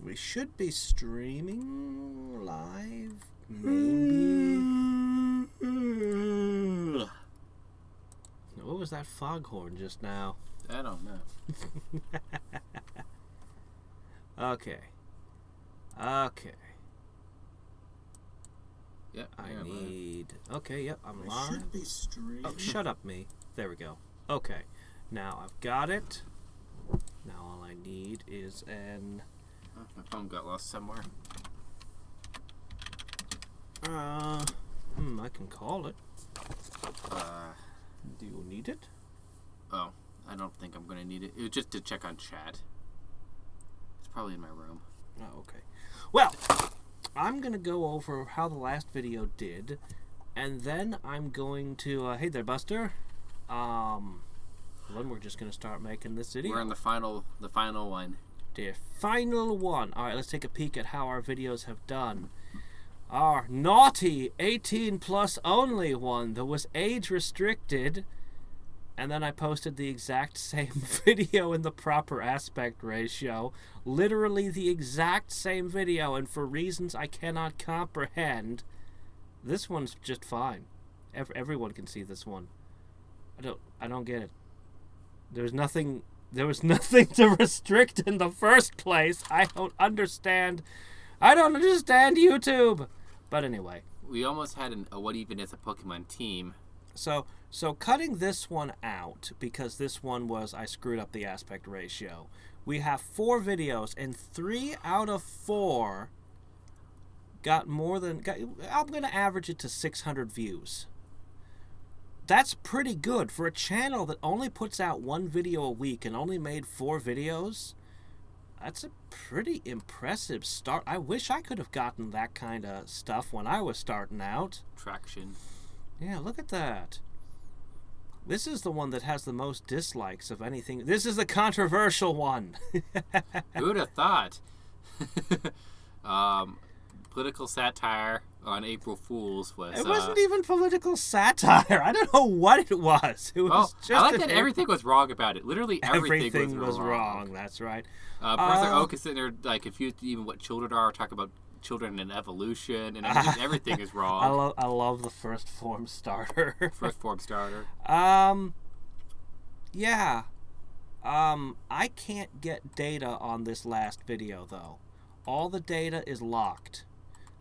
We should be streaming live, maybe. What was that foghorn just now? I don't know. Okay. Yep. I need... Okay, yep, I'm We live. should be streaming. Oh, shut up, me. There we go. Okay. Now I've got it. Now all I need is an... Oh, my phone got lost somewhere. I can call it. Do you need it? Oh, I don't think I'm going to need it. It was just to check on chat. It's probably in my room. Oh, okay. Well, I'm going to go over how the last video did, and then I'm going to... hey there, Buster. Then we're just going to start making this video. We're on the final one. The final one. All right, let's take a peek at how our videos have done. Our naughty 18 plus only one that was age restricted, and then I posted the exact same video in the proper aspect ratio, literally the exact same video, and for reasons I cannot comprehend, this one's just fine. Everyone can see this one. I don't get it. There was nothing to restrict in the first place. I don't understand YouTube. But anyway, we almost had a what even is a Pokemon team. So cutting this one out, because this one was I screwed up the aspect ratio. We have 4 videos, and 3 out of 4 got more than... I'm going to average it to 600 views. That's pretty good for a channel that only puts out 1 video a week and only made 4 videos. That's a pretty impressive start. I wish I could have gotten that kind of stuff when I was starting out. Traction. Yeah, look at that. This is the one that has the most dislikes of anything. This is the controversial one. Who would have thought? Political satire on April Fool's was... It wasn't even political satire. I don't know what it was. It was just I like that everything was wrong about it. Literally everything was wrong. That's right. Professor Oak is sitting there like confused even what children are. Talk about children and evolution and everything is wrong. I love the first form starter. First form starter. Yeah. I can't get data on this last video though. All the data is locked.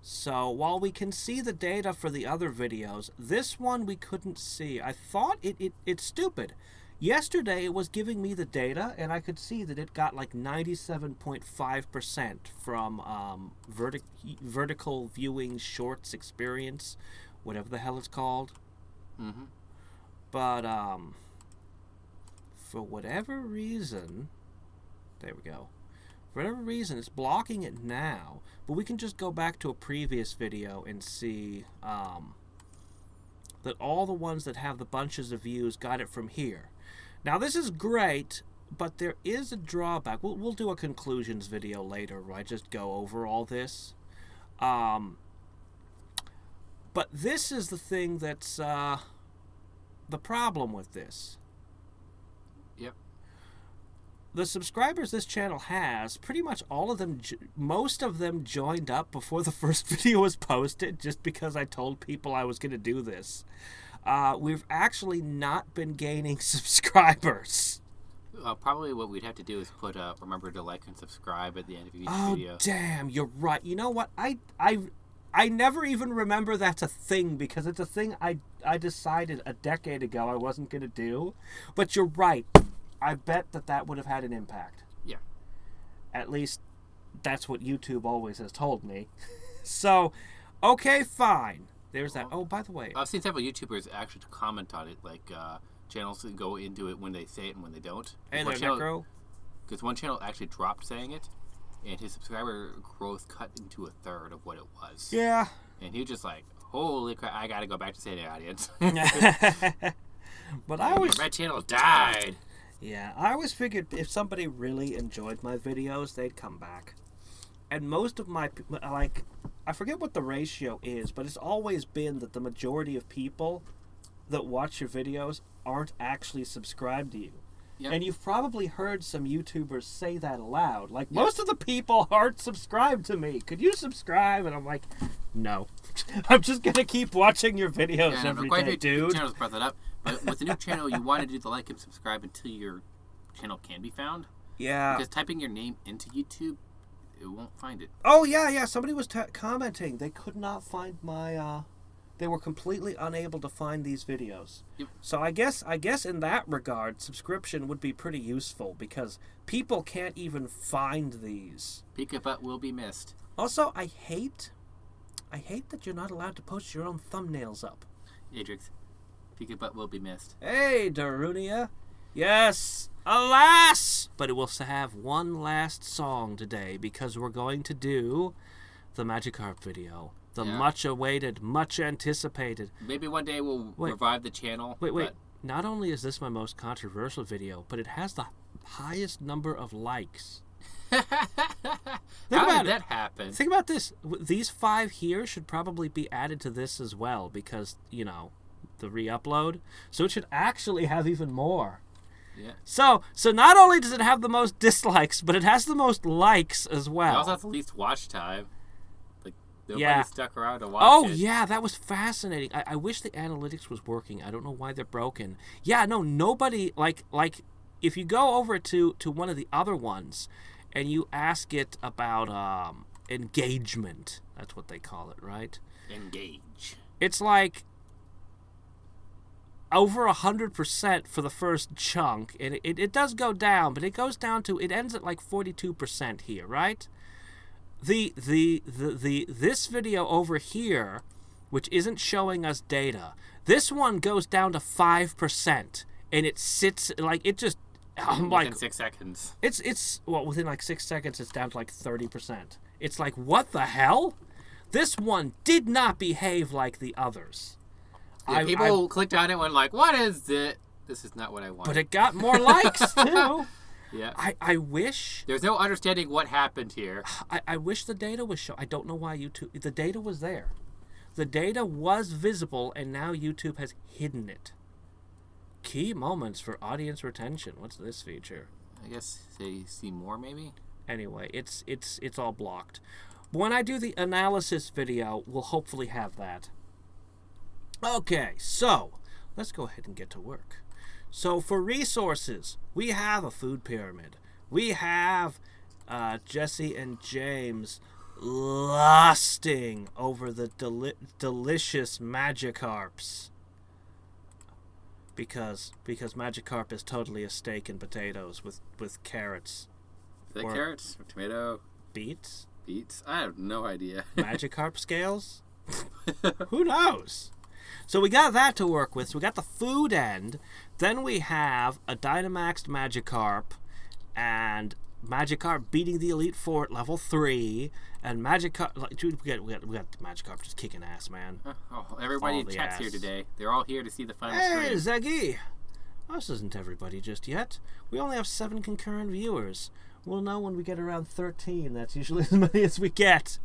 So while we can see the data for the other videos, this one we couldn't see. I thought it's stupid. Yesterday it was giving me the data, and I could see that it got like 97.5% from vertical viewing shorts experience, whatever the hell it's called. Mm-hmm. But for whatever reason, there we go. For whatever reason, it's blocking it now. But we can just go back to a previous video and see that all the ones that have the bunches of views got it from here. Now, this is great, but there is a drawback. We'll do a conclusions video later where I just go over all this. But this is the thing that's the problem with this. Yep. The subscribers this channel has, pretty much all of them, most of them joined up before the first video was posted just because I told people I was going to do this. We've actually not been gaining subscribers. Probably what we'd have to do is put remember to like and subscribe at the end of each video. Oh, damn, you're right. You know what? I never even remember that's a thing because it's a thing I decided a decade ago I wasn't going to do. But you're right. I bet that would have had an impact. Yeah. At least that's what YouTube always has told me. So, okay, fine. There's that. Oh, by the way. I've seen several YouTubers actually comment on it, like channels that go into it when they say it and when they don't. And their macro. Because one channel actually dropped saying it, and his subscriber growth cut into a third of what it was. Yeah. And he was just like, holy crap, I got to go back to saying the audience. But I always... My channel died. Yeah, I always figured if somebody really enjoyed my videos, they'd come back. And most of my, like, I forget what the ratio is, but it's always been that the majority of people that watch your videos aren't actually subscribed to you. Yep. And you've probably heard some YouTubers say that aloud. Like, most of the people aren't subscribed to me. Could you subscribe? And I'm like, no. I'm just going to keep watching your videos every day, dude. Channels brought that up. But with the new channel, you want to do the like and subscribe until your channel can be found. Yeah. Because typing your name into YouTube, it won't find it. Oh, yeah. Somebody was commenting. They could not find my... They were completely unable to find these videos. Yep. So I guess in that regard, subscription would be pretty useful because people can't even find these. Pikabutt will be missed. Also, I hate that you're not allowed to post your own thumbnails up. Hadriex, Pikabutt will be missed. Hey, Darunia. Yes, alas! But it will have one last song today because we're going to do the Magikarp video. The much-awaited, much-anticipated. Maybe one day we'll revive the channel. Wait. Not only is this my most controversial video, but it has the highest number of likes. How did that happen? Think about this. These 5 here should probably be added to this as well because, you know, the re-upload. So it should actually have even more. Yeah. So not only does it have the most dislikes, but it has the most likes as well. It also has the least watch time. Nobody stuck around to watch it. Yeah, that was fascinating. I wish the analytics was working. I don't know why they're broken. Yeah, no, nobody, like if you go over to one of the other ones and you ask it about engagement, that's what they call it, right? Engage. It's like over 100% for the first chunk, and it does go down, but it goes down to, it ends at like 42% here, right? This video over here, which isn't showing us data, this one goes down to 5%, and it sits like it just. I'm within like 6 seconds. It's within like 6 seconds, it's down to like 30%. It's like, what the hell? This one did not behave like the others. Yeah, people clicked on it and went like, "What is it? This is not what I want." But it got more likes too. Yeah. I wish... There's no understanding what happened here. I wish the data was shown. I don't know why YouTube... The data was there. The data was visible, and now YouTube has hidden it. Key moments for audience retention. What's this feature? I guess they see more, maybe? Anyway, it's all blocked. When I do the analysis video, we'll hopefully have that. Okay, so let's go ahead and get to work. So for resources, we have a food pyramid. We have Jesse and James lusting over the delicious Magikarps. Because Magikarp is totally a steak and potatoes with carrots. Is that carrots or tomato? Beets? Beets? I have no idea. Magikarp scales? Who knows? So we got that to work with. So we got the food end. Then we have a Dynamaxed Magikarp and Magikarp beating the Elite Four at level 3. And Magikarp... Dude, we got Magikarp just kicking ass, man. Everybody in chat's here today. They're all here to see the final stream. Hey, stream. Zeggy! This isn't everybody just yet. We only have 7 concurrent viewers. We'll know when we get around 13. That's usually as many as we get.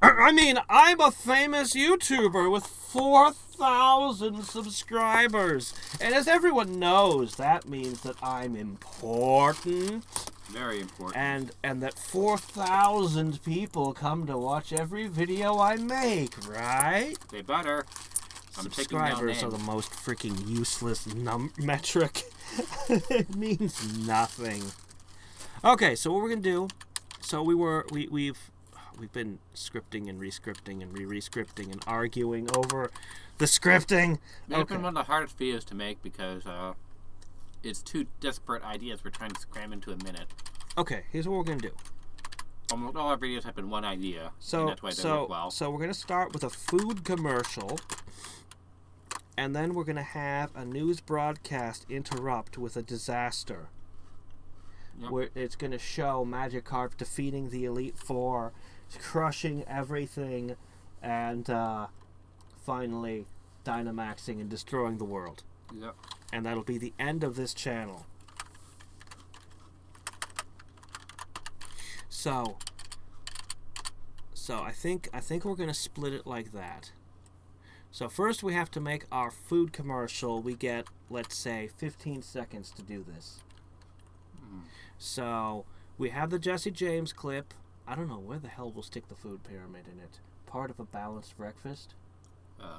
I mean, I'm a famous YouTuber with 4,000 subscribers. And as everyone knows, that means that I'm important. Very important. And that 4,000 people come to watch every video I make, right? They better. Subscribers are the most freaking useless metric. It means nothing. Okay, so what we're gonna do? So we've been scripting and re-scripting and re-scripting and arguing over the scripting. It's been one of the hardest videos to make because it's 2 disparate ideas we're trying to cram into a minute. Okay, here's what we're gonna do. Almost all our videos have been one idea. So and that's why they work well. So we're gonna start with a food commercial, and then we're gonna have a news broadcast interrupt with a disaster. Yep. Where it's gonna show Magikarp defeating the Elite Four, crushing everything, and finally Dynamaxing and destroying the world. Yep. And that'll be the end of this channel. So I think we're gonna split it like that. So first we have to make our food commercial. We get, let's say, 15 seconds to do this. So we have the Jesse James clip. I don't know where the hell we'll stick the food pyramid in it. Part of a balanced breakfast.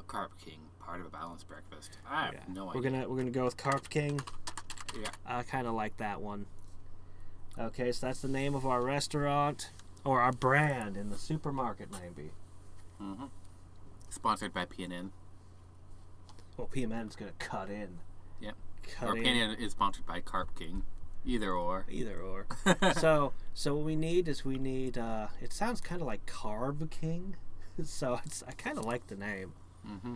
Carp King, part of a balanced breakfast. I have no idea. We're gonna go with Carp King. Yeah. I kind of like that one. Okay, so that's the name of our restaurant or our brand in the supermarket, maybe. Mm-hmm. Sponsored by PNN. Well, PMN's gonna cut in. Yeah. Cut or in. PNN is sponsored by Carp King. Either or. Either or. so what we need is it sounds kind of like Carb King. So I kind of like the name. Mm-hmm.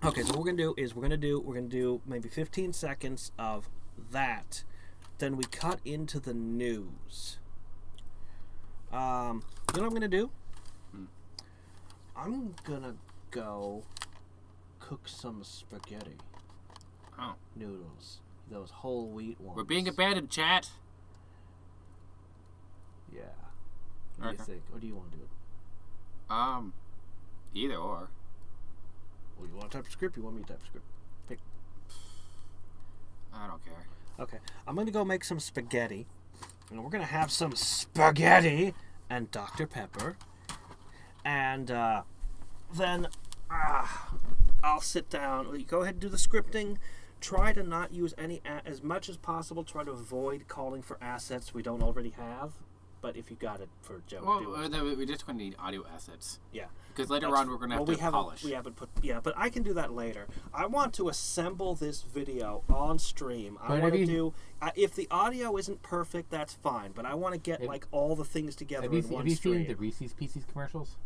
Okay, so what we're gonna do maybe 15 seconds of that. Then we cut into the news. You know what I'm gonna do? I'm gonna go cook some spaghetti. Oh. Noodles. Those whole wheat ones. We're being abandoned, chat. Yeah. What do you think? Or do you want to do it? Either or. Well, you want to type a script? You want me to type a script? Pick. I don't care. Okay. I'm going to go make some spaghetti. And we're going to have some spaghetti and Dr. Pepper. And then I'll sit down. You go ahead and do the scripting. Try to not use as much as possible. Try to avoid calling for assets we don't already have. But if you got it for Joe, do it. We're just going to need audio assets. Yeah. Because later on we're going to have to polish. We haven't put. Yeah, but I can do that later. I want to assemble this video on stream. I want to do. If the audio isn't perfect, that's fine. But I want to get all the things together in one stream. Have you seen the Reese's Pieces commercials?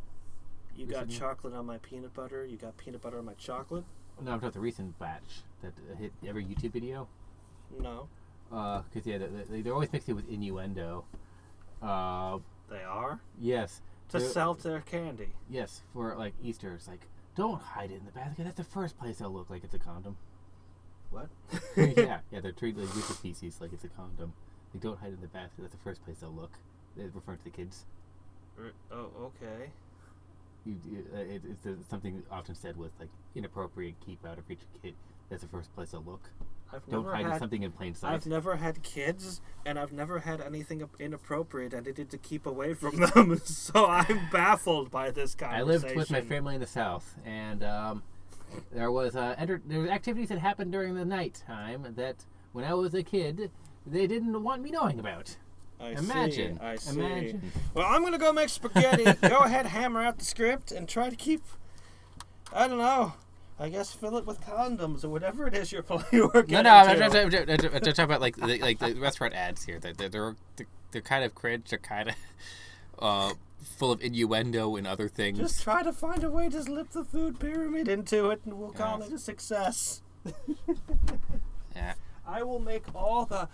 You got chocolate on my peanut butter. You got peanut butter on my chocolate. No, I'm talking about the recent batch that hit every YouTube video. No. Because they're always mixing it with innuendo. They are? Yes. To sell their candy. Yes, for like Easter. It's like, don't hide it in the basket. That's the first place they'll look like it's a condom. What? yeah, they're treating like Reese's Pieces like it's a condom. Like, don't hide it in the basket. That's the first place they'll look. They're referring to the kids. Oh, okay. It's something often said with like inappropriate, keep out of reach kid. That's the first place they'll look. Don't hide something in plain sight. I've never had kids, and I've never had anything inappropriate I needed to keep away from them. So I'm baffled by this conversation. I lived with my family in the South, and there was activities that happened during the night time that when I was a kid they didn't want me knowing about. Imagine. Well, I'm going to go make spaghetti. Go ahead, hammer out the script, and try to keep, I don't know, I guess fill it with condoms or whatever it is you're getting I'm talking about like the restaurant ads here. They're kind of cringe. They're kind of full of innuendo and other things. Just try to find a way to slip the food pyramid into it, and we'll call it a success. Yeah. I will make all the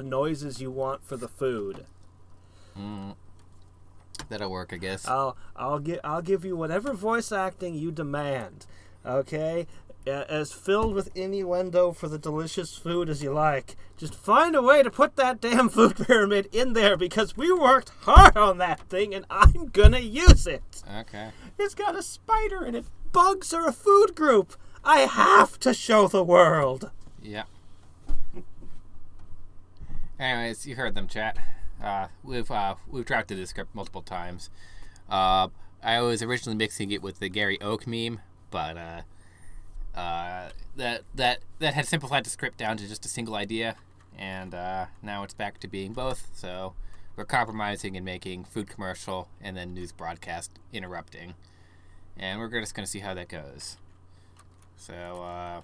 noises you want for the food. That'll work, I guess. I'll give you whatever voice acting you demand. Okay, as filled with innuendo for the delicious food as you like. Just find a way to put that damn food pyramid in there because we worked hard on that thing and I'm gonna use it. Okay. It's got a spider in it. Bugs are a food group. I have to show the world. Yeah. Anyways, you heard them, chat. We've drafted this script multiple times. I was originally mixing it with the Gary Oak meme, but that had simplified the script down to just a single idea, and now it's back to being both. So we're compromising and making food commercial and then news broadcast interrupting, and we're just gonna see how that goes. So.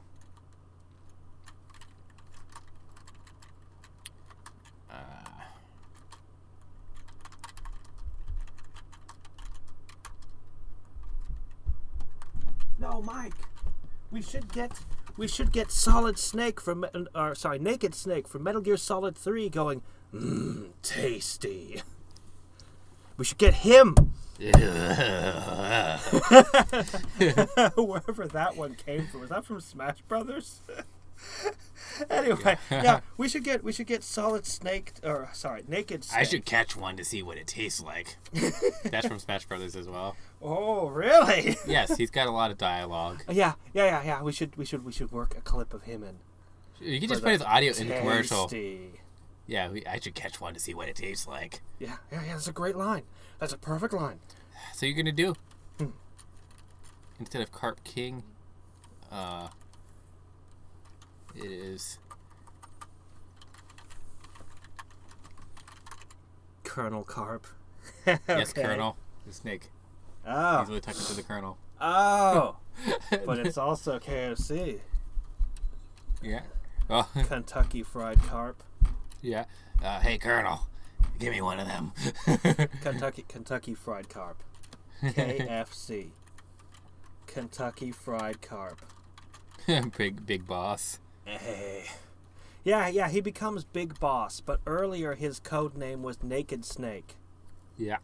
No, Mike. We should get Solid Snake from Naked Snake from Metal Gear Solid 3 going, tasty. We should get him. Wherever that one came from. Was that from Smash Brothers? Anyway, yeah, we should get solid snake, or sorry, naked snake. I should catch one to see what it tastes like. That's from Smash Brothers as well. Oh, really? Yes, he's got a lot of dialogue. Yeah. We should work a clip of him in. You can just put his audio in the commercial. Tasty. Yeah, I should catch one to see what it tastes like. Yeah. That's a great line. That's a perfect line. So you're gonna do instead of Carp King, it is Colonel Carp. Yes, Colonel the snake. Oh. He's really talking to the Colonel. Oh. But it's also KFC. Yeah. Oh. Kentucky Fried Carp. Yeah. Hey, Colonel, give me one of them. Kentucky Fried Carp. KFC. Kentucky Fried Carp. Big boss. Hey. Yeah, he becomes Big Boss, but earlier his code name was Naked Snake. Yeah.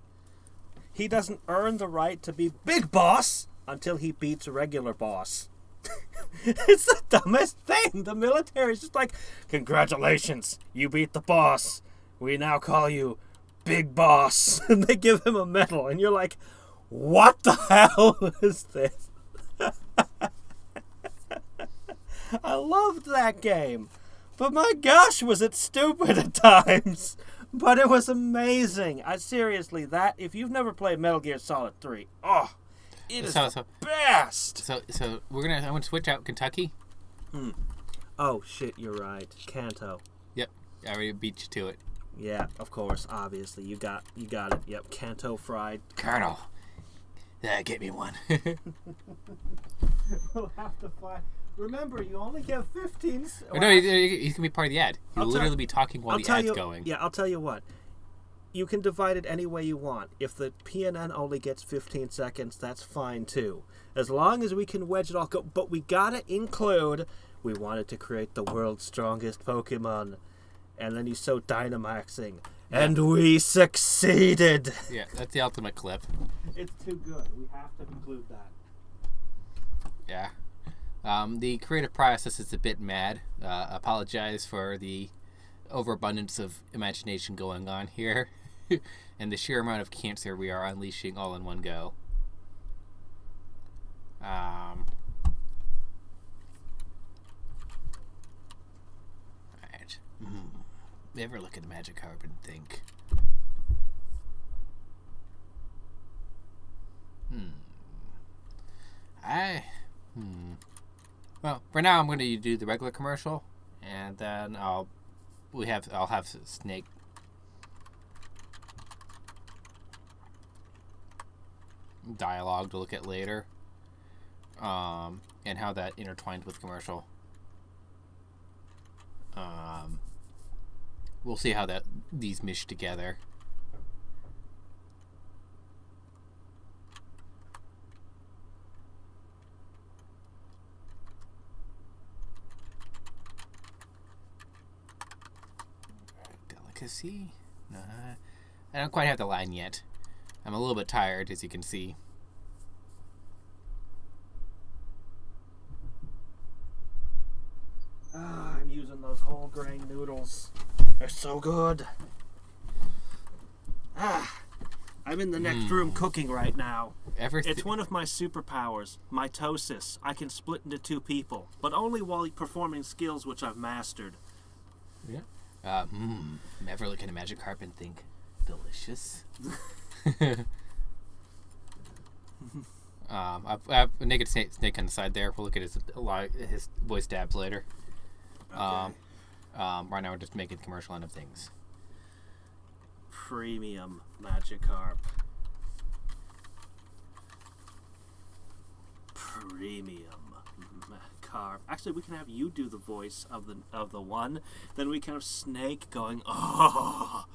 He doesn't earn the right to be Big Boss until he beats regular boss. It's the dumbest thing. The military is just like, congratulations, you beat the boss. We now call you Big Boss. And they give him a medal, and you're like, what the hell is this? I loved that game. But my gosh, was it stupid at times. But it was amazing. Seriously, if you've never played Metal Gear Solid 3, it is the best. So I'm gonna switch out Kentucky. Oh shit, you're right. Kanto. Yep, I already beat you to it. Yeah, of course, obviously. You got it. Yep, Kanto Fried. Colonel, get me one. We'll have to find. Remember, you only get 15. No, he's gonna be part of the ad. He'll literally be talking while the ad's going. Yeah, I'll tell you what. You can divide it any way you want. If the PNN only gets 15 seconds, that's fine too. As long as we can wedge it all. But we gotta include, we wanted to create the world's strongest Pokemon. And then he's so Dynamaxing. Yeah. And we succeeded! Yeah, that's the ultimate clip. It's too good. We have to include that. Yeah. The creative process is a bit mad. Apologize for the overabundance of imagination going on here and the sheer amount of cancer we are unleashing all in one go. Alright. Ever look at the Magikarp and think, well, for now I'm going to do the regular commercial, and then I'll have Snake dialogue to look at later, and how that intertwined with commercial. We'll see how these mesh together. Delicacy? No, I don't quite have the line yet. I'm a little bit tired, as you can see. I'm using those whole grain noodles. They're so good. I'm in the next room cooking right now. It's one of my superpowers, mitosis. I can split into two people, but only while performing skills which I've mastered. Yeah. Never look at a Magikarp and think, delicious. I have a naked snake on the side there. We'll look at his voice dabs later. Okay. Right now we're just making the commercial end of things. Premium Magikarp. Premium Carp. Actually, we can have you do the voice of the one. Then we can have Snake going, oh.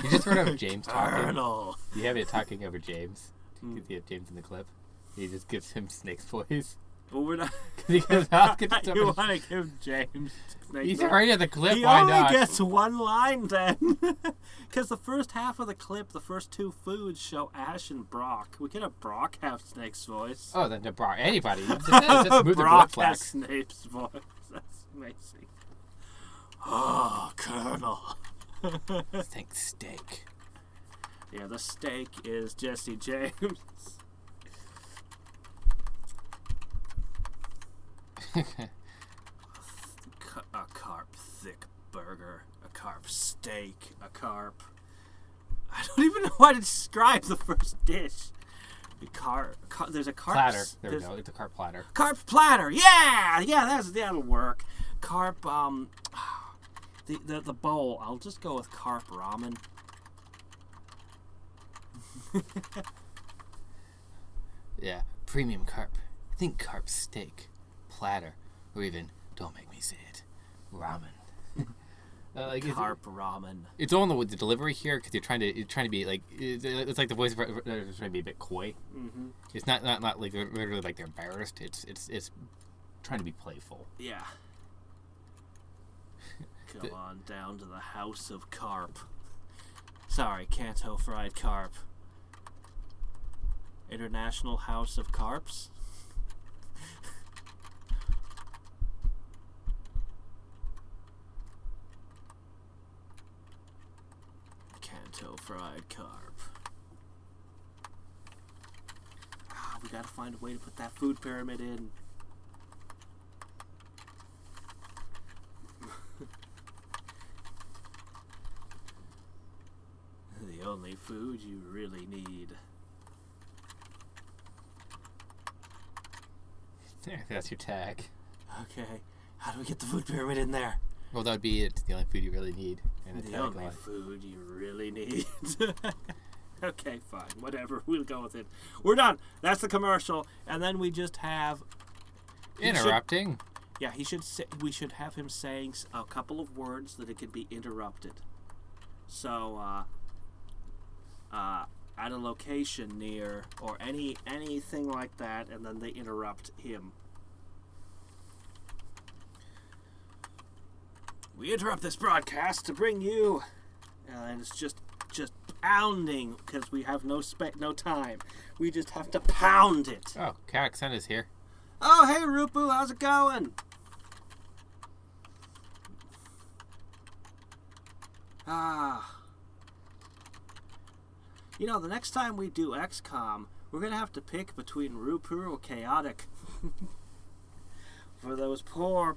You just heard of James talking. Colonel. You have it talking over James. You have James in the clip. He just gives him Snake's voice. Well, we're not. You want to give James Snake? He's already at the clip. He Why only not? gets one line then, because the first half of the clip, the first two foods show Ash and Brock. We could have Brock have Snake's voice. Oh, then to Brock, anybody. Just move Brock the has Snape's voice. That's Amazing. Oh, Colonel. Think steak. Yeah, the steak is Jesse James. A carp thick burger, a carp steak, a carp. I don't even know how to describe the first dish. There's a carp Platter. There we go. It's a carp platter. Carp platter. Yeah, that'll work. Carp. The bowl. I'll just go with carp ramen. Yeah, premium carp. Think carp steak, platter, or even, don't make me say it, ramen. Carp ramen. It's all in the delivery here because you're trying to be like, it's like the voice trying to be a bit coy. Mm-hmm. It's not like literally like they're embarrassed. It's trying to be playful. Yeah. Come on down to the house of carp. Sorry, Canto fried carp. International House of Carps. Canto fried carp. We gotta find a way to put that food pyramid in. The only food you really need. There, that's your tag. Okay, how do we get the food pyramid in there? Well, that would be it. The only food you really need. And The only food you really need. Okay, fine. Whatever. We'll go with it. We're done. That's the commercial. And then we just have... Interrupting? He should say, we should have him saying a couple of words that it could be interrupted. So, at a location near, or anything like that, and then they interrupt him. We interrupt this broadcast to bring you, and it's just pounding because we have no time. We just have to pound it. Oh, Karaksen is here. Oh, hey Rupu, how's it going? You know, the next time we do XCOM, we're gonna have to pick between Rupu or Chaotic. For those poor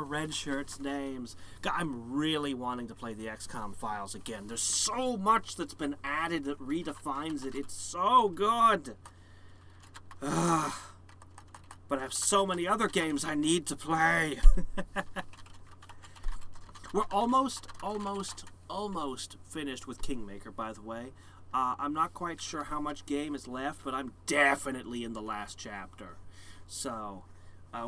red shirts' names. God, I'm really wanting to play the XCOM files again. There's so much that's been added that redefines it. It's so good. But I have so many other games I need to play. We're almost finished with Kingmaker, by the way. I'm not quite sure how much game is left, but I'm definitely in the last chapter. So...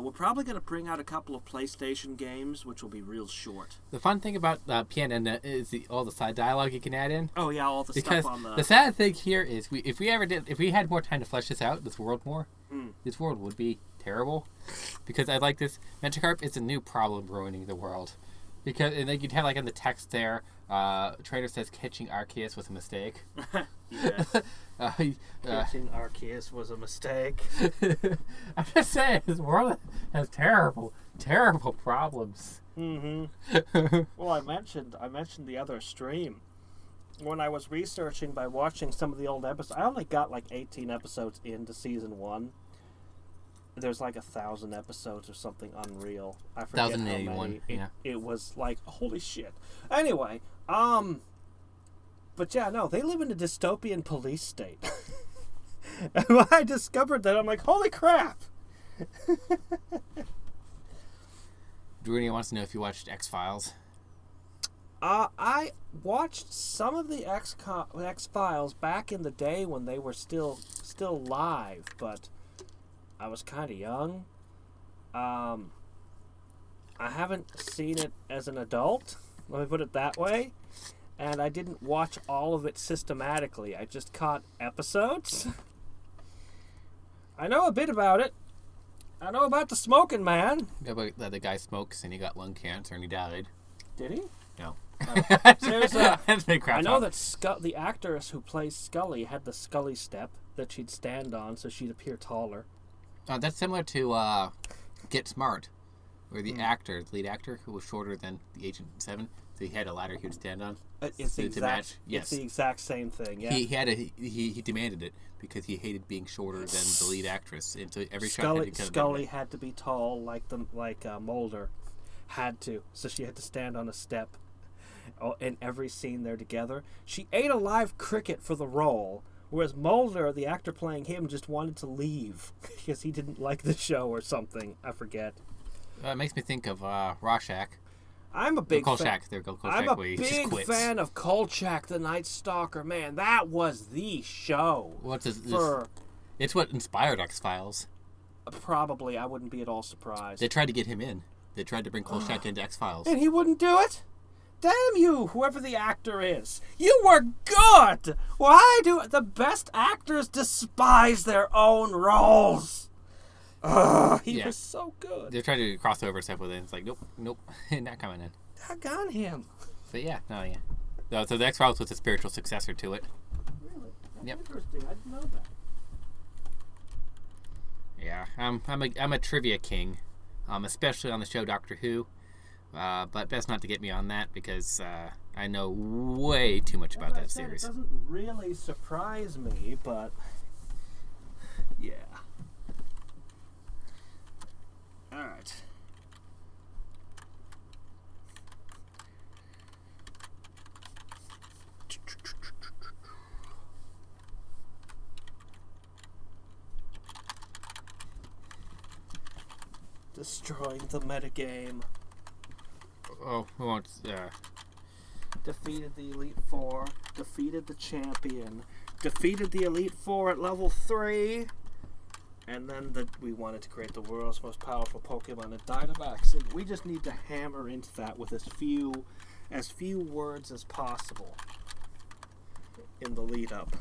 we're probably going to bring out a couple of PlayStation games, which will be real short. The fun thing about PN is all the side dialogue you can add in. Oh yeah, all the stuff on the... the sad thing here is if we had more time to flesh this out, this world more, this world would be terrible. Because I like this. Magikarp is a new problem ruining the world. Because and then you'd have like in the text there, trainer says catching Arceus was a mistake. Yes. Catching Arceus was a mistake. I'm just saying, this world has terrible problems. Mm-hmm. Well, I mentioned the other stream. When I was researching by watching some of the old episodes, I only got like 18 episodes into season 1. There's like 1,000 episodes or something unreal. I forget 1,081. how many. Yeah. It was like, holy shit. Anyway, but yeah, no, they live in a dystopian police state. And when I discovered that, I'm like, holy crap. Drunia wants to know if you watched X-Files. I watched some of the X-Files back in the day when they were still live, but I was kind of young. I haven't seen it as an adult, let me put it that way, and I didn't watch all of it systematically. I just caught episodes. I know a bit about it. I know about the smoking man. Yeah, but the guy smokes and he got lung cancer and he died. Did he? No. There's I know talk. that the actress who plays Scully had the Scully step that she'd stand on so she'd appear taller. That's similar to Get Smart, or the lead actor, who was shorter than the Agent 7. So he had a ladder he would stand on. It's the exact same thing. Yeah. He demanded it because he hated being shorter than the lead actress. And so every shot Scully had to be tall like Mulder had to. So she had to stand on a step. In every scene they're together. She ate a live cricket for the role, whereas Mulder, the actor playing him, just wanted to leave because he didn't like the show or something. I forget. It makes me think of Rorschach. I'm a big fan. I'm a big fan of Kolchak, the Night Stalker. Man, that was the show. It's what inspired X-Files. Probably. I wouldn't be at all surprised. They tried to get him in. They tried to bring Kolchak into X-Files. And he wouldn't do it? Damn you, whoever the actor is. You were good! Why do the best actors despise their own roles? He was so good. They're trying to cross over stuff with it. It's like, nope, not coming in. Doggone him. But yeah. So the X-Files was a spiritual successor to it. Really? That's interesting. I didn't know that. Yeah, I'm a trivia king, especially on the show Doctor Who. But best not to get me on that because I know way too much about that series. It doesn't really surprise me, but yeah. All right. Destroying the metagame. Oh, who wants? Defeated the Elite Four. Defeated the champion. Defeated the Elite Four at level 3. And then we wanted to create the world's most powerful Pokemon in Dynamax. And we just need to hammer into that with as few words as possible in the lead up.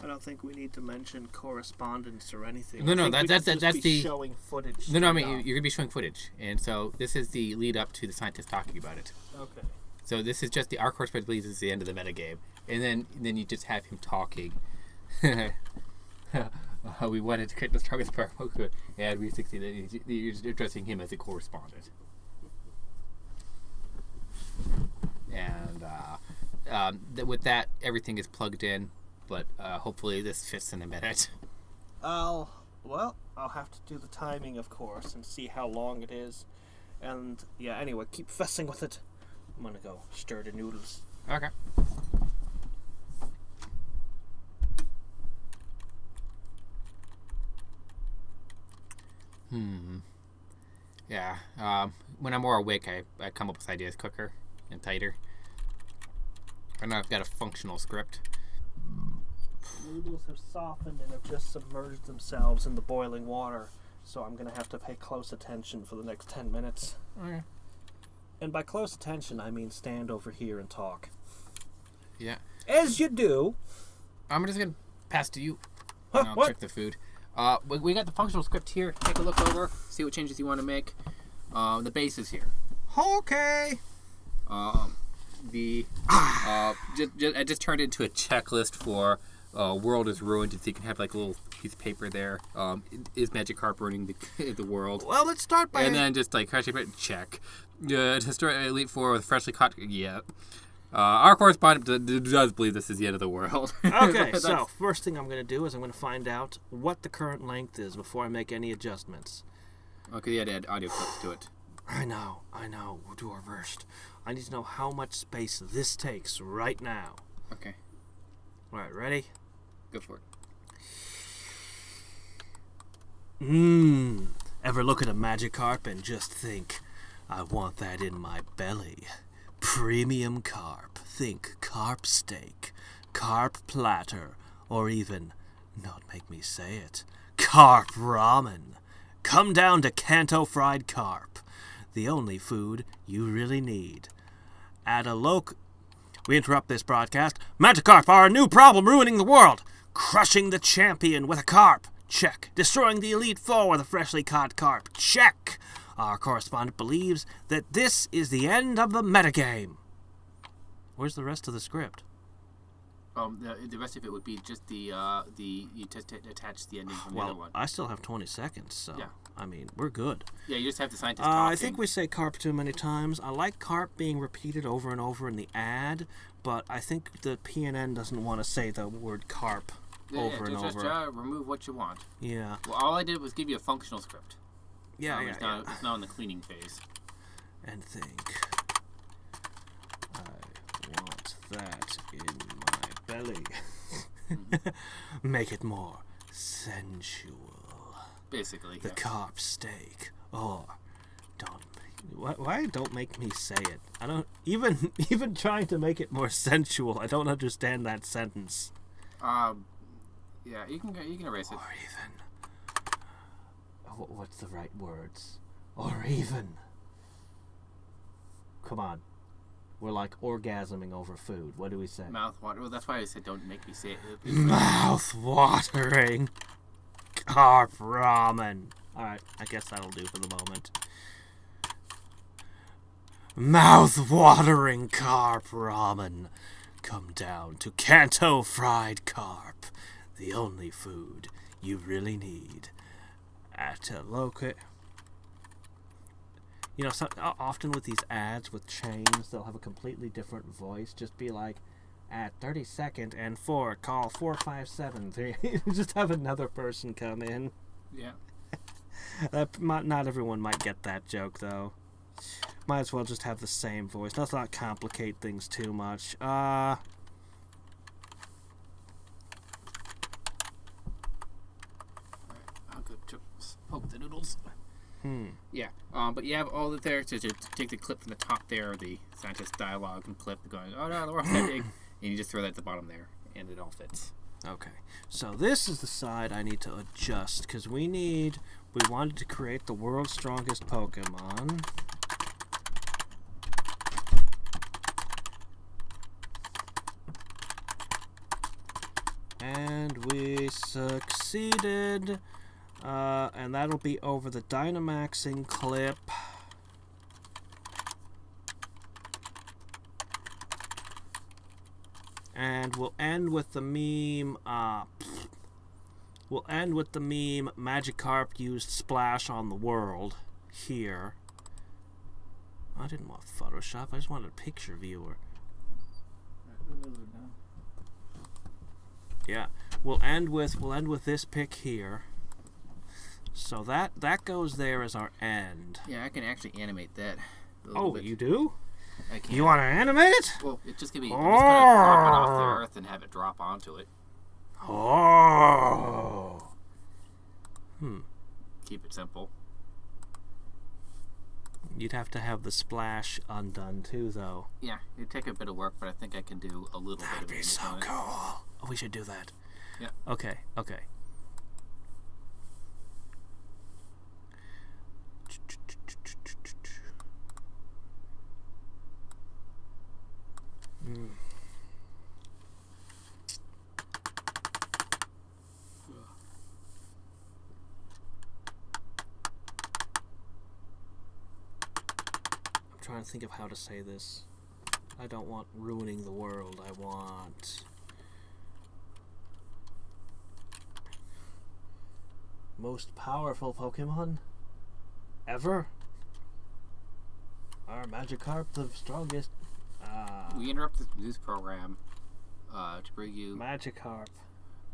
I don't think we need to mention correspondence or anything. No, that's the showing footage. No, I mean you're gonna be showing footage, and so this is the lead up to the scientists talking about it. Okay. So this is just our correspondence believes is the end of the metagame, and then you just have him talking. We wanted to create the strongest Pokemon, and we succeeded. You're addressing him as a correspondent, and with that, everything is plugged in. But hopefully this fits in a minute. I'll have to do the timing, of course, and see how long it is. And, yeah, anyway, keep fussing with it. I'm gonna go stir the noodles. Okay. Yeah. When I'm more awake, I come up with ideas quicker and tighter. I know I've got a functional script. Noodles have softened and have just submerged themselves in the boiling water, so I'm gonna have to pay close attention for the next 10 minutes. Okay. And by close attention, I mean stand over here and talk. Yeah. As you do. I'm just gonna pass to you. Huh, I'll what? check the food. We got the functional script here. Take a look over. See what changes you want to make. The base is here. Okay. I just turned it into a checklist for world is ruined. So you can have like a little piece of paper there. Is Magikarp ruining the world? Well, let's start by... And then just like crash it, check. Destroy Elite Four with freshly caught... Yeah. Our correspondent does believe this is the end of the world. Okay, so first thing I'm going to do is I'm going to find out what the current length is before I make any adjustments. Okay, yeah, add audio clips to it. I know. We'll do our worst. I need to know how much space this takes right now. Okay. All right, ready? Go for it. Ever look at a Magikarp and just think, I want that in my belly? Premium carp. Think carp steak, carp platter, or even, not make me say it, carp ramen. come down to Kanto fried carp, the only food you really need. At a local... We interrupt this broadcast. Magikarp are a new problem ruining the world. Crushing the champion with a carp. Check. Destroying the elite foe with a freshly caught carp. Check. Our correspondent believes that this is the end of the metagame. Where's the rest of the script? The rest of it would be just you just attach the ending from the other one. I still have 20 seconds, so yeah. I mean, we're good. Yeah, you just have the scientist talking. I think we say carp too many times. I like carp being repeated over and over in the ad, but I think the PNN doesn't want to say the word carp over and over. Just remove what you want. Yeah. Well, all I did was give you a functional script. Yeah, it's now in the cleaning phase. And think. I want that in my belly. Make it more sensual. Basically, the carp steak. Or why don't make me say it? I don't even trying to make it more sensual. I don't understand that sentence. Yeah, you can erase it. Or even. What's the right words? Or even. Come on. We're like orgasming over food. What do we say? Mouth-watering. Well, that's why I said don't make me say it. Mouth-watering carp ramen. Alright, I guess that'll do for the moment. Mouth-watering carp ramen. Come down to Kanto fried carp. The only food you really need. At a local... You know, often with these ads with chains, they'll have a completely different voice. Just be like, at 32nd and 4, call 4573. Just have another person come in. Yeah. Not everyone might get that joke, though. Might as well just have the same voice. Let's not complicate things too much. I'll go to poke the noodles. Yeah, but you have all that there to take the clip from the top there, the scientist dialogue and clip going, oh no, the world's ending, and you just throw that at the bottom there, and it all fits. Okay, so this is the side I need to adjust, because we wanted to create the world's strongest Pokemon. And we succeeded. And that'll be over the Dynamaxing clip. And we'll end with the meme, Magikarp used Splash on the world here. I didn't want Photoshop, I just wanted a picture viewer. Yeah, we'll end with this pic here. So that goes there as our end. Yeah, I can actually animate that. Oh, bit. You do? I can. You want to animate it? Well, it's just gonna be. I'm just gonna drop it off the earth and have it drop onto it. Oh. Keep it simple. You'd have to have the splash undone too, though. Yeah, it'd take a bit of work, but I think I can do a little bit of it. That'd be so cool. Oh, we should do that. Yeah. Okay. I'm trying to think of how to say this. I don't want ruining the world. I want most powerful Pokemon ever. Our Magikarp, the strongest. We interrupt this news program to bring you Magikarp.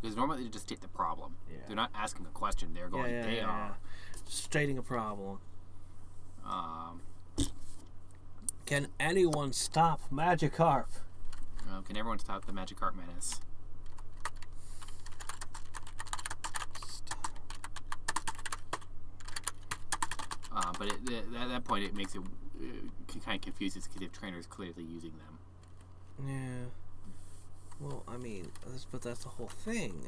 Because normally they just state the problem. Yeah. They're not asking a question. They're going. They are stating a problem. Can anyone stop Magikarp? Can everyone stop the Magikarp menace? But at that point, it makes it kind of confuses because the trainers clearly using them. Yeah. Well, I mean, but that's the whole thing.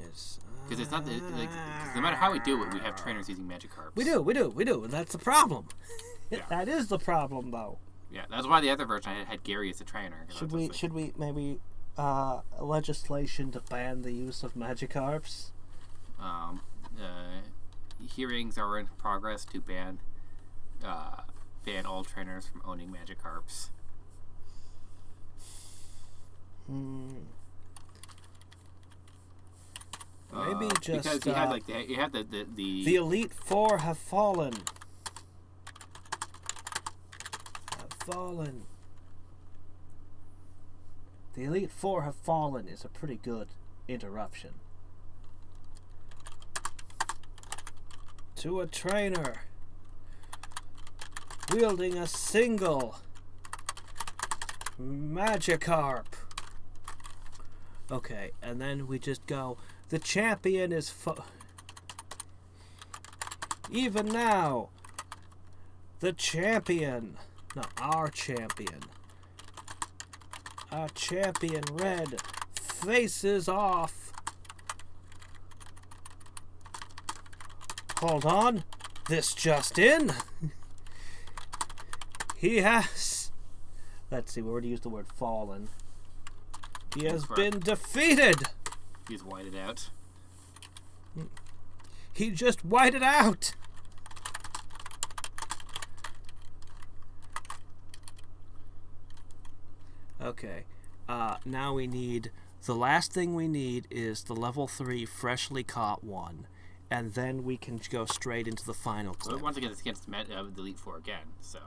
Because it's not no matter how we do it, we have trainers using Magikarps. We do, and that's the problem. Yeah. That is the problem, though. Yeah, that's why the other version I had Gary as a trainer. Should we maybe legislation to ban the use of Magikarps? Hearings are in progress to ban all trainers from owning Magikarps. Maybe just because you have the Elite Four have fallen. The Elite Four have fallen is a pretty good interruption. To a trainer wielding a single Magikarp. Okay, and then we just go, the champion is even now, the champion, no, our champion Red faces off. Hold on, this just in. He has, let's see, we already used the word fallen. He has been defeated. He's whited out. He just whited out. Okay. Now we need, the last thing we need is the level 3 freshly caught one. And then we can go straight into the final clip. Well, once again, it's against the Elite Four again, so.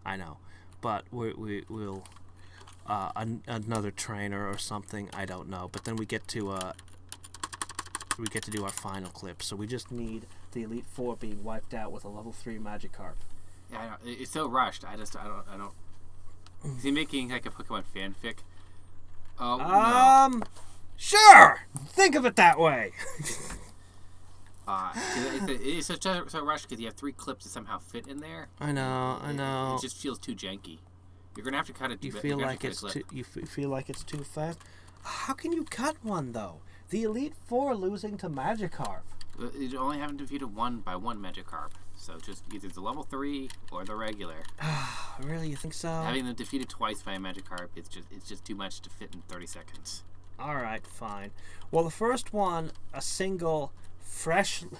I know. But we'll another trainer or something, I don't know. But then we get to do our final clip. So we just need the Elite Four being wiped out with a level 3 Magikarp. Yeah, I know. It's so rushed. I don't. Is he making like a Pokemon fanfic? Oh no. Sure. Think of it that way. It's so rushed because you have 3 clips to somehow fit in there. I know. It just feels too janky. You're gonna have to cut it. You feel like it's too fast. How can you cut one though? The Elite Four losing to Magikarp. You only haven't defeated one by one Magikarp. So just either the level 3 or the regular. Really, you think so? Having them defeated twice by a Magikarp, it's just too much to fit in 30 seconds. All right, fine. Well, the first one, a single Magikarp,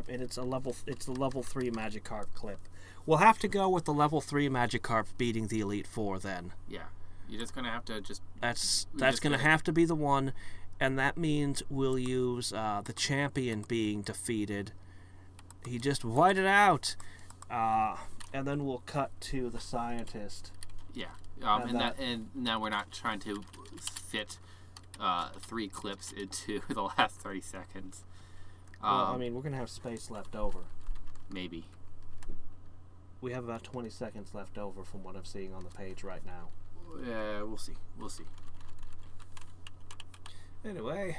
and it's the level 3 Magikarp clip. We'll have to go with the level 3 Magikarp beating the Elite Four then. Yeah, you're just gonna have to just. That's gonna have to be the one, and that means we'll use the champion being defeated. He just whited out, and then we'll cut to the scientist. Yeah, and now we're not trying to fit 3 clips into the last 30 seconds. Well, I mean, we're gonna have space left over. Maybe. We have about 20 seconds left over from what I'm seeing on the page right now. We'll see. Anyway.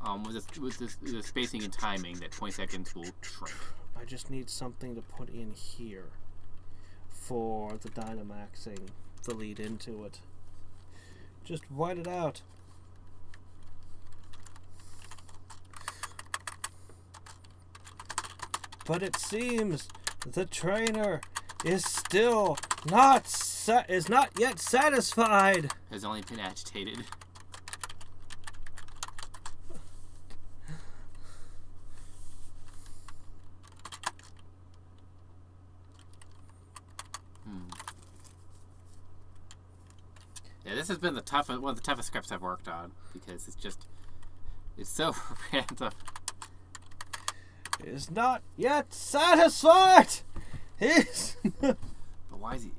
With the spacing and timing, that 20 seconds will shrink. I just need something to put in here for the Dynamaxing, the lead into it. Just white it out. But it seems the trainer is still not yet satisfied. Has only been agitated. Yeah, this has been one of the toughest scripts I've worked on because it's so random. Is not yet satisfied. He's. But why is he?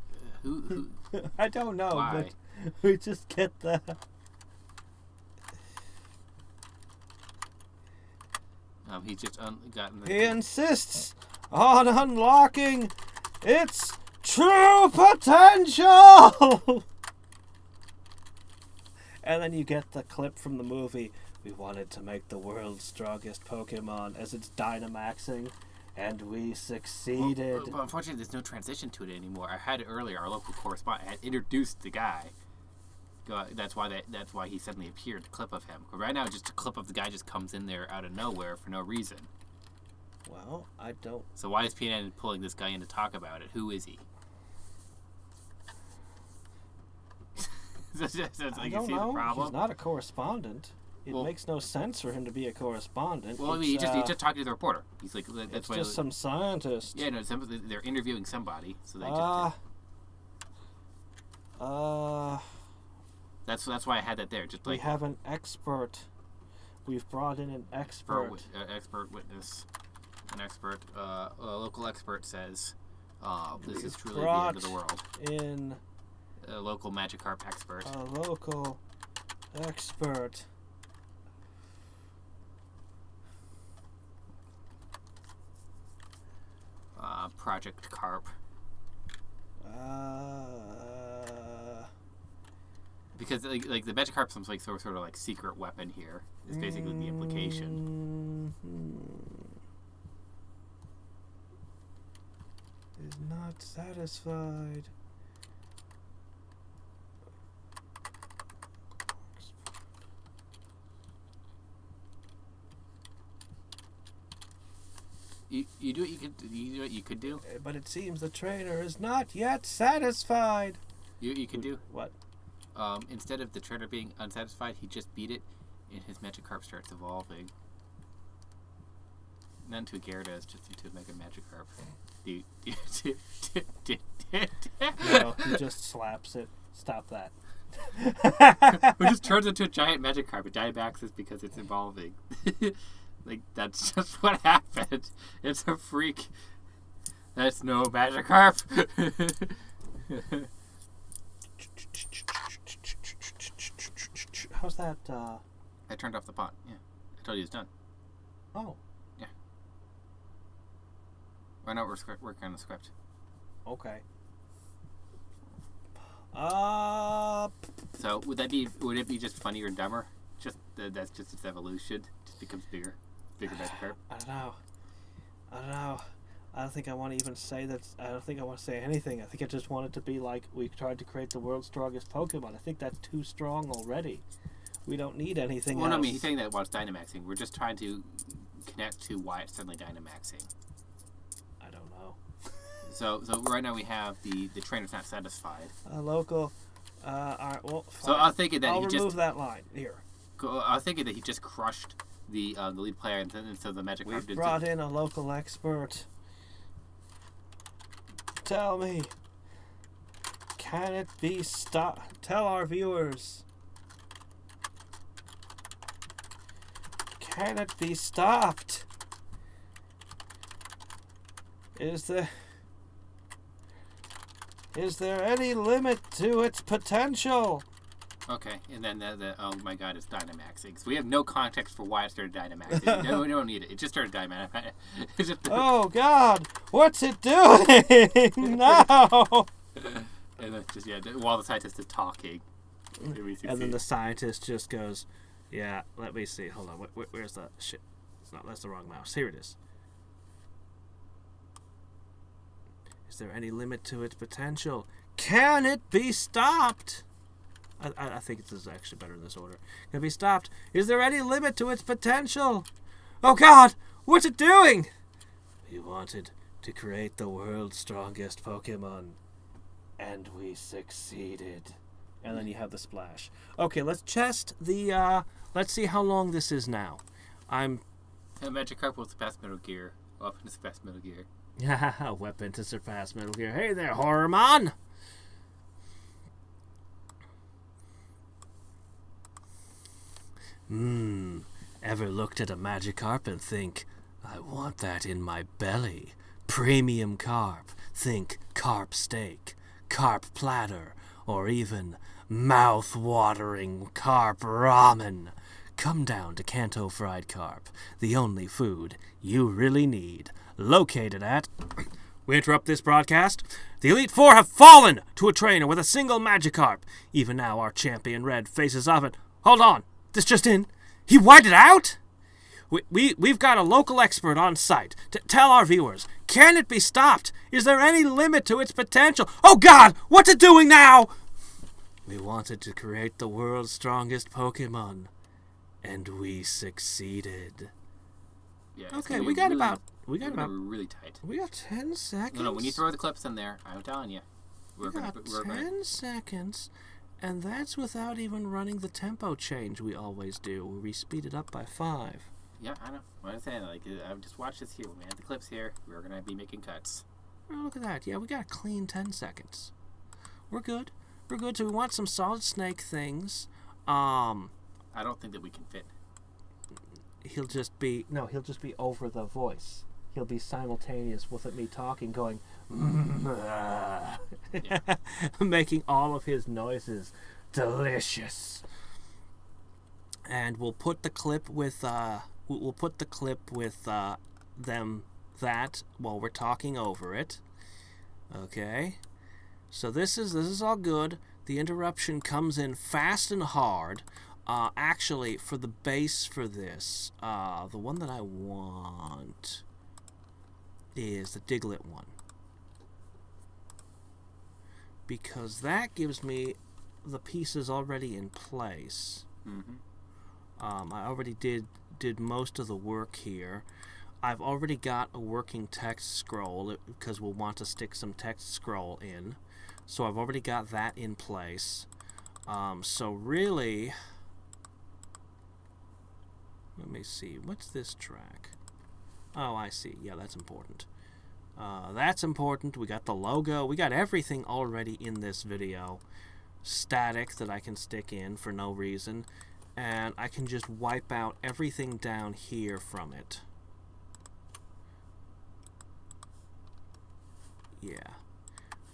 Who? I don't know. Why? But we just get the. He just gotten. He insists on unlocking its true potential. And then you get the clip from the movie. We wanted to make the world's strongest Pokemon as it's Dynamaxing, and we succeeded. Well, unfortunately, there's no transition to it anymore. I had it earlier. Our local correspondent had introduced the guy, That's why he suddenly appeared. The clip of him. But right now, just a clip of the guy just comes in there out of nowhere for no reason. Well, I don't. So why is PNN pulling this guy in to talk about it? Who is he? I don't know. He's not a correspondent. It makes no sense for him to be a correspondent. Well, he just talking to the reporter. He's like, that's it's why just some scientist. Yeah, no, they're interviewing somebody, so they just. That's why I had that there. Just like we have an expert. We've brought in an expert. Expert witness. An expert. A local expert says, "This is truly the end of the world." In a local Magikarp expert. A local expert. Project Carp. Because like the Magikarp's some like sort of like secret weapon here is basically the implication. Is not satisfied. You do what you could do. But it seems the trainer is not yet satisfied. You could do what? Instead of the trainer being unsatisfied, he just beat it, and his Magikarp starts evolving. Not into a Gyarados, just into a Mega Magikarp. No, he just slaps it. Stop that. It just turns into a giant Magikarp. It Dynamaxes because it's evolving. Like, that's just what happened. It's a freak. That's no Magikarp. How's that, I turned off the pot. Yeah. I told you it's done. Oh. Yeah. Why not working on the script? Okay. So, would it be just funnier and dumber? That's just its evolution. Just becomes bigger. Bigger Magikarp. I don't know. I don't think I want to even say that. I don't think I want to say anything. I think I just want it to be like we tried to create the world's strongest Pokemon. I think that's too strong already. We don't need anything else. Well, no, I mean, he's saying that while it's Dynamaxing. We're just trying to connect to why it's suddenly Dynamaxing. I don't know. So right now we have the trainer's not satisfied. Local. All right, well, fine. So I was thinking that I'll remove that line. Here. I was thinking that he just crushed the lead player, and so the Magikarp did. We brought in a local expert. Tell me, can it be stopped? Tell our viewers. Can it be stopped? Is there any limit to its potential? Okay, and then oh my god, it's Dynamaxing. So we have no context for why it started Dynamaxing. No, we don't need it. It just started Dynamaxing. Oh god, what's it doing? No! And then just, while the scientist is talking. And then the scientist just goes, yeah, let me see. Hold on, where's the shit? That's the wrong mouse. Here it is. Is there any limit to its potential? Can it be stopped? I think this is actually better in this order. Can it be stopped? Is there any limit to its potential? Oh god! What's it doing? We wanted to create the world's strongest Pokemon. And we succeeded. And then you have the splash. Okay, let's test the, let's see how long this is now. Magikarp will surpass Metal Gear. Weapon to surpass Metal Gear. Weapon to surpass Metal Gear. Hey there, Horrormon! Ever looked at a Magikarp and think, I want that in my belly? Premium carp. Think carp steak, carp platter, or even mouth-watering carp ramen. Come down to Kanto Fried Carp, the only food you really need. Located at... We interrupt this broadcast. The Elite Four have fallen to a trainer with a single Magikarp. Even now, our champion Red faces off it. Hold on. This just in. He wiped it out? We've got a local expert on site. Tell our viewers, can it be stopped? Is there any limit to its potential? Oh God, what's it doing now? We wanted to create the world's strongest Pokemon, and we succeeded. Yeah. Okay, we got about really tight. We got 10 seconds. No, when you throw the clips in there, I'm telling you, we're got 10 seconds, and that's without even running the tempo change we always do, where we speed it up by 5. Yeah, I know. What I'm saying, like, I just watch this here. When we have the clips here, we're gonna be making cuts. Oh, look at that. Yeah, we got a clean 10 seconds. We're good. We're good. So we want some Solid Snake things. I don't think that we can fit. He'll just be over the voice. He'll be simultaneous with me talking, going, making all of his noises delicious. And we'll put the clip with them that while we're talking over it. Okay. So this is all good. The interruption comes in fast and hard. Actually, for the base for this, the one that I want is the Diglett one. Because that gives me the pieces already in place. Mm-hmm. I already did most of the work here. I've already got a working text scroll because we'll want to stick some text scroll in. So I've already got that in place. So really, let me see. What's this track? Oh, I see. Yeah, that's important. That's important. We got the logo. We got everything already in this video. Static that I can stick in for no reason. And I can just wipe out everything down here from it. Yeah.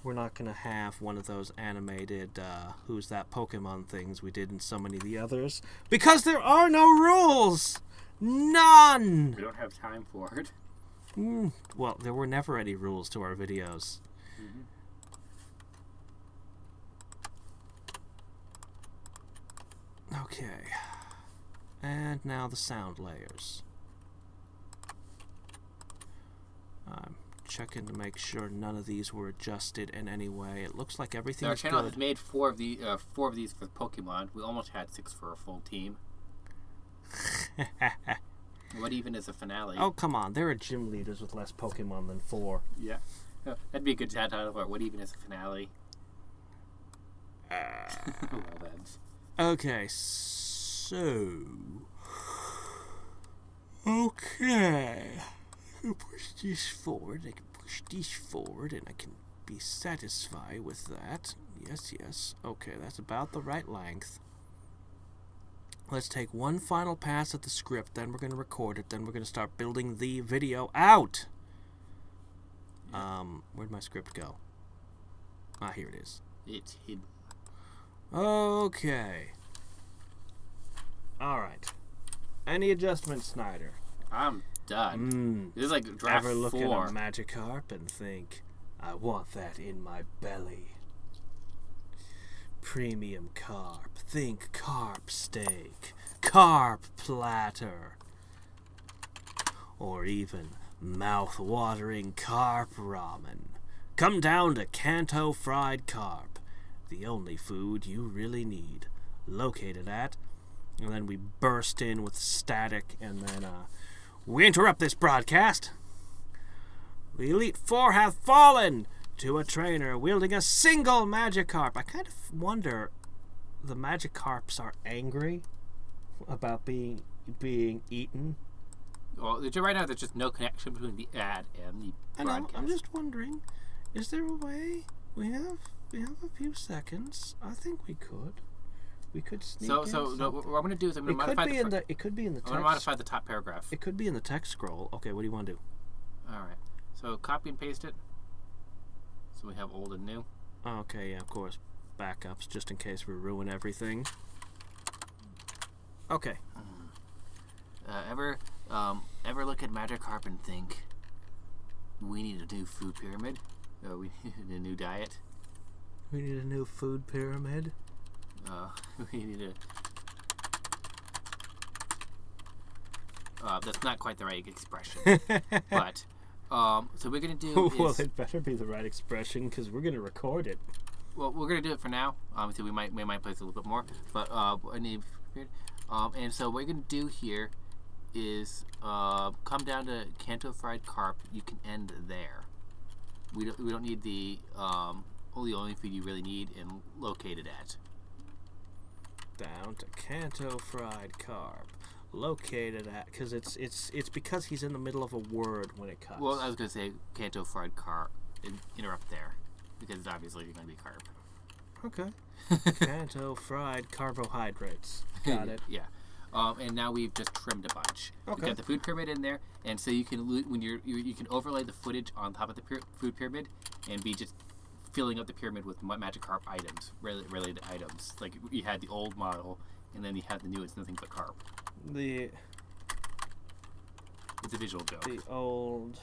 We're not going to have one of those animated Who's That Pokemon things we did in so many of the others. Because there are no rules! None! We don't have time for it. Well, there were never any rules to our videos. Mm-hmm. Okay. And now the sound layers. I'm checking to make sure none of these were adjusted in any way. It looks like everything's good. Our channel has made four of these for Pokemon. We almost had 6 for a full team. What even is a finale? Oh, come on. There are gym leaders with less Pokemon than 4. Yeah. That'd be a good title for it. What even is a finale? Well, that's... Okay, so... Okay. I can push this forward, and I can be satisfied with that. Yes. Okay, that's about the right length. Let's take one final pass at the script, then we're going to record it, then we're going to start building the video out. Where'd my script go? Ah, here it is. It's hidden. Okay. Alright. Any adjustments, Snyder? I'm done. This is like draft 4. Ever look at a Magikarp and think, I want that in my belly. Premium carp. Think carp steak. Carp platter. Or even mouth-watering carp ramen. Come down to Kanto Fried Carp. The only food you really need. Located at... And then we burst in with static, and then we interrupt this broadcast. The Elite Four have fallen to a trainer wielding a single Magikarp. I kind of wonder, the Magikarps are angry about being eaten. Well, right now there's just no connection between the ad and the broadcast. I'm just wondering, is there a way? We have a few seconds. I think we could. We could sneak in. So no, what I'm going to do is I'm going to modify it could be in the text. I'm going to modify the top paragraph. It could be in the text scroll. Okay, what do you want to do? All right. So copy and paste it. So we have old and new. Okay, yeah, of course. Backups, just in case we ruin everything. Okay. Ever look at Magikarp and think, we need a new food pyramid? We need a new diet? We need a new food pyramid? We need a... that's not quite the right expression. But, so we're going to do Well, it better be the right expression, because we're going to record it. Well, we're gonna do it for now. So we might place a little bit more, but and so what you're gonna do here is come down to Kanto fried carp. You can end there. We don't need the only food you really need and locate it at. Down to Kanto fried carp. Located at, because it's because he's in the middle of a word when it cuts. Well, I was gonna say Kanto fried carp. Interrupt there, because it's obviously gonna be carp. Okay. Kanto fried carbohydrates. Got it. Yeah. And now we've just trimmed a bunch. Okay. We've got the food pyramid in there, and so you can when you can overlay the footage on top of the food pyramid, and be just filling up the pyramid with Magikarp items, related items. Like you had the old model, and then you have the new. It's nothing but carp. It's a visual joke. The old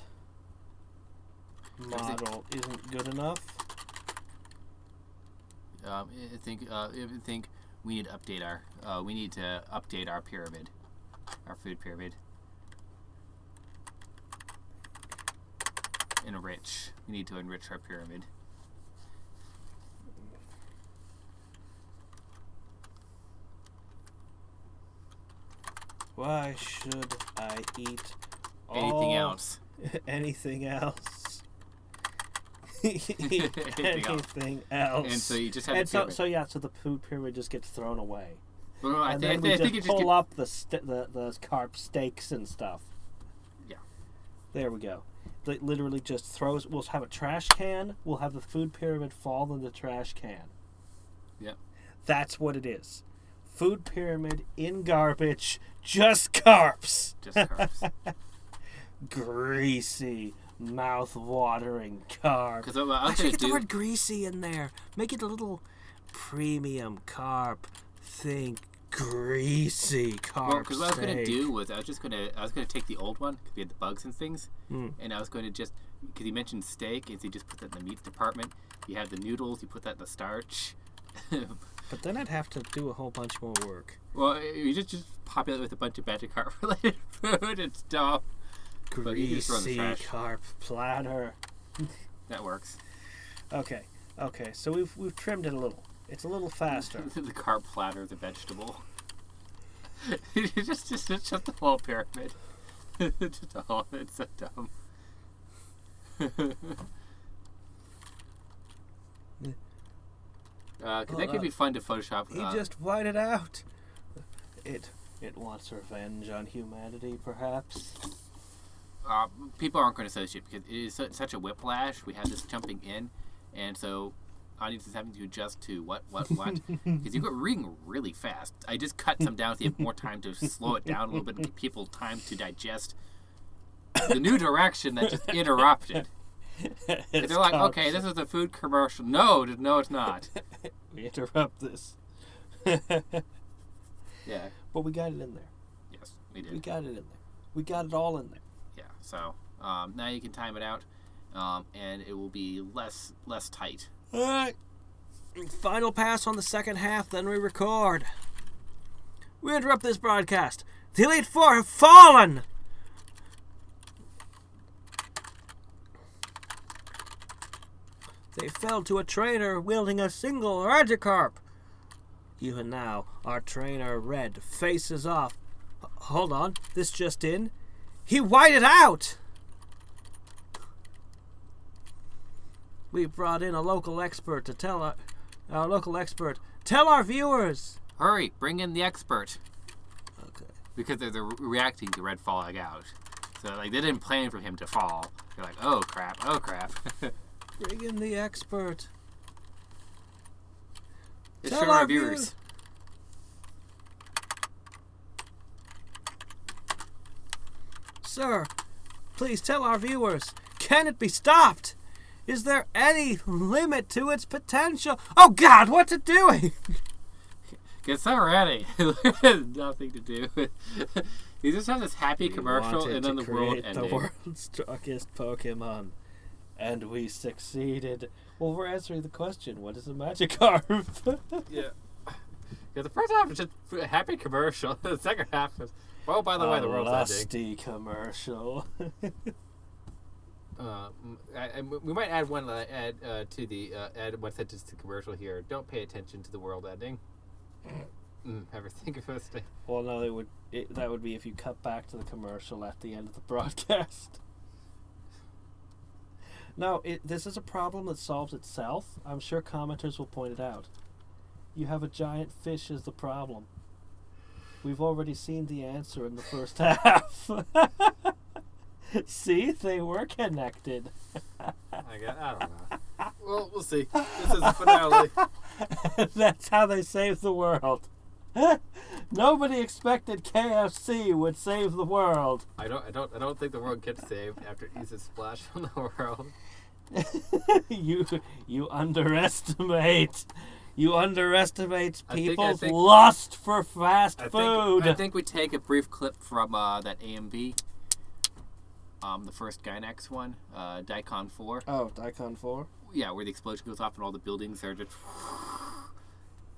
model isn't good enough. I think we need to update our pyramid, our food pyramid. Enrich. We need to enrich our pyramid. Why should I eat Anything else? Anything else? Anything else? And so you just have the pyramid. So the food pyramid just gets thrown away. Well, no, I think we pull up the carp steaks and stuff. Yeah. There we go. It literally just throws. We'll have a trash can. We'll have the food pyramid fall in the trash can. Yep. That's what it is. Food pyramid in garbage. Just carps. Just carps. Greasy, mouth-watering carp. I should get the word greasy in there. Make it a little premium carp. Think greasy carp. Well, because what I was gonna do was I was gonna take the old one because we had the bugs and things, and I was going to just because you mentioned steak, and so you just put that in the meats department. You have the noodles, you put that in the starch. But then I'd have to do a whole bunch more work. Well, you just populate with a bunch of Magikarp related food and stuff. Greasy carp platter. That works. Okay. So we've trimmed it a little. It's a little faster. The carp platter is a vegetable. just the whole pyramid. Just all of it. It's so dumb. Because that could be fun to Photoshop. He just whited out. It wants revenge on humanity, perhaps. People aren't going to associate because it is such a whiplash. We have this jumping in, and so audience is having to adjust to what. Because you're reading really fast. I just cut some down so you have more time to slow it down a little bit and give people time to digest the new direction that just interrupted. They're like, okay, this is a food commercial. No, it's not. We interrupt this. Yeah. But we got it in there. Yes, we did. We got it in there. We got it all in there. Yeah, so now you can time it out, and it will be less tight. All right. Final pass on the second half, then we record. We interrupt this broadcast. The Elite Four have fallen! They fell to a trainer wielding a single Magikarp. Even now, our trainer, Red, faces off. Hold on, this just in. He whited out! We brought in a local expert to tell our viewers. Hurry, bring in the expert. Okay. Because they're reacting to Red falling out. So, they didn't plan for him to fall. They're like, oh, crap. Bring in the expert. Just show our viewers. Sir, please tell our viewers, can it be stopped? Is there any limit to its potential? Oh God, what's it doing? Get so ready. It has nothing to do with you just have this happy commercial and then the world ending. The world's strongest Pokemon. And we succeeded. Well, we're answering the question, what is a Magikarp? Yeah, the first half is just a happy commercial. The second half is, well, by the way, the world's ending. Lusty commercial. we might add one add one sentence to commercial here. Don't pay attention to the world ending. Ever think of this? Well, no, that would be if you cut back to the commercial at the end of the broadcast. No, this is a problem that solves itself. I'm sure commenters will point it out. You have a giant fish as the problem. We've already seen the answer in the first half. See, they were connected. I don't know. Well, we'll see. This is the finale. That's how they saved the world. Nobody expected KFC would save the world. I don't think the world gets saved after it uses Splash from the world. You underestimate. You underestimate people's lust for fast food. I think we take a brief clip from that AMV. The first Gynax one, Daikon 4. Oh, Daikon 4? Yeah, where the explosion goes off and all the buildings are just...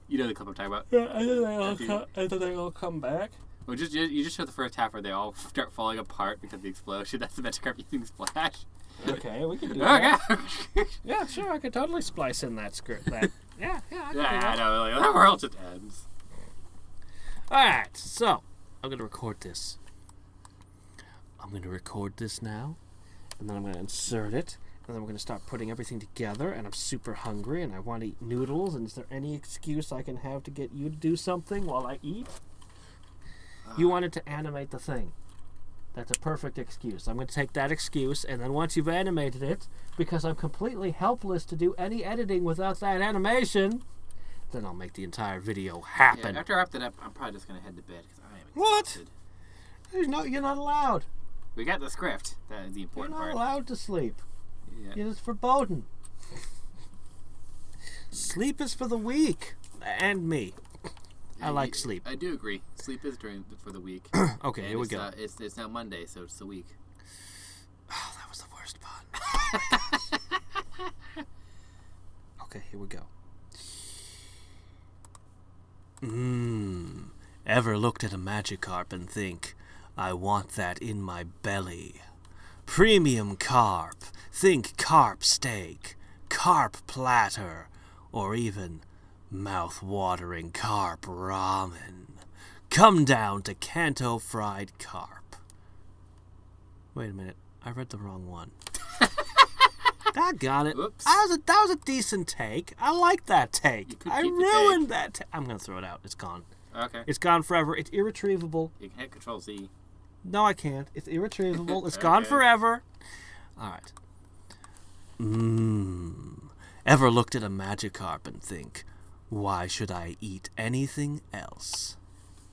You know the clip I'm talking about? Yeah, I think they all come back. Well, you just show the first half where they all start falling apart because of the explosion. That's the Magikarp using Splash. Okay, we can do that. Okay. Yeah, sure, I could totally splice in that script. I can do that. I know, like, the world just ends. Alright, so, I'm going to record this. I'm going to record this now, and then I'm going to insert it, and then we're going to start putting everything together, and I'm super hungry, and I want to eat noodles, and is there any excuse I can have to get you to do something while I eat? You wanted to animate the thing. That's a perfect excuse. I'm going to take that excuse, and then once you've animated it, because I'm completely helpless to do any editing without that animation, then I'll make the entire video happen. Yeah, after I wrap that up, I'm probably just going to head to bed, because I am exhausted. What? You're not allowed. We got the script. That is the important part. You're not allowed to sleep. Yeah. It is verboten. Sleep is for the weak. And me. I like sleep. I do agree. Sleep is for the week. Okay, and here we go. It's now Monday, so it's the week. Oh, that was the worst pun. Okay, here we go. Ever looked at a Magikarp and think, I want that in my belly? Premium carp. Think carp steak, carp platter, or even mouth-watering carp ramen. Come down to Kanto Fried Carp. Wait a minute, I read the wrong one. I got it. Oops. That was a decent take. I like that take. I ruined that. I'm gonna throw it out. It's gone. Okay. It's gone forever. It's irretrievable. You can hit Control Z. No, I can't. It's irretrievable. It's gone forever. All right. Ever looked at a Magikarp and think, why should I eat anything else?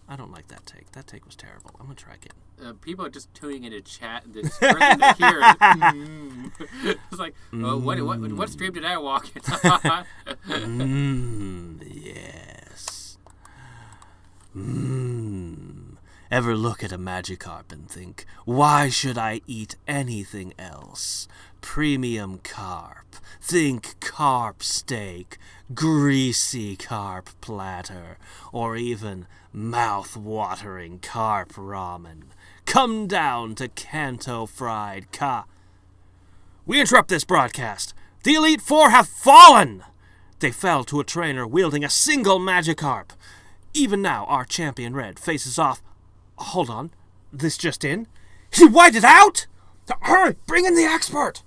I don't like that take. That take was terrible. I'm going to try again. People are just tuning into chat. The first thing they hear is, it's like, what stream did I walk in? Yes. Ever look at a Magikarp and think, why should I eat anything else? Premium carp. Think carp steak, greasy carp platter, or even mouth-watering carp ramen. Come down to Kanto Fried We interrupt this broadcast. The Elite Four have fallen! They fell to a trainer wielding a single Magikarp. Even now, our champion Red faces off... Hold on. This just in? He whited out? Hurry! Bring in the expert!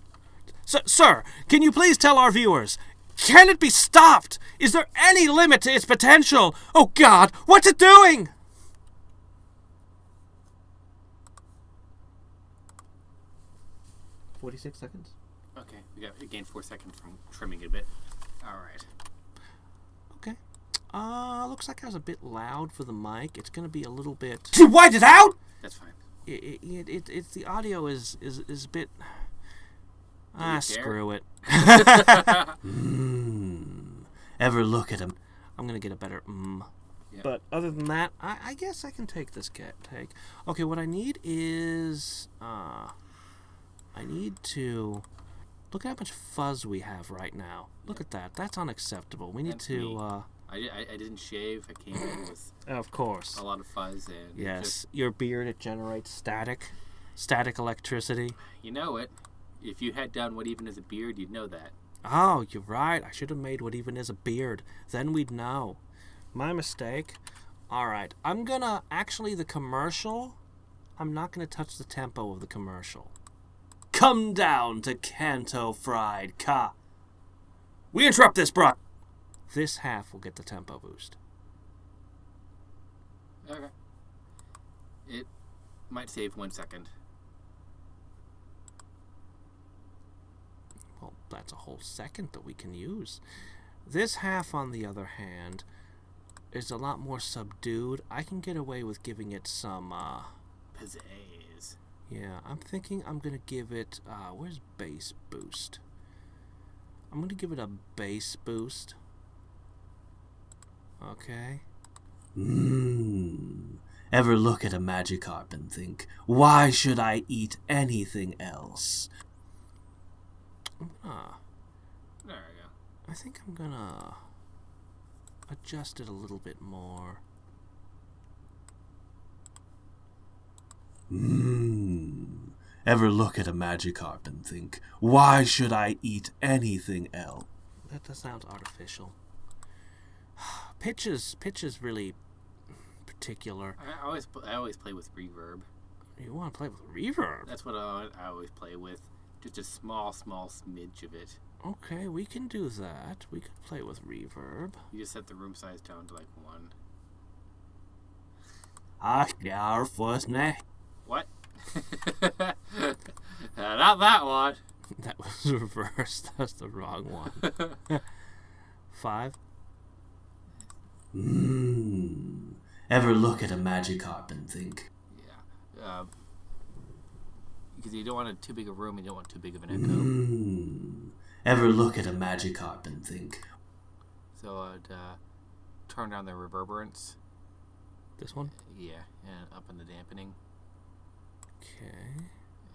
Sir, can you please tell our viewers, can it be stopped? Is there any limit to its potential? Oh God, what's it doing? $46 seconds. Okay, we gained 4 seconds from trimming it a bit. All right. Okay. Looks like I was a bit loud for the mic. It's gonna be a little bit. You whited out? That's fine. It's the audio is a bit. Screw it. Ever look at him? I'm gonna get a better Yeah. But other than that, I guess I can take this take. Okay, what I need is I need to look at how much fuzz we have right now. Look at that. That's unacceptable. We need to. I didn't shave. I came in with. Of course. A lot of fuzz and. Yes, your beard, it generates static electricity. You know it. If you had done what even is a beard, you'd know that. Oh, you're right. I should have made what even is a beard. Then we'd know. My mistake. All right. I'm gonna... Actually, the commercial... I'm not gonna touch the tempo of the commercial. Come down to Kanto Fried Ka. We interrupt this, bro. This half will get the tempo boost. Okay. It might save 1 second. Well, that's a whole second that we can use. This half, on the other hand, is a lot more subdued. I can get away with giving it some, Pizzazz. Yeah, I'm thinking I'm going to give it, where's bass boost? I'm going to give it a bass boost. Okay. Ever look at a Magikarp and think, why should I eat anything else? There we go. I think I'm gonna adjust it a little bit more. Ever look at a Magikarp and think, why should I eat anything else? That sounds artificial. Pitch is really particular. I always play with reverb. You want to play with reverb? That's what I always play with. Just a small smidge of it. Okay, we can do that. We could play with reverb. You just set the room size down to like 1. What? Not that one. That was reversed. That's the wrong one. 5. Ever look at a Magikarp and think... Yeah. Because you don't want too big a room, and you don't want too big of an echo. Ever look at a Magikarp and think... So I'd turn down the reverberance. This one? Yeah, and up in the dampening. Okay.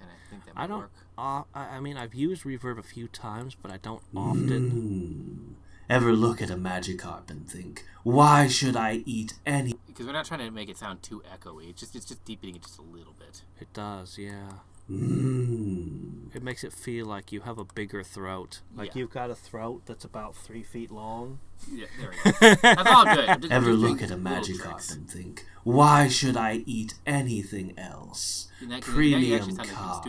And I think that might work. I mean, I've used reverb a few times, but I don't often... Ever look at a Magikarp and think, why should I eat any... Because we're not trying to make it sound too echoey. It's just deepening it just a little bit. It does, yeah. It makes it feel like you have a bigger throat. Like you've got a throat that's about 3 feet long. Yeah, there we go. That's all good. Ever look at a Magikarp and think, why should I eat anything else? Premium carp.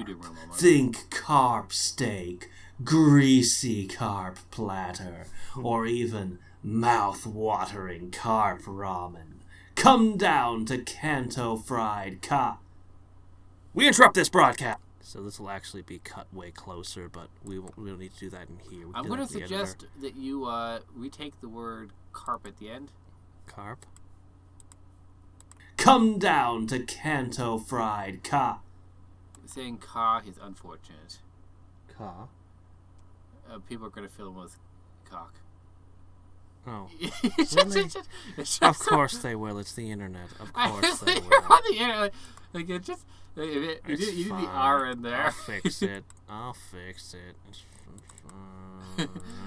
Think carp steak, greasy carp platter, or even mouth-watering carp ramen. Come down to Kanto Fried Ka. We interrupt this broadcast. So this will actually be cut way closer, but we don't need to do that in here. I'm going to suggest that you retake the word carp at the end. Carp? Come down to Kanto Fried Ka. Saying ka is unfortunate. Ka? People are going to fill them with cock. Oh. Really? Of course they will. It's the internet. Of course they will. On the internet. Like, it just... You need the R in there. I'll fix it.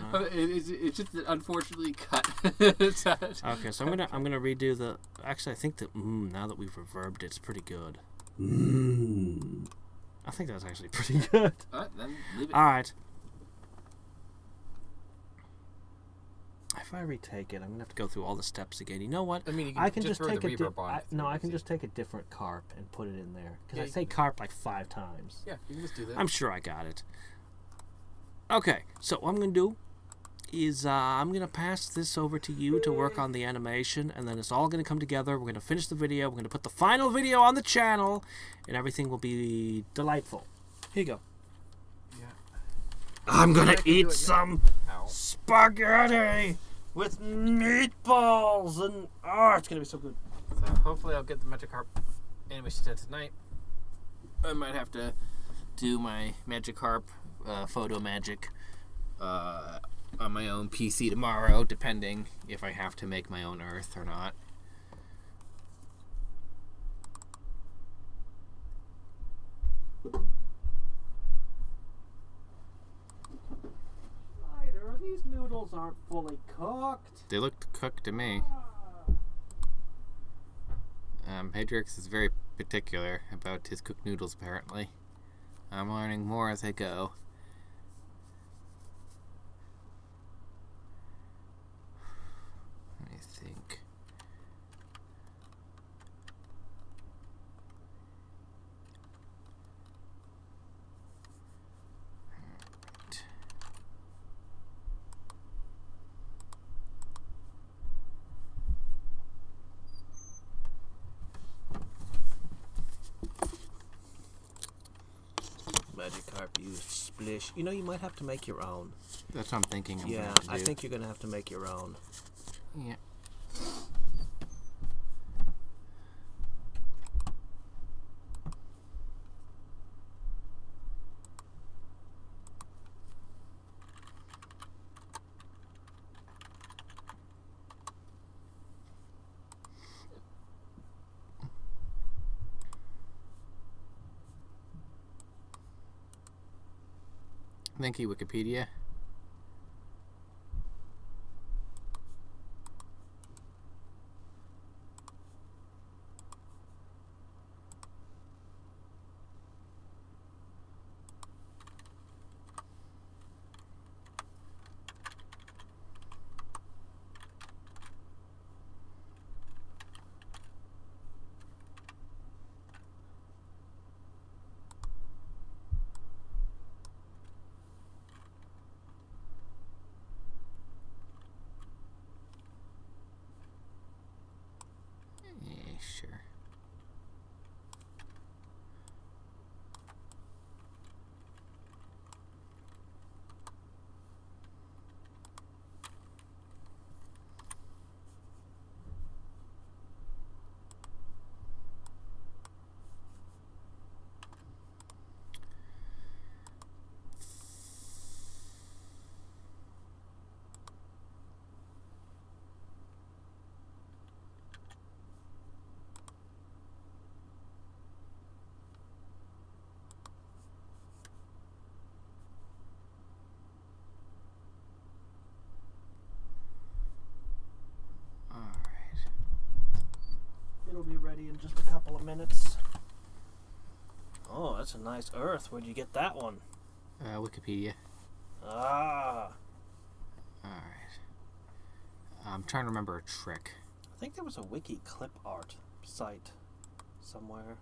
It's just unfortunately cut. Okay, so I'm gonna redo the... Actually, I think that now that we've reverbed, it's pretty good. I think that's actually pretty good. Then leave it. All right. If I retake it, I'm gonna have to go through all the steps again. You know what? I mean, I can just take the reverb on. I can just take a different carp and put it in there because I say carp like 5 times. Yeah, you can just do that. I'm sure I got it. Okay, so what I'm gonna do is I'm gonna pass this over to you to work on the animation, and then it's all gonna come together. We're gonna finish the video. We're gonna put the final video on the channel, and everything will be delightful. Here you go. Yeah. I'm gonna eat some spaghetti with meatballs, and it's gonna be so good. So hopefully I'll get the Magikarp animation done tonight. I might have to do my Magikarp photo magic on my own PC tomorrow, depending if I have to make my own Earth or not. These noodles aren't fully cooked. They looked cooked to me. Hadriex is very particular about his cooked noodles, apparently. I'm learning more as I go. carp used. Splish. You know, you might have to make your own. That's what I'm thinking. Yeah, I think you're gonna have to make your own. Yeah. Thank you, Wikipedia. Yeah, sure. It'll be ready in just a couple of minutes. Oh, that's a nice earth. Where'd you get that one? Wikipedia. Ah. Alright. I'm trying to remember a trick. I think there was a wiki clip art site somewhere.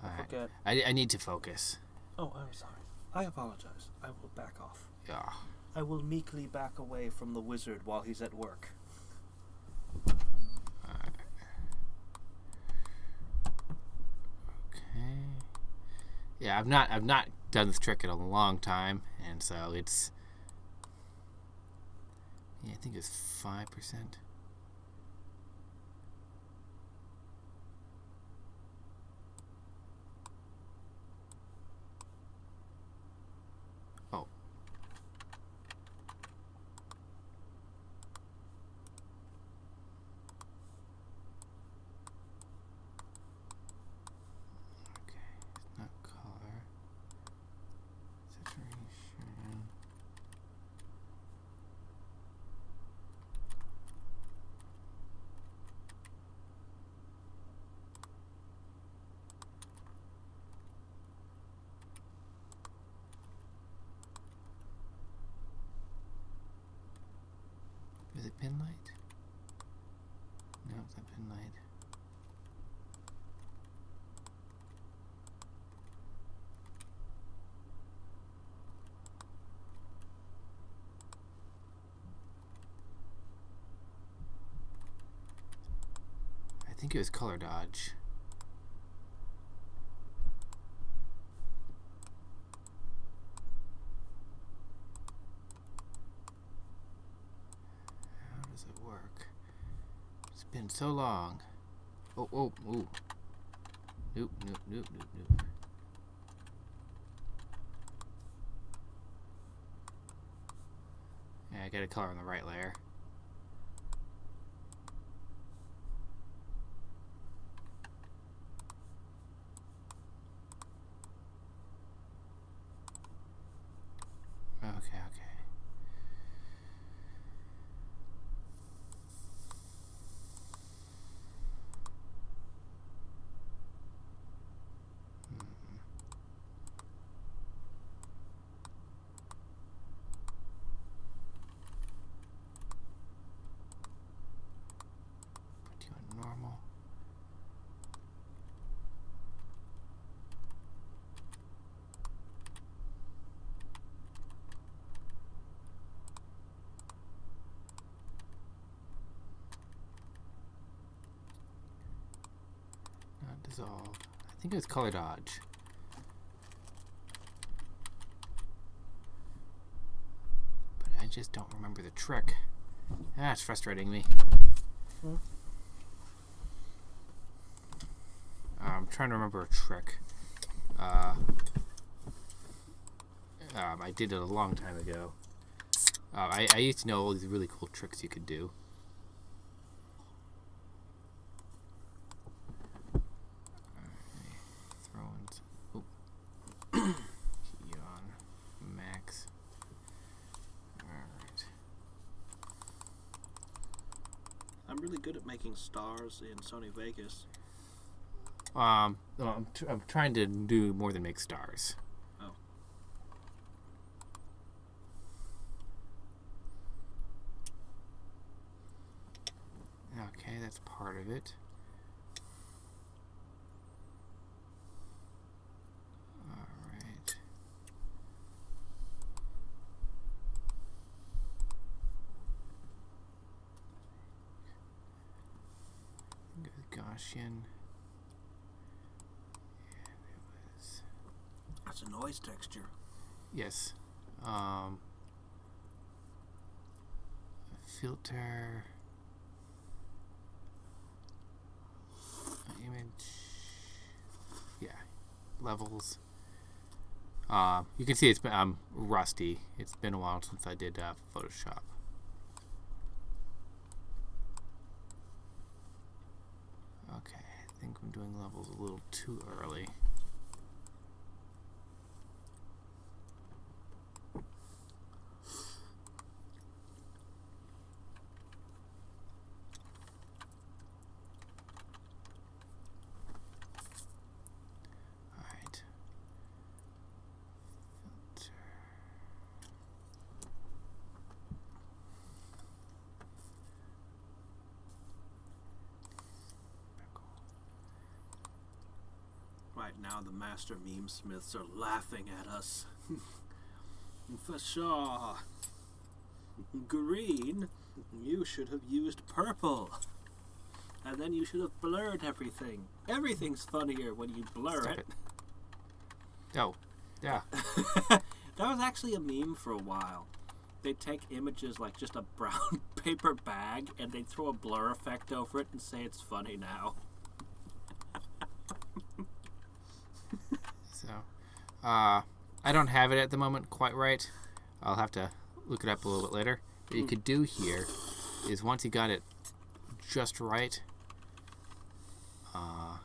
I forget. I need to focus. Oh, I'm sorry. I apologize. I will back off. Yeah. I will meekly back away from the wizard while he's at work. Okay. Yeah, I've not done this trick in a long time, and so it's. Yeah, I think it's 5%. Oh. Okay, it's not color. Saturation. Is it pin light? No, it's not pin light. I think it was color dodge. How does it work? It's been so long. Oh, oh, ooh. Nope, nope, nope, nope, nope. Yeah, I got a color on the right layer. Okay, okay. Put you on normal. Not dissolve. I think it was color dodge. just don't remember the trick. It's frustrating me. I'm trying to remember a trick. I did it a long time ago. I used to know all these really cool tricks you could do. Key on max. Alright. I'm really good at making stars in Sony Vegas. I'm trying to do more than make stars. Oh. Okay, that's part of it. Alright. Gaussian. That's a noise texture. Yes. Filter. Image. Yeah. Levels. You can see it's been rusty. It's been a while since I did Photoshop. Okay, I think I'm doing levels a little too early. Right now, the master meme smiths are laughing at us. For sure. Green, you should have used purple. And then you should have blurred everything. Everything's funnier when you blur Stop it. Oh, yeah. That was actually a meme for a while. They'd take images like just a brown paper bag and they'd throw a blur effect over it and say it's funny now. So, I don't have it at the moment quite right. I'll have to look it up a little bit later. What you could do here is once you got it just right, have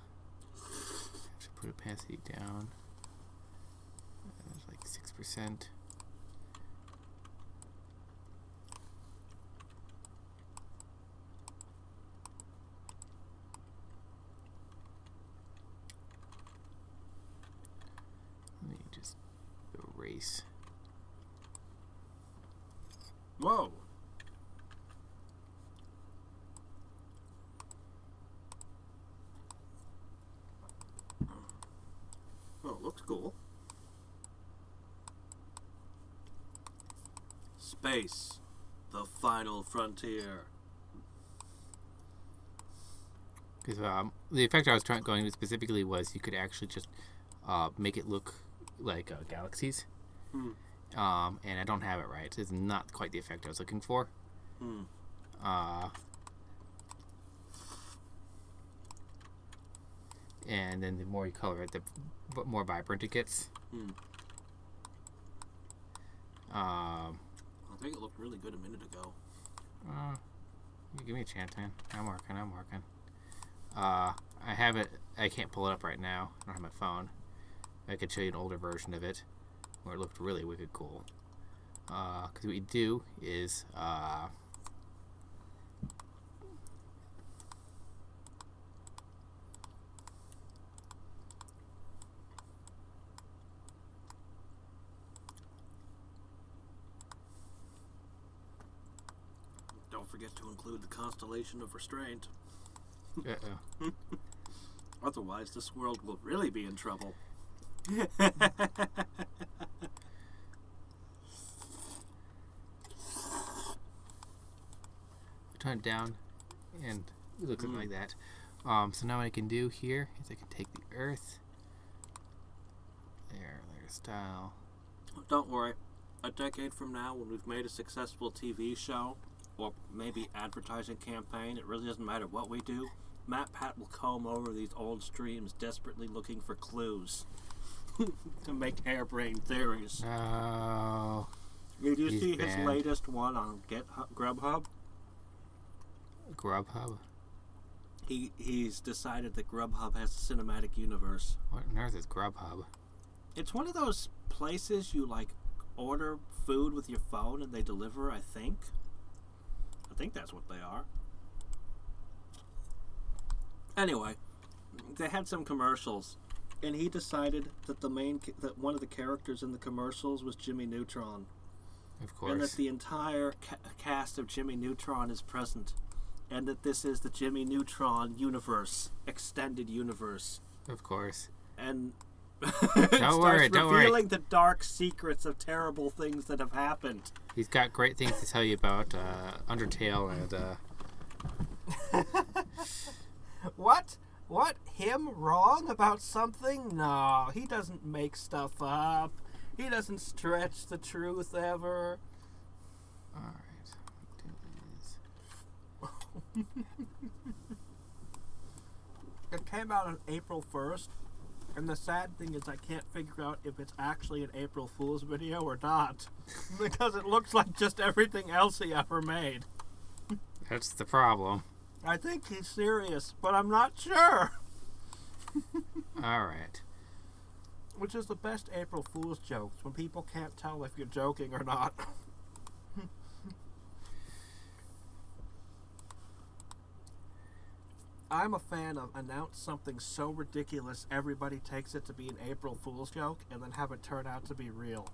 to put opacity down. Like 6%. Let me just erase. Whoa. Oh, looks cool. Space, the final frontier. Because the effect I was going with specifically was you could actually just make it look like galaxies. And I don't have it right. It's not quite the effect I was looking for. And then the more you color it, the more vibrant it gets. I think it looked really good a minute ago. Give me a chance, man. I'm working. I have it. I can't pull it up right now. I don't have my phone. I could show you an older version of it where it looked really wicked cool. Because what you do is Don't forget to include the constellation of restraint. uh-oh. Otherwise, this world will really be in trouble. Turn it down, and it looks like that. So now what I can do here is I can take the Earth, layer style. Don't worry. a decade from now, when we've made a successful TV show, or maybe advertising campaign, it really doesn't matter what we do, Matt Pat will comb over these old streams desperately looking for clues to make harebrained theories. No. Did you see his latest one on Grubhub? Grubhub? He's decided that Grubhub has a cinematic universe. What on earth is Grubhub? It's one of those places you, like, order food with your phone and they deliver, I think. I think that's what they are. Anyway, they had some commercials, and he decided that that one of the characters in the commercials was Jimmy Neutron. Of course. And that the entire cast of Jimmy Neutron is present. And that this is the Jimmy Neutron universe, extended universe. Of course. And don't worry. revealing the dark secrets of terrible things that have happened. He's got great things to tell you about Undertale and... What? What? Him wrong about something? No, he doesn't make stuff up. He doesn't stretch the truth ever. Alright. It came out on April 1st, and the sad thing is I can't figure out if it's actually an April Fool's video or not, because it looks like just everything else he ever made. That's the problem. I think he's serious, but I'm not sure. Alright. Which is the best April Fool's jokes, when people can't tell if you're joking or not. I'm a fan of announce something so ridiculous everybody takes it to be an April Fool's joke and then have it turn out to be real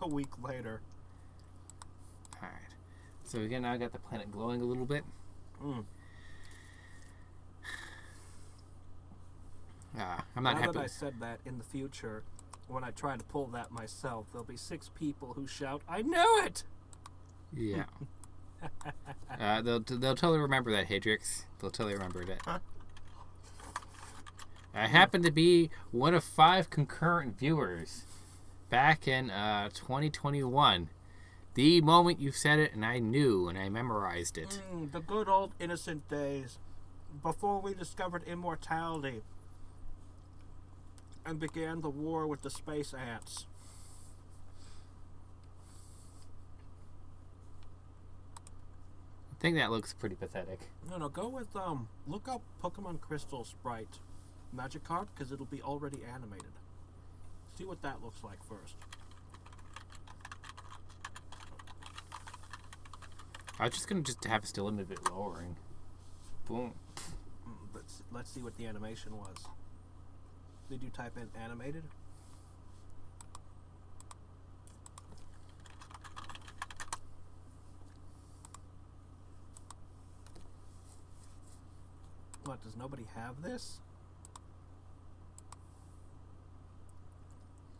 a week later. Alright. So we now got the planet glowing a little bit. I'm not happy. Now that I said that, in the future, when I try to pull that myself, there'll be 6 people who shout, "I knew it!" Yeah. They'll totally remember that, Hadriex. They'll totally remember it. I happen to be one of 5 concurrent viewers back in 2021. The moment you said it, and I knew, and I memorized it. The good old innocent days, before we discovered immortality and began the war with the space ants. I think that looks pretty pathetic. No, go with, look up Pokemon Crystal Sprite Magikarp, because it'll be already animated. See what that looks like first. I was just going to have it still a bit lowering. Boom. Let's see what the animation was. Did you type in animated? What, does nobody have this?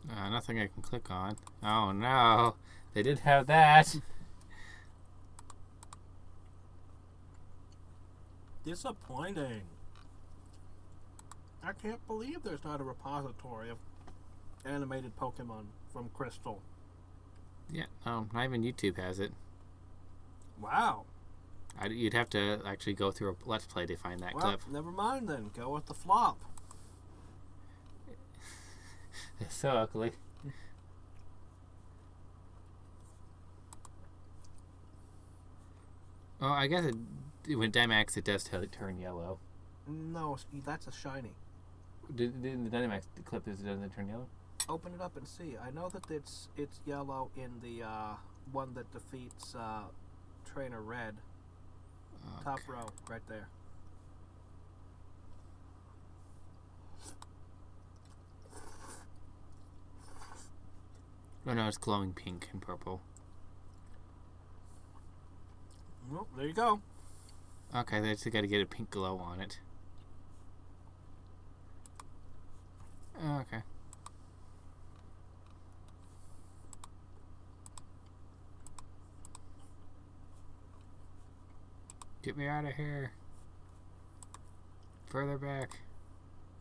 Nothing I can click on. Oh no, they did have that. Disappointing. I can't believe there's not a repository of animated Pokemon from Crystal. Yeah, no, not even YouTube has it. Wow. You'd have to actually go through a Let's Play to find that clip. Never mind then. Go with the flop. It's so ugly. Oh, I guess when Dynamax, it does turn yellow. No, that's a shiny. Did the Dynamax clip doesn't turn yellow? Open it up and see. I know that it's yellow in the one that defeats Trainer Red. Okay. Top row, right there. Oh no, it's glowing pink and purple. Well, there you go. Okay, they just got to get a pink glow on it. Okay. Get me out of here. Further back.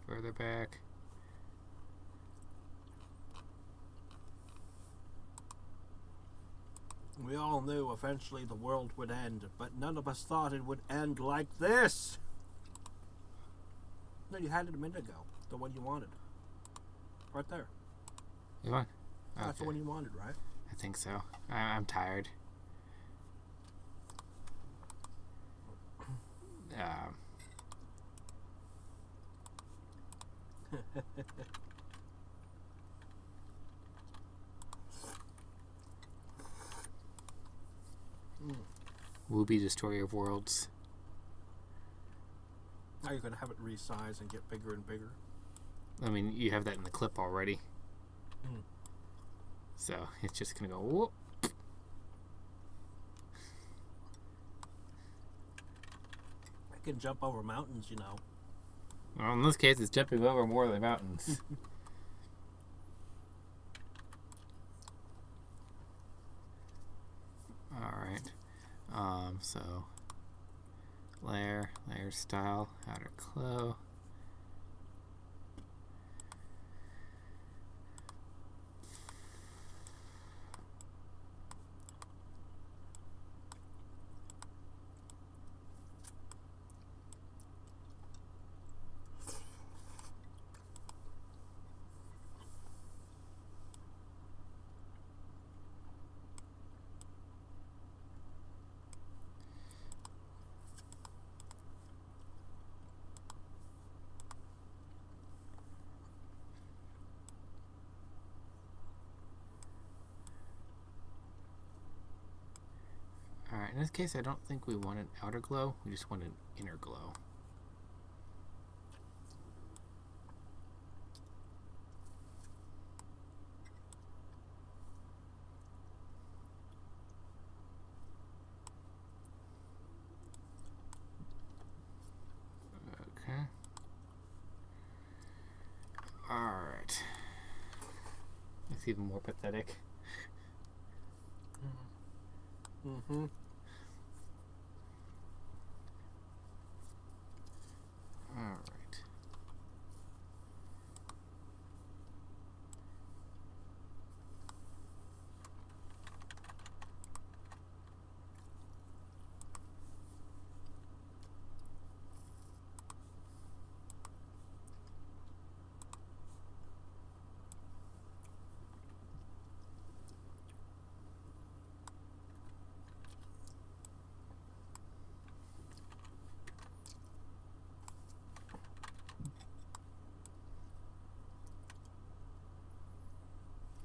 Further back. We all knew eventually the world would end, but none of us thought it would end like this. No, you had it a minute ago. The one you wanted. Right there. You want? That's Okay. the one you wanted, right? I think so. I'm tired. Wooby Destroyer of Worlds. Now you're going to have it resize and get bigger and bigger. I mean, you have that in the clip already. So it's just going to go whoop. I can jump over mountains, you know. Well, in this case, it's jumping over more than mountains. Alright. So layer style, outer glow. Alright, in this case, I don't think we want an outer glow. We just want an inner glow. Okay. Alright. It's even more pathetic. Mm-hmm. Alright.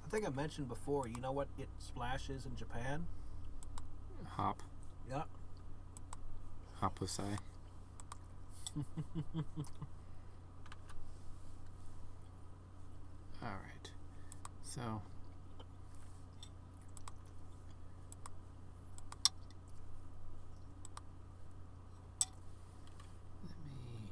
I think I mentioned before, you know what it splashes in Japan? Hop. Yeah. Hoposai. Alright. So. Let me.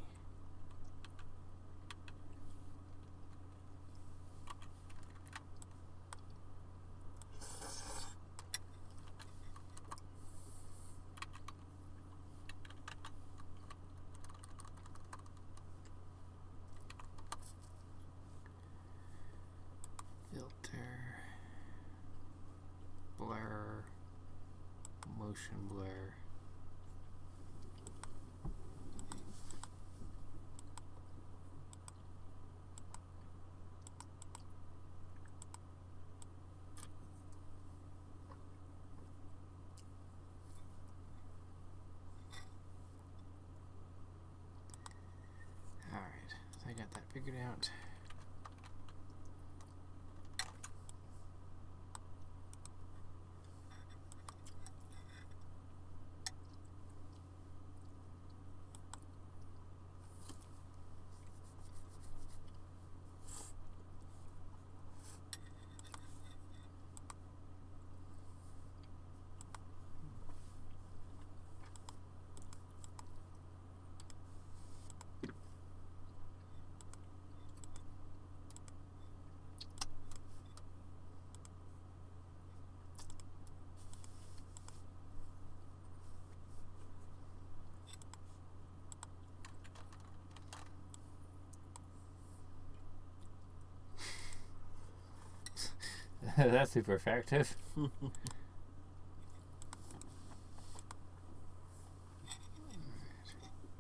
Filter, blur, motion blur. Alright, so I got that figured out. That's super effective.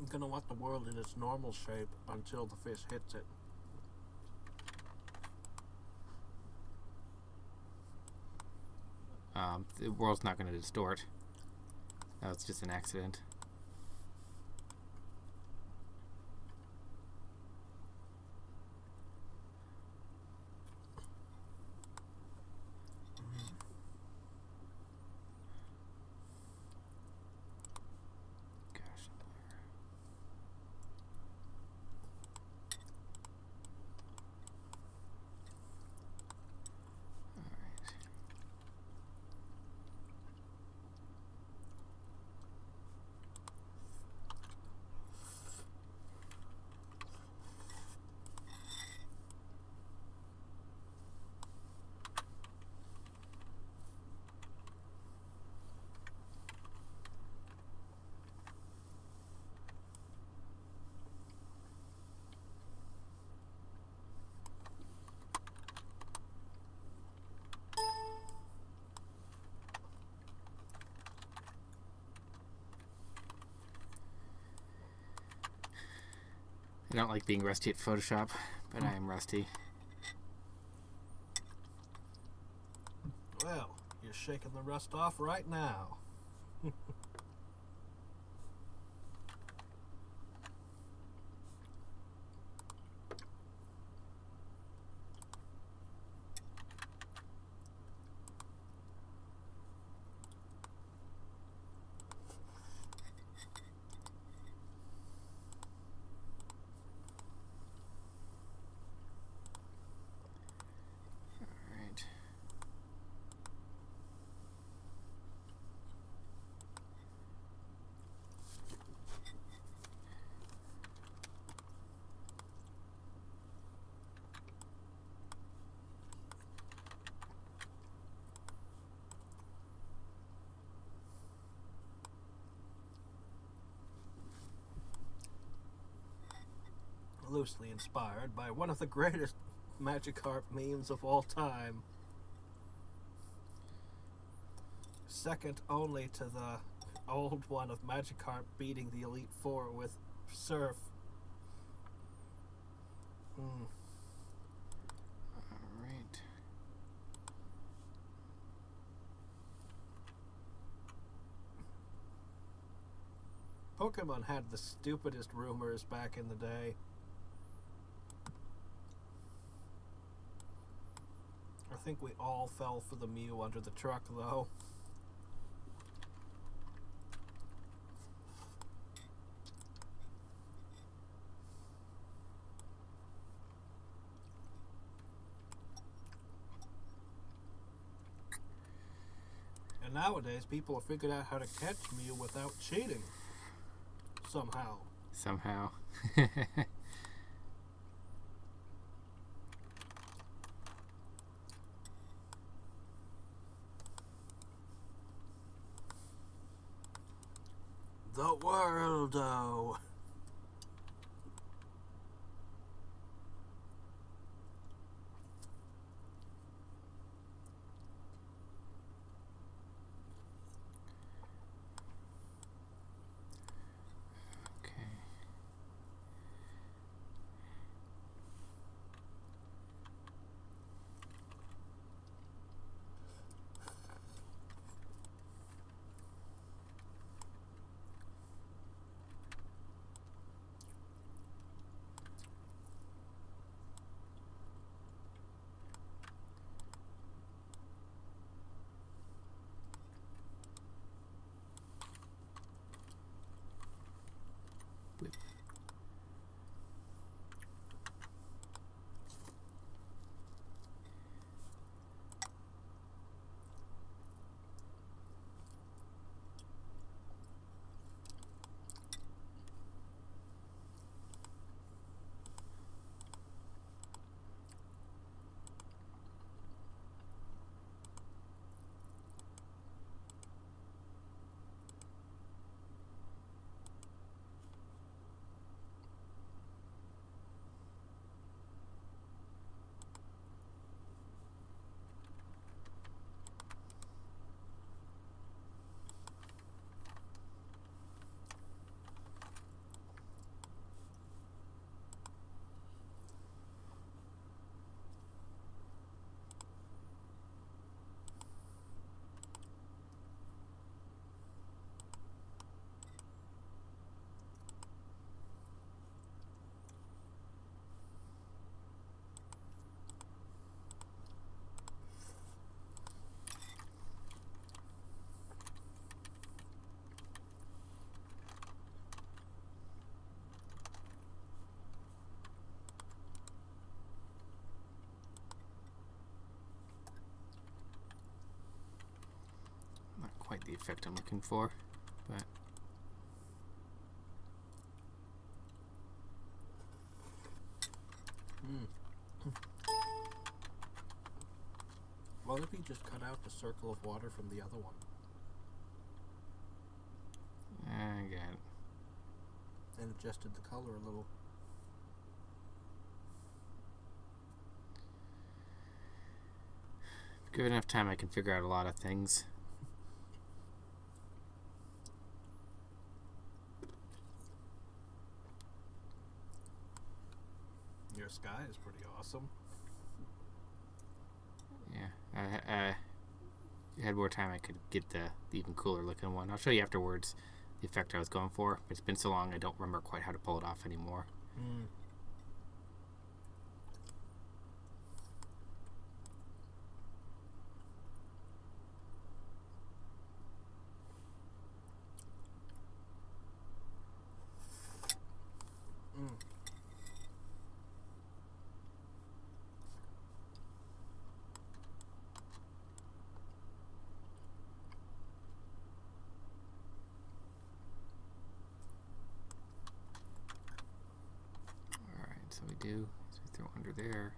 gonna want the world in its normal shape until the fish hits it. The world's not going to distort. That was just an accident. I don't like being rusty at Photoshop, but I am rusty. Well, you're shaking the rust off right now. Loosely inspired by one of the greatest Magikarp memes of all time. Second only to the old one of Magikarp beating the Elite Four with Surf. Alright. Pokemon had the stupidest rumors back in the day. I think we all fell for the Mew under the truck, though. And nowadays, people have figured out how to catch Mew without cheating. Somehow. Somehow. The Worldo. quite the effect I'm looking for, but What if he just cut out the circle of water from the other one? I get it. And adjusted the color a little. Give it enough time, I can figure out a lot of things. Your sky is pretty awesome. Yeah, if I had more time, I could get the even cooler looking one. I'll show you afterwards the effect I was going for. It's been so long, I don't remember quite how to pull it off anymore. So we do, so we throw under there.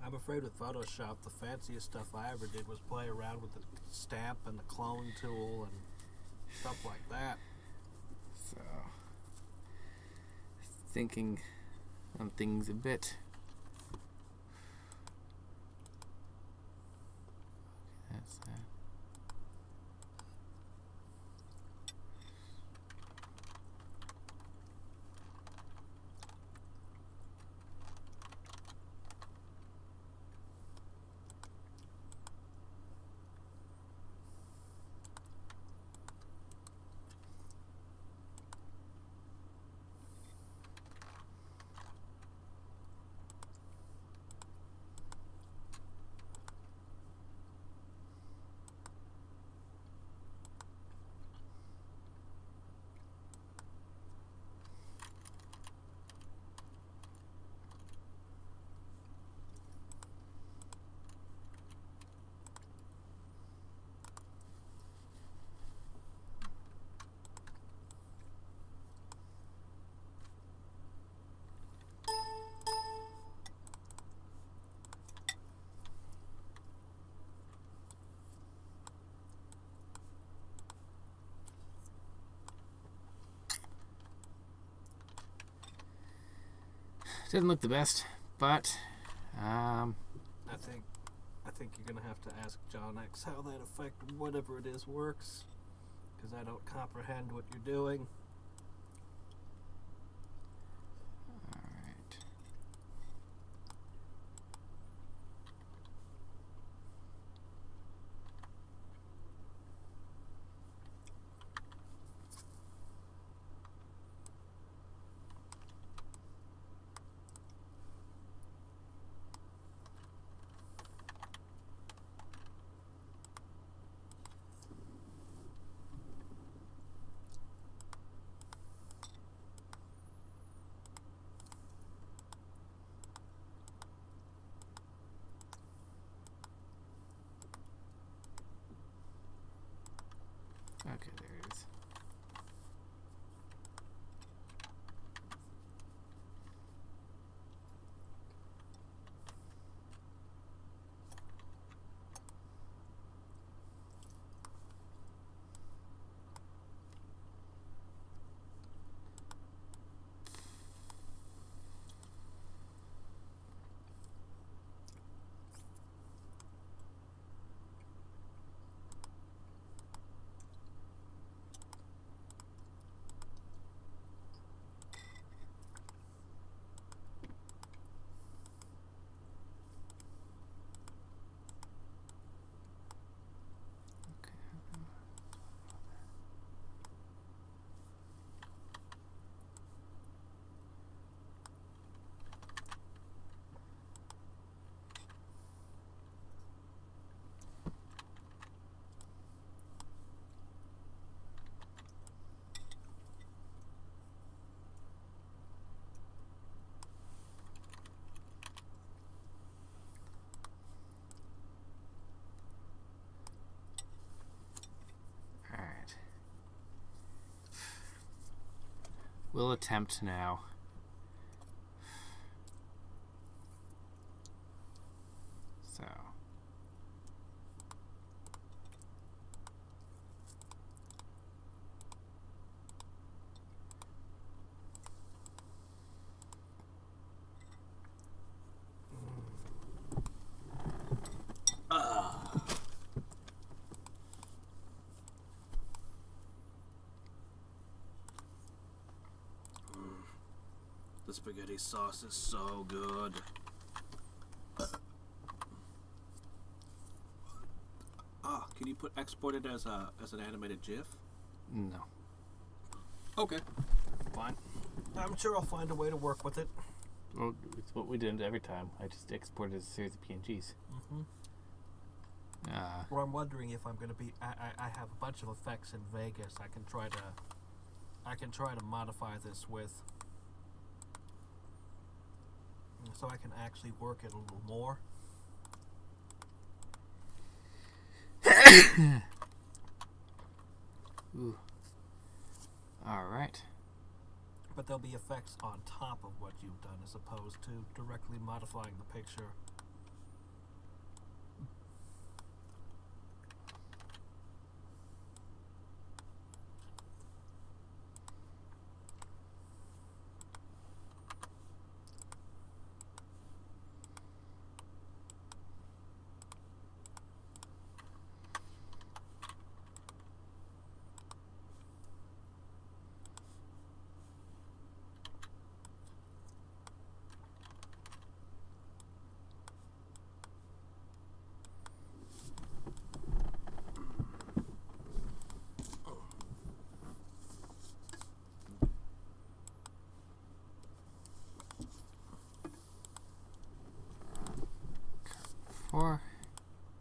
I'm afraid with Photoshop, the fanciest stuff I ever did was play around with the stamp and the clone tool and stuff like that. So, thinking on things a bit. Okay, that's that. Doesn't look the best, but I think you're gonna have to ask John X how that effect, whatever it is, works, because I don't comprehend what you're doing. alright. We'll attempt now. So. The spaghetti sauce is so good. Can you export it as an animated GIF? No. Okay. Fine. I'm sure I'll find a way to work with it. Well, it's what we did every time. I just exported as a series of PNGs. Well, I'm wondering if I'm going to be. I have a bunch of effects in Vegas. I can try to modify this with, so I can actually work it a little more. Ooh. All right. But there'll be effects on top of what you've done, as opposed to directly modifying the picture.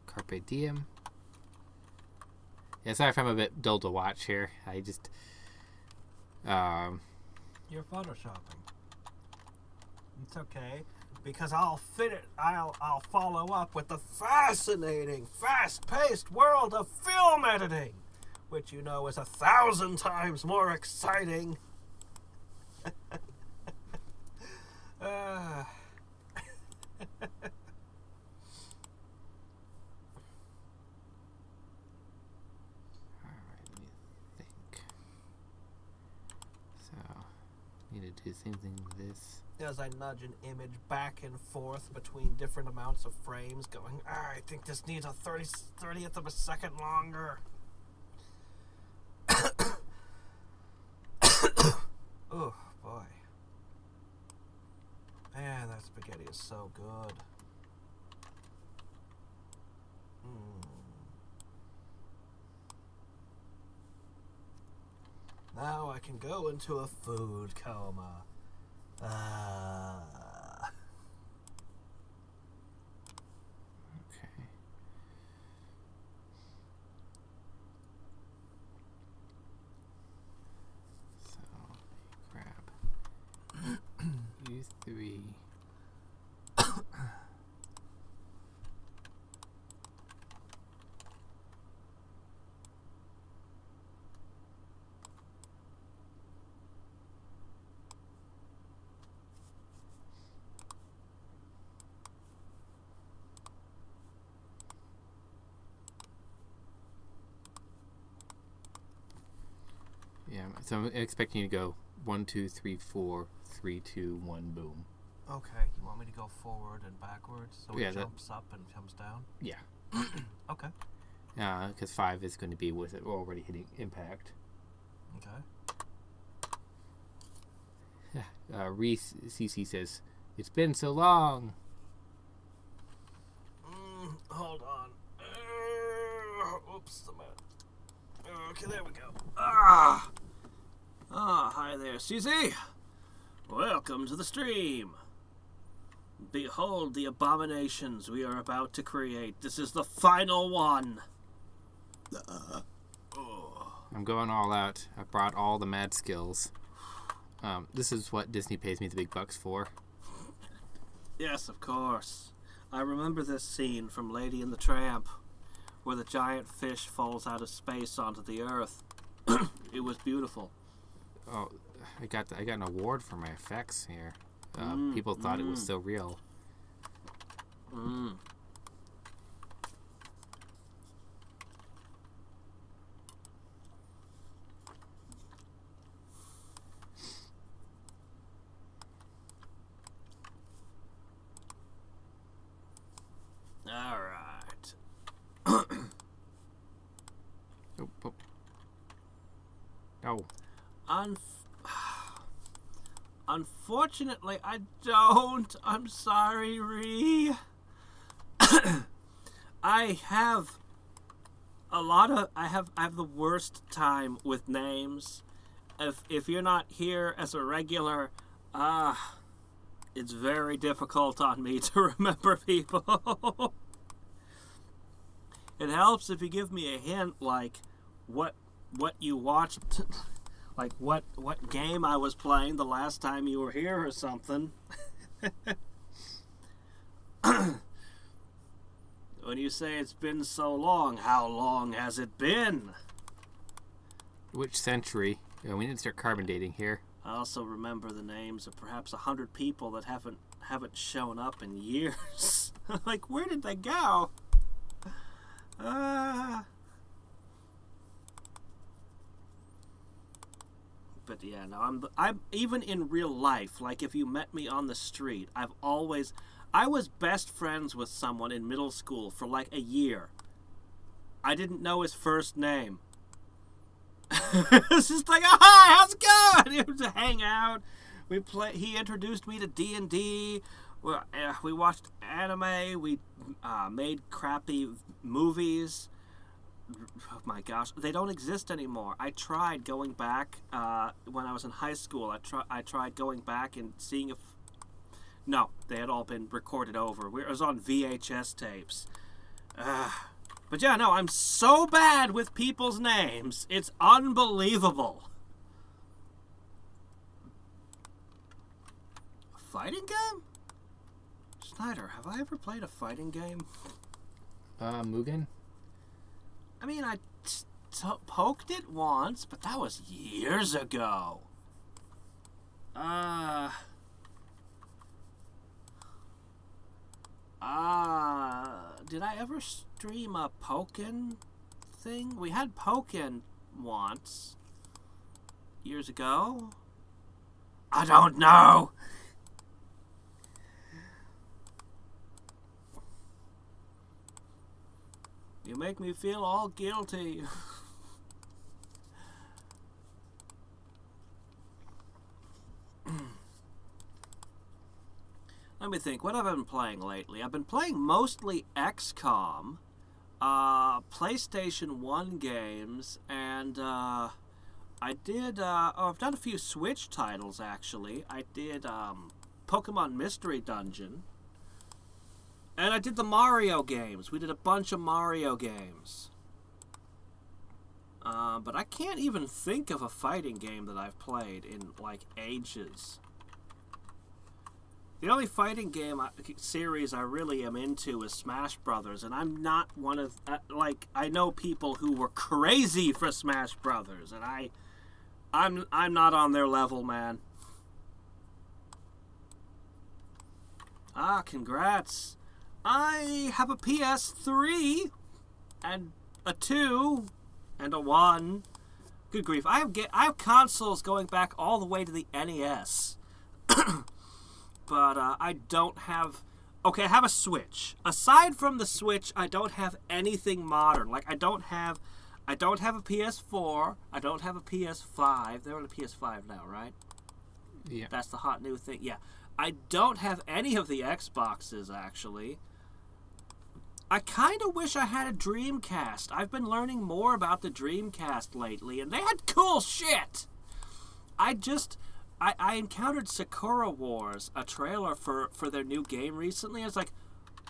Carpe diem. Yeah, sorry if I'm a bit dull to watch here. I just You're photoshopping. It's okay, because I'll fit it. I'll follow up with the fascinating, fast-paced world of film editing, which you know is 1,000 times more exciting. Need to do the same thing with this. As I nudge an image back and forth between different amounts of frames, going, I think this needs a 30th of a second longer. Oh, boy. Man, that spaghetti is so good. Now I can go into a food coma. Okay. So, grab use 3. Yeah, so I'm expecting you to go 1, 2, 3, 4, 3, 2, 1, boom. Okay, you want me to go forward and backwards so it jumps up and comes down? Yeah. Okay. Because 5 is going to be with it already hitting impact. Okay. Reese CC says, "It's been so long." Hold on. Oops, the man. Okay, there we go. Hi there, CC. Welcome to the stream. Behold the abominations we are about to create. This is the final one. I'm going all out. I brought all the mad skills. This is what Disney pays me the big bucks for. Yes, of course. I remember this scene from Lady and the Tramp, where the giant fish falls out of space onto the earth. It was beautiful. Oh, I got an award for my effects here. People thought it was so real. All right. Oh. No. Unfortunately, I don't. I'm sorry, Ree. I have the worst time with names. If you're not here as a regular, it's very difficult on me to remember people. It helps if you give me a hint, like what you watched, like what game I was playing the last time you were here or something. When you say it's been so long, how long has it been? Which century? Yeah, we need to start carbon dating here. I also remember the names of perhaps 100 people that haven't shown up in years. Like, where did they go? But yeah, no, I'm even in real life. Like, if you met me on the street, I was best friends with someone in middle school for like a year. I didn't know his first name. It's just like, oh, hi, how's it going? It was to hang out. He introduced me to D&D. We watched anime. We made crappy movies. Oh my gosh, they don't exist anymore. I tried going back when I was in high school. I tried going back and seeing if... No, they had all been recorded over. It was on VHS tapes. But yeah, no, I'm so bad with people's names. It's unbelievable. A fighting game? Snyder, have I ever played a fighting game? Mugen? I mean, I poked it once, but that was years ago. Did I ever stream a Pokken thing? We had Pokken once. Years ago? I don't know! You make me feel all guilty. Let me think. What have I been playing lately? I've been playing mostly XCOM, PlayStation 1 games, and I've done a few Switch titles, actually. I did Pokemon Mystery Dungeon, and I did the Mario games. We did a bunch of Mario games. But I can't even think of a fighting game that I've played in, like, ages. The only fighting game series I really am into is Smash Brothers, and I'm not one of... I know people who were crazy for Smash Brothers, and I'm not on their level, man. Congrats. I have a PS3 and a 2 and a 1. Good grief. I have consoles going back all the way to the NES. But I don't have... Okay, I have a Switch. Aside from the Switch, I don't have anything modern. Like, I don't have a PS4. I don't have a PS5. They're on a PS5 now, right? Yeah. That's the hot new thing. Yeah. I don't have any of the Xboxes, actually. I kind of wish I had a Dreamcast. I've been learning more about the Dreamcast lately, and they had cool shit! I encountered Sakura Wars, a trailer for their new game recently. I was like,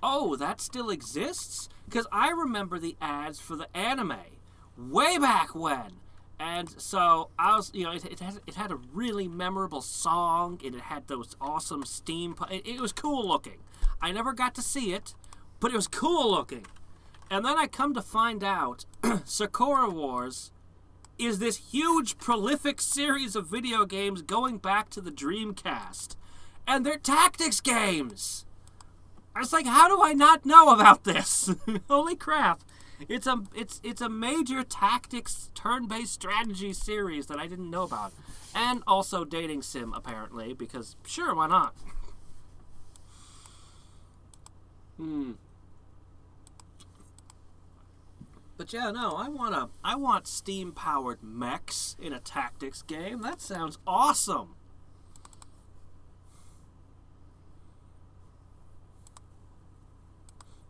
oh, that still exists? Because I remember the ads for the anime way back when. And so I was, it had a really memorable song, and it had those awesome steampunk. It was cool looking. I never got to see it, but it was cool looking. And then I come to find out Sakura Wars is this huge, prolific series of video games going back to the Dreamcast. And they're tactics games! I was like, how do I not know about this? Holy crap. It's a major tactics turn-based strategy series that I didn't know about. And also dating sim, apparently, because sure, why not? But yeah, no, I want steam-powered mechs in a tactics game. That sounds awesome.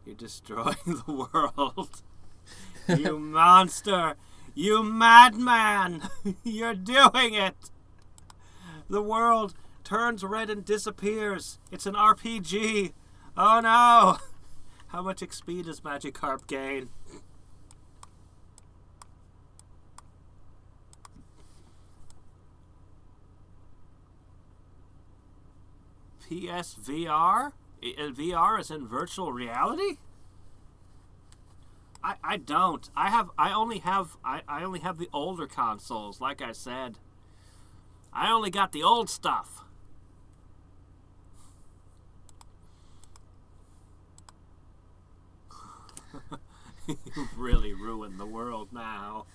You're destroying the world. You monster. You madman. You're doing it. The world turns red and disappears. It's an RPG. Oh no. How much XP does Magikarp gain? PSVR? VR is in virtual reality? I don't. I only have the older consoles, like I said. I only got the old stuff. You've really ruined the world now.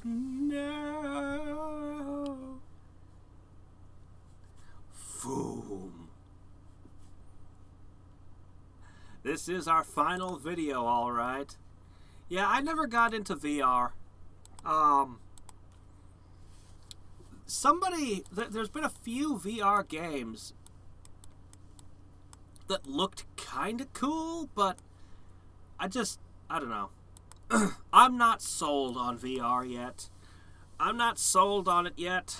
No. Boom. This is our final video, alright. Yeah, I never got into VR. There's been a few VR games that looked kinda cool, but I don't know. I'm not sold on VR yet. I'm not sold on it yet.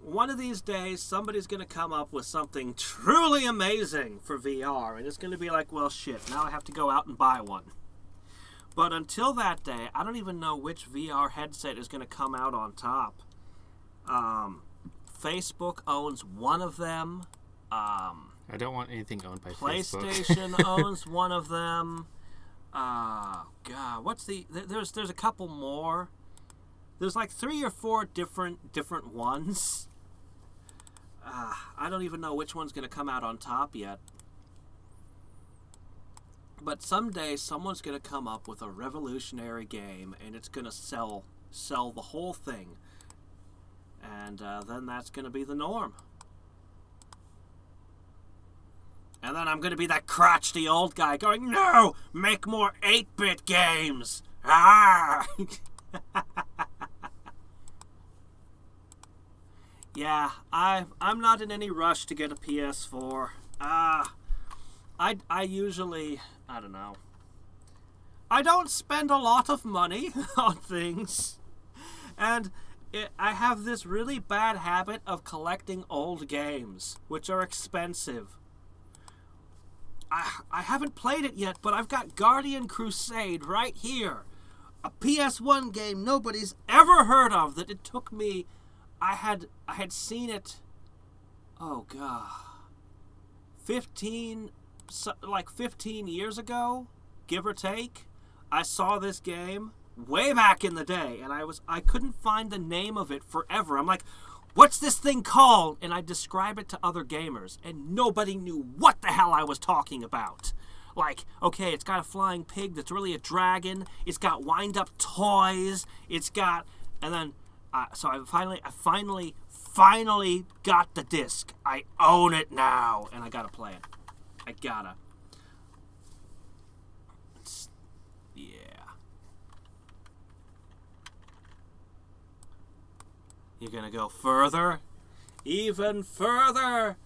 One of these days, somebody's going to come up with something truly amazing for VR, and it's going to be like, well, shit, now I have to go out and buy one. But until that day, I don't even know which VR headset is going to come out on top. Facebook owns one of them. I don't want anything owned by PlayStation Facebook. owns one of them. God, what's there's a couple more. There's like 3 or 4 different ones. I don't even know which one's going to come out on top yet. But someday someone's going to come up with a revolutionary game, and it's going to sell the whole thing. And then that's going to be the norm. And then I'm going to be that crotchety old guy going, no, make more 8-bit games. Ah! Yeah, I'm not in any rush to get a PS4. I usually, I don't know. I don't spend a lot of money on things. And I have this really bad habit of collecting old games, which are expensive. I haven't played it yet, but I've got Guardian Crusade right here. A PS1 game nobody's ever heard of that it took me... I had seen it, oh god, 15 years ago, give or take. I saw this game way back in the day, and I couldn't find the name of it forever. I'm like, what's this thing called? And I describe it to other gamers, and nobody knew what the hell I was talking about. Like, okay, it's got a flying pig that's really a dragon. It's got wind-up toys. It's got, and then. So I finally got the disc. I own it now, and I gotta play it. I gotta. Yeah. You're gonna go further? Even further!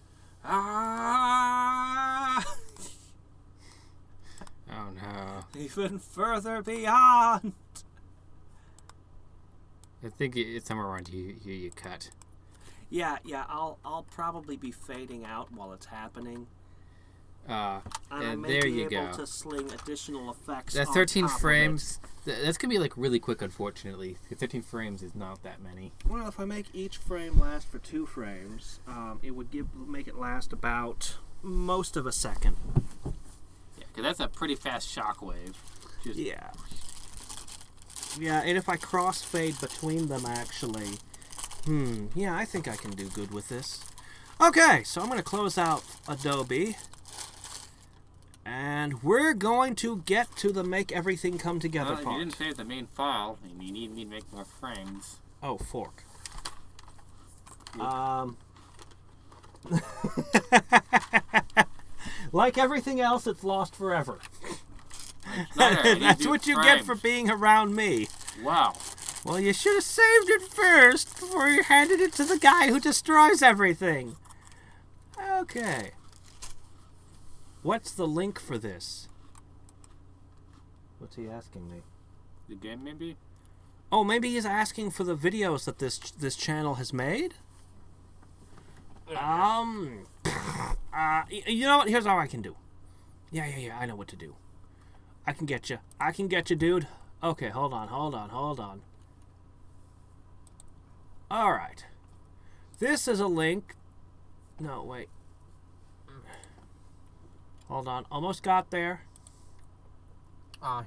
Ah! Oh no. Even further beyond! I think it's somewhere around here you cut. Yeah, I'll probably be fading out while it's happening. And I may there be you able go. to sling additional effects. That on 13 top frames, that's going to be like really quick, unfortunately. 13 frames is not that many. Well, if I make each frame last for 2 frames, it would make it last about most of a second. Yeah, because that's a pretty fast shockwave. Just... Yeah. Yeah, and if I crossfade between them, actually... yeah, I think I can do good with this. Okay, so I'm going to close out Adobe. And we're going to get to the make everything come together part. You didn't save the main file, and you need me to make more frames. Oh, fork. Like everything else, it's lost forever. That's what you get for being around me. Wow. Well, you should have saved it first before you handed it to the guy who destroys everything. Okay. What's the link for this? What's he asking me? The game, maybe? Oh, maybe he's asking for the videos that this channel has made? You know what? Here's how I can do. Yeah, I know what to do. I can get you, dude. Okay, hold on. Alright. This is a link. No, wait. Hold on. Almost got there.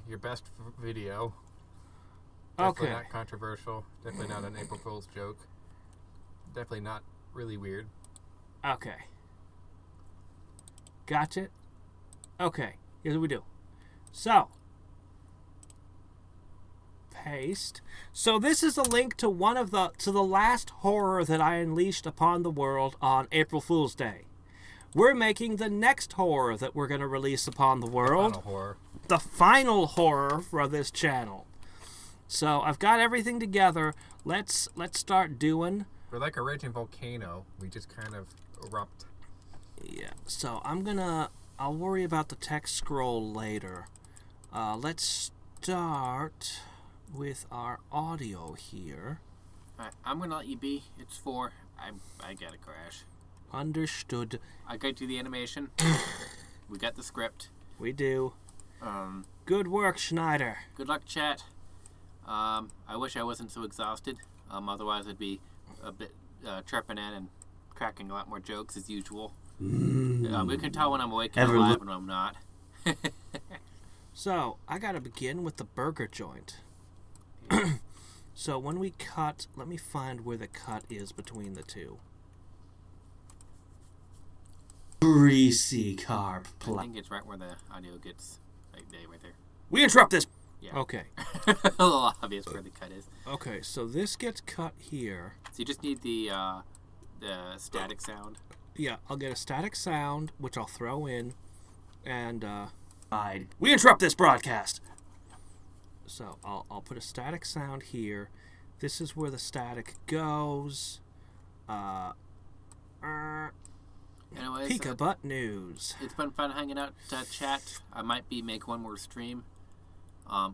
Your best video. Okay. Definitely not controversial. Definitely not an April Fool's joke. Definitely not really weird. Okay. Got it? Okay. Here's what we do. So. Paste. So this is a link to the last horror that I unleashed upon the world on April Fool's Day. We're making the next horror that we're going to release upon the world. The final horror for this channel. So I've got everything together. Let's start doing. We're like a raging volcano. We just kind of erupt. Yeah. So I'll worry about the text scroll later. Let's start with our audio here. Alright, I'm gonna let you be. It's 4. I gotta crash. Understood. I got to the animation. We got the script. We do. Good work, Schneider. Good luck, chat. I wish I wasn't so exhausted. Otherwise, I'd be a bit chirping in and cracking a lot more jokes as usual. We can tell when I'm awake and alive and when I'm not. So, I gotta begin with the burger joint. So, when we cut, let me find where the cut is between the two. Greasy carb plot. I think it's right where the audio gets, like, right there. We interrupt this! Yeah. Okay. A little obvious where the cut is. Okay, so this gets cut here. So you just need the static sound. Yeah, I'll get a static sound, which I'll throw in, and, we interrupt this broadcast! So, I'll put a static sound here. This is where the static goes. Anyways, Pikabutt news. It's been fun hanging out, chat. I might make one more stream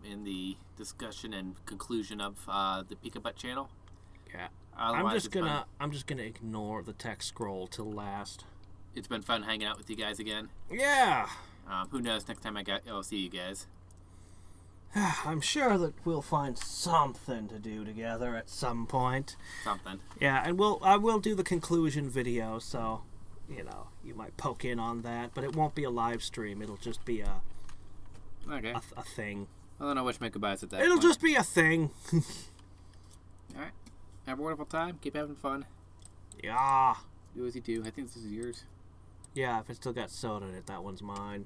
in the discussion and conclusion of the Pikabutt channel. Yeah. Otherwise, I'm just gonna ignore the text scroll till last. It's been fun hanging out with you guys again. Yeah. Who knows? Next time I'll see you guys. I'm sure that we'll find something to do together at some point. Something. Yeah, and I will do the conclusion video, so you might poke in on that, but it won't be a live stream. It'll just be a thing. I don't know which make goodbyes at that It'll point. just be a thing. Alright. Have a wonderful time. Keep having fun. Yeah. Do as you do. I think this is yours. Yeah, if it's still got soda in it, that one's mine.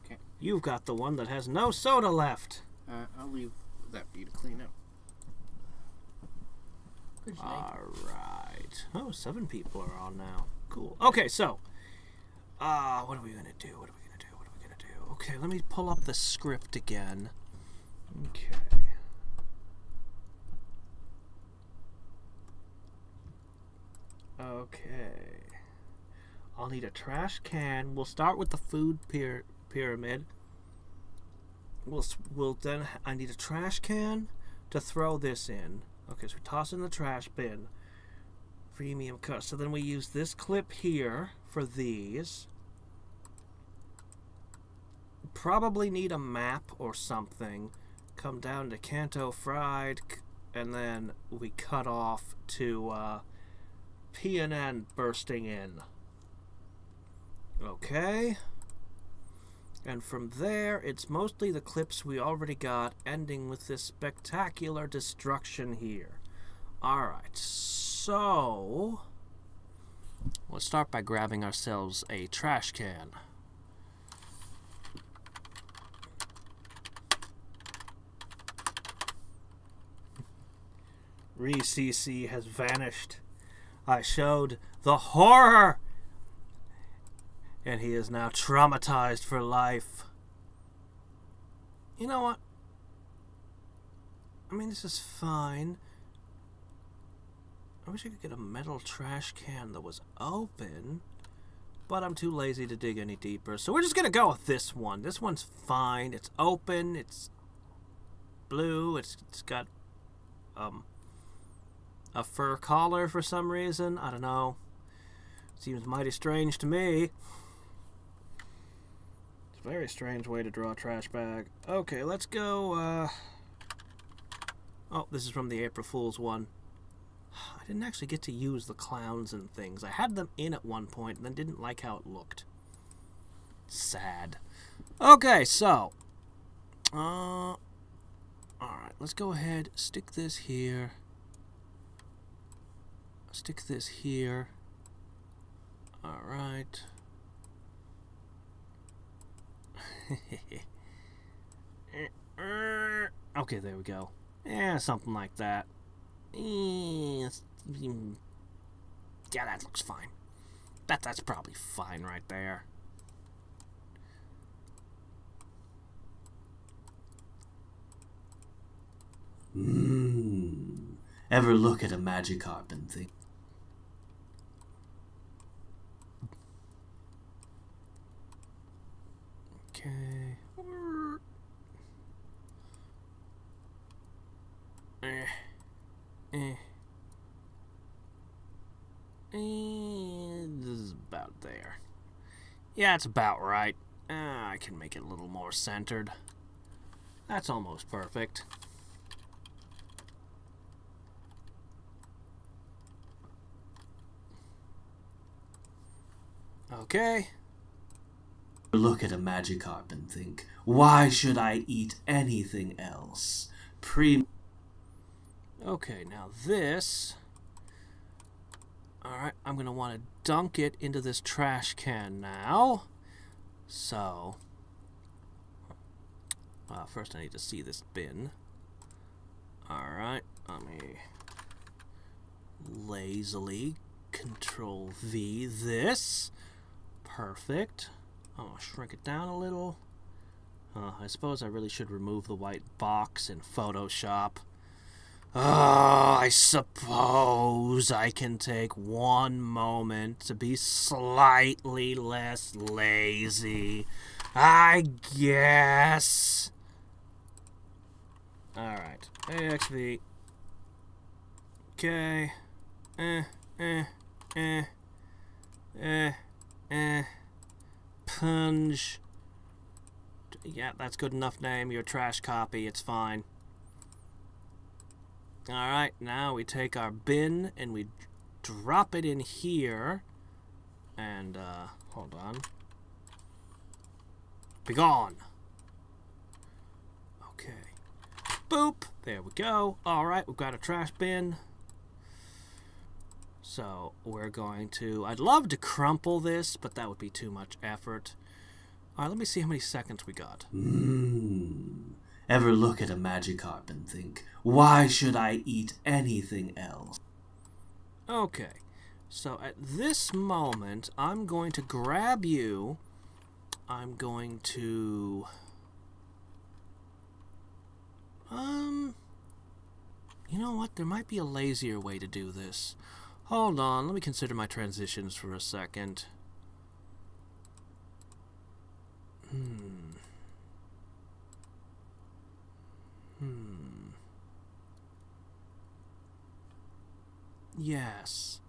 Okay. You've got the one that has no soda left. I'll leave that for you to clean up. Alright. Oh, 7 people are on now. Cool. Okay, so. What are we going to do? Okay, let me pull up the script again. Okay. Okay. I'll need a trash can. We'll start with the food pyramid. We'll then. I need a trash can to throw this in. Okay, so we toss in the trash bin. Premium cut. So then we use this clip here for these. Probably need a map or something. Come down to Canto Fried, and then we cut off to PNN bursting in. Okay. And from there, it's mostly the clips we already got, ending with this spectacular destruction here. Alright, so let's start by grabbing ourselves a trash can. ReCC has vanished. I showed the horror, and he is now traumatized for life. You know what? I mean, this is fine. I wish I could get a metal trash can that was open, but I'm too lazy to dig any deeper. So we're just going to go with this one. This one's fine. It's open. It's blue. It's got a fur collar for some reason. I don't know. Seems mighty strange to me. It's a very strange way to draw a trash bag. Okay, let's go. Oh, this is from the April Fool's one. I didn't actually get to use the clowns and things. I had them in at one point and then didn't like how it looked. Sad. Okay, so. Alright, let's go ahead. Stick this here. Stick this here. Alright. Okay, there we go. Yeah, something like that. Yeah, that looks fine. That's probably fine right there. Ever look at a Magikarp and think, okay. This is about there. Yeah, it's about right. I can make it a little more centered. That's almost perfect. Okay. Look at a Magikarp and think, why should I eat anything else? Okay, now this. Alright, I'm going to want to dunk it into this trash can now. So, first I need to see this bin. Alright, let me lazily Control V this. Perfect. I'm going to shrink it down a little. I suppose I really should remove the white box in Photoshop. I suppose I can take one moment to be slightly less lazy. I guess. Alright. AXV. Okay. Punch. Yeah, that's good enough name. Your trash copy. It's fine. Alright, now we take our bin and we drop it in here. And, hold on. Be gone. Okay. Boop. There we go. Alright, we've got a trash bin. So, we're going to... I'd love to crumple this, but that would be too much effort. Alright, let me see how many seconds we got. Ever look at a Magikarp and think, why should I eat anything else? Okay, so at this moment, I'm going to grab you. I'm going to... You know what? There might be a lazier way to do this. Hold on, let me consider my transitions for a second. Yes.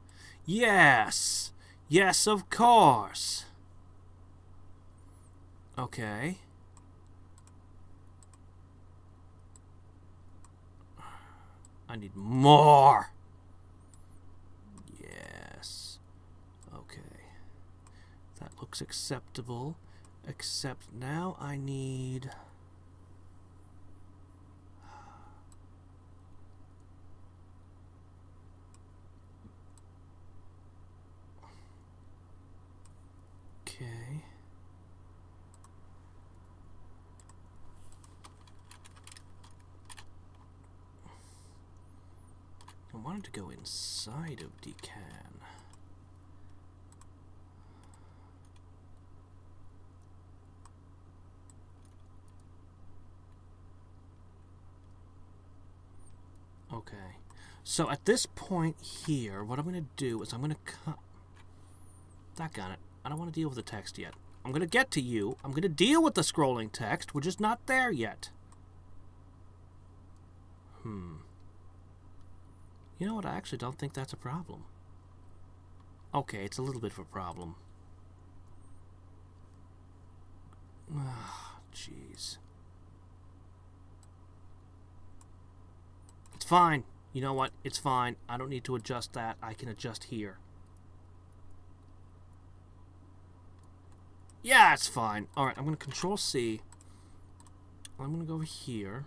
Yes! Yes, of course! Okay. I need more! Yes. Okay. That looks acceptable. Except now I need... Okay. I wanted to go inside of Decan. Okay. So at this point here, what I'm going to do is I'm going to cut... Doggone it. I don't want to deal with the text yet. I'm going to get to you. I'm going to deal with the scrolling text. We're just not there yet. You know what? I actually don't think that's a problem. Okay, it's a little bit of a problem. Ah, jeez. It's fine. You know what? It's fine. I don't need to adjust that. I can adjust here. Yeah, it's fine. Alright, I'm going to Control C. I'm going to go over here.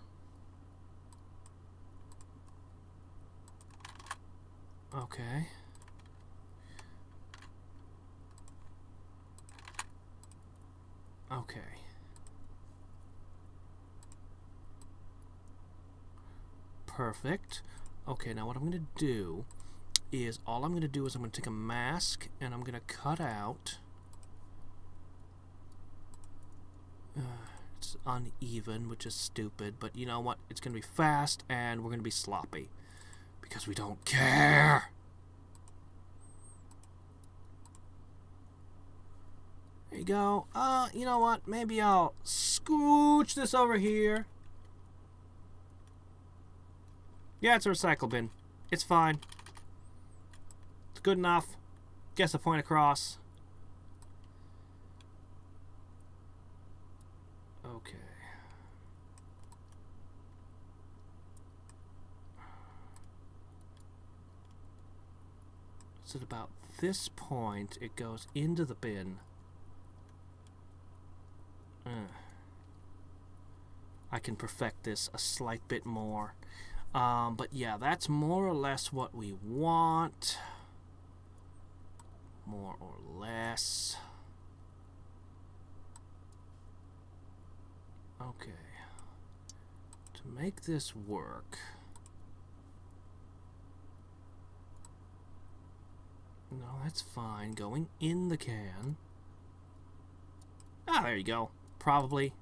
Okay. Okay. Perfect. Okay, now what I'm going to do is, all I'm going to do is I'm going to take a mask and I'm going to cut out... it's uneven, which is stupid, but you know what? It's going to be fast and we're going to be sloppy. Because we don't care. There you go. You know what? Maybe I'll scooch this over here. Yeah, it's a recycle bin. It's fine. It's good enough. Gets the point across. Okay. So at about this point, it goes into the bin. I can perfect this a slight bit more. But yeah, that's more or less what we want. More or less. Okay. To make this work... No, that's fine. Going in the can. Ah, there you go. Probably.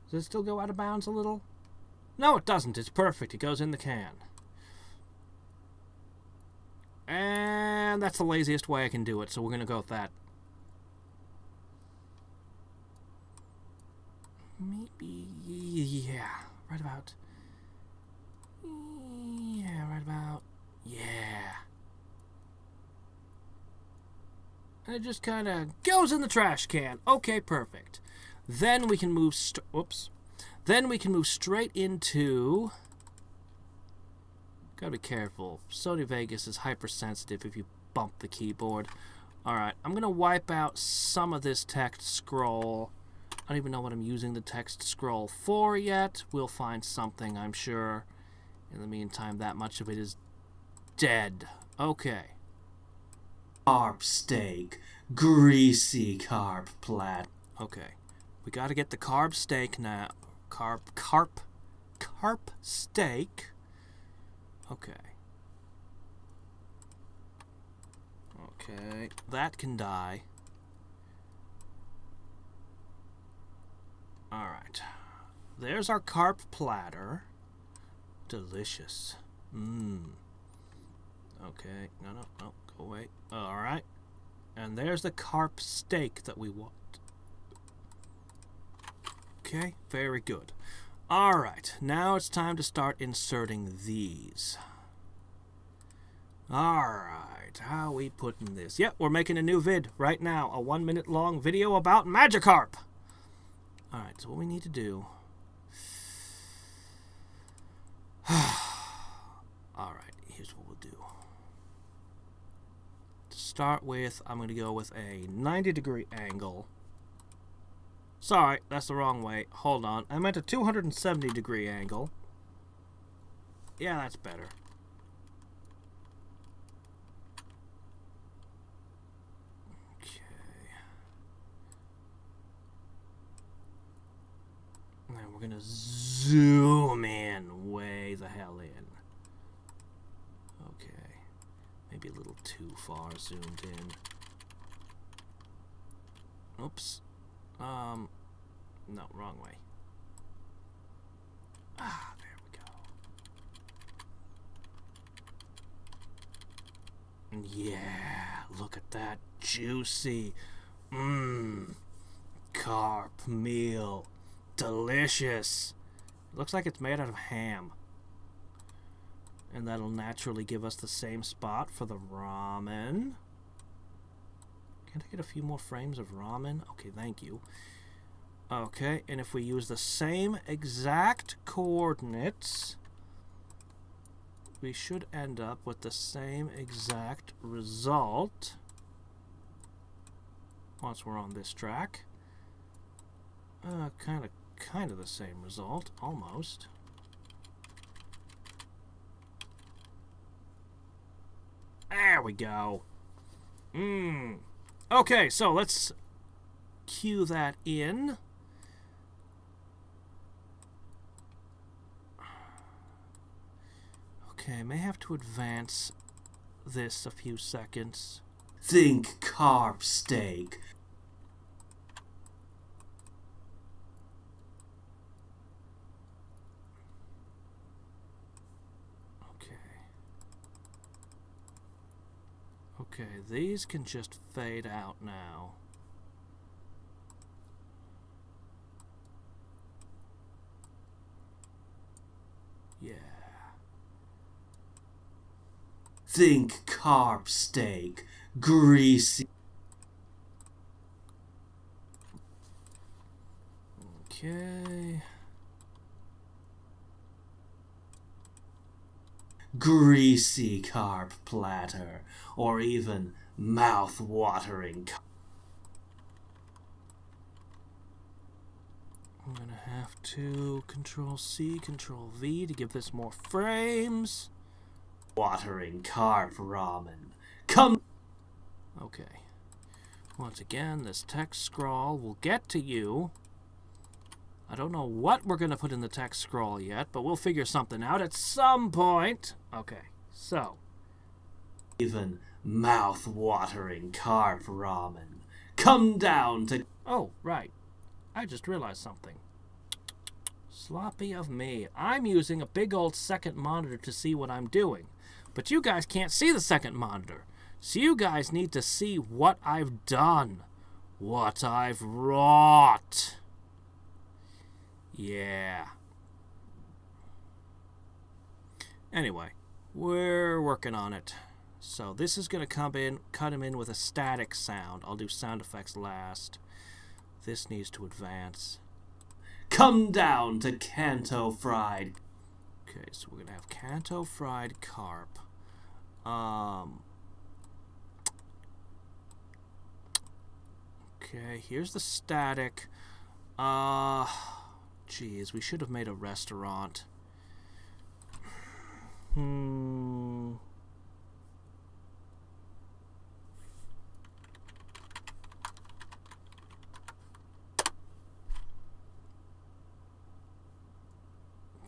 Does it still go out of bounds a little? No, it doesn't. It's perfect. It goes in the can. And that's the laziest way I can do it, so we're going to go with that. Maybe... Yeah. Right about... Yeah, right about... Yeah. And it just kind of goes in the trash can. Okay, perfect. Then we can move... Then we can move straight into... Gotta be careful. Sony Vegas is hypersensitive if you bump the keyboard. Alright, I'm gonna wipe out some of this text scroll. I don't even know what I'm using the text scroll for yet. We'll find something, I'm sure. In the meantime, that much of it is dead. Okay. Carp steak. Greasy carp plat. Okay. We gotta get the carb steak now. Carp steak. Okay. Okay. That can die. Alright. There's our carp platter. Delicious. Okay. No. Go away. Alright. And there's the carp steak that we want. Okay. Very good. Alright. Now it's time to start inserting these. Alright. How are we putting this? Yep, we're making a new vid right now. A 1 minute long video about Magikarp. Alright, so what we need to do... Alright, here's what we'll do. To start with, I'm going to go with a 90-degree angle. Sorry, that's the wrong way. Hold on. I meant a 270-degree angle. Yeah, that's better. Now we're going to zoom in way the hell in. Okay. Maybe a little too far zoomed in. Oops. No, wrong way. Ah, there we go. Yeah, look at that. Juicy. Carp meal. Delicious. Looks like it's made out of ham. And that'll naturally give us the same spot for the ramen. Can't I get a few more frames of ramen? Okay, thank you. Okay, and if we use the same exact coordinates, we should end up with the same exact result once we're on this track. Kind of the same result, almost. There we go. Okay, so let's cue that in. Okay, may have to advance this a few seconds. Think carp steak. Okay, these can just fade out now. Yeah. Think carp steak, greasy. Okay. Greasy carp platter, or even mouth-watering. I'm gonna have to Control-C, Control-V to give this more frames. Watering carp ramen. Come. Okay. Once again, this text scroll will get to you. I don't know what we're going to put in the text scroll yet, but we'll figure something out at some point. Okay, so. Even mouth-watering carp ramen. Come down to... Oh, right. I just realized something. Sloppy of me. I'm using a big old second monitor to see what I'm doing. But you guys can't see the second monitor. So you guys need to see what I've done. What I've wrought. Yeah. Anyway, we're working on it. So this is going to come in, cut him in with a static sound. I'll do sound effects last. This needs to advance. Come down to Kanto fried. Okay, so we're going to have Kanto fried carp. Okay, here's the static. Geez, we should have made a restaurant.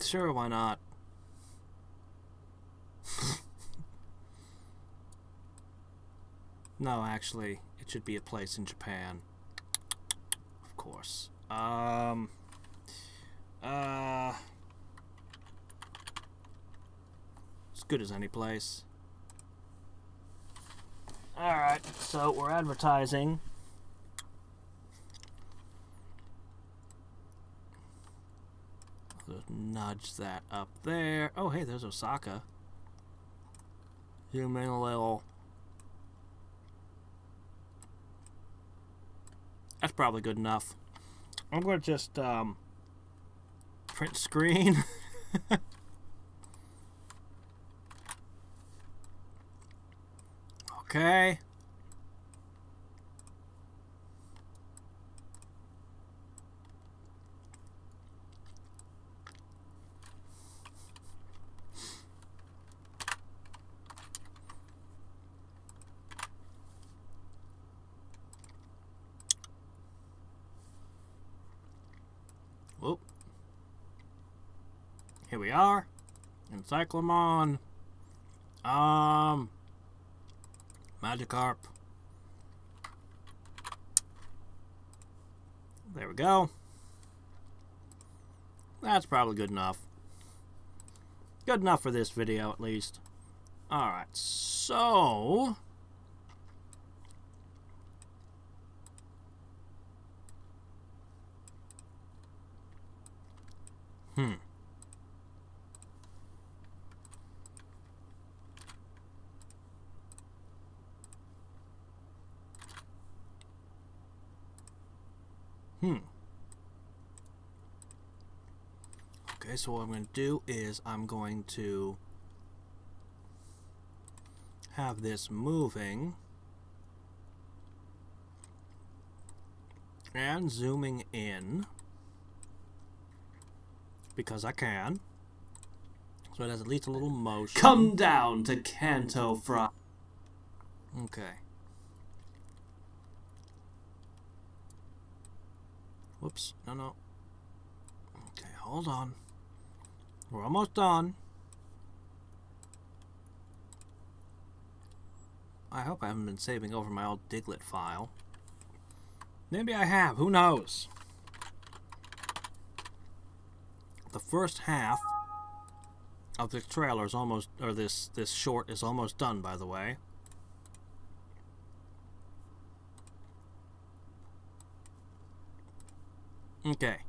Sure, why not? No, actually, it should be a place in Japan. Of course. As good as any place. Alright, so we're advertising. Just nudge that up there. Oh, hey, there's Osaka. Zoom in a little. That's probably good enough. I'm going to just print screen. Okay. Here we are. Encyclomon. Magikarp. There we go. That's probably good enough. Good enough for this video, at least. Alright, so... Hmm. Okay, so what I'm going to do is I'm going to have this moving and zooming in because I can. So it has at least a little motion. Come down to Kanto Fry. Okay. Whoops. No. Okay, hold on. We're almost done. I hope I haven't been saving over my old Diglett file. Maybe I have. Who knows? The first half of this trailer is almost, or this short is almost done, by the way. Okay.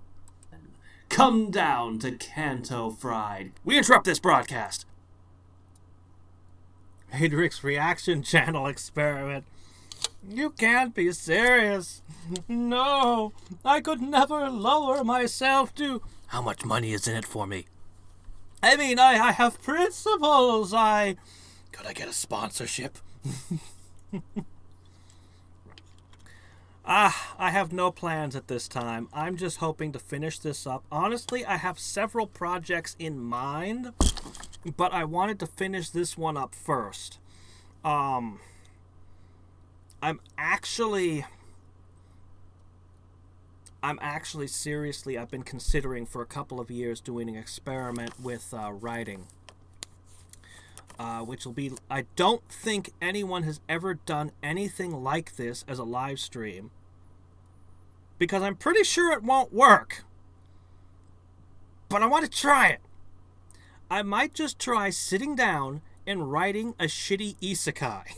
Come down to Kanto Fried. We interrupt this broadcast. Hadriex reaction channel experiment. You can't be serious. No, I could never lower myself to... How much money is in it for me? I mean, I have principles. Could I get a sponsorship? I have no plans at this time. I'm just hoping to finish this up. Honestly, I have several projects in mind, but I wanted to finish this one up first. I'm actually seriously, I've been considering for a couple of years doing an experiment with writing. Which will be, I don't think anyone has ever done anything like this as a live stream, because I'm pretty sure it won't work, but I want to try it. I might just try sitting down and writing a shitty isekai.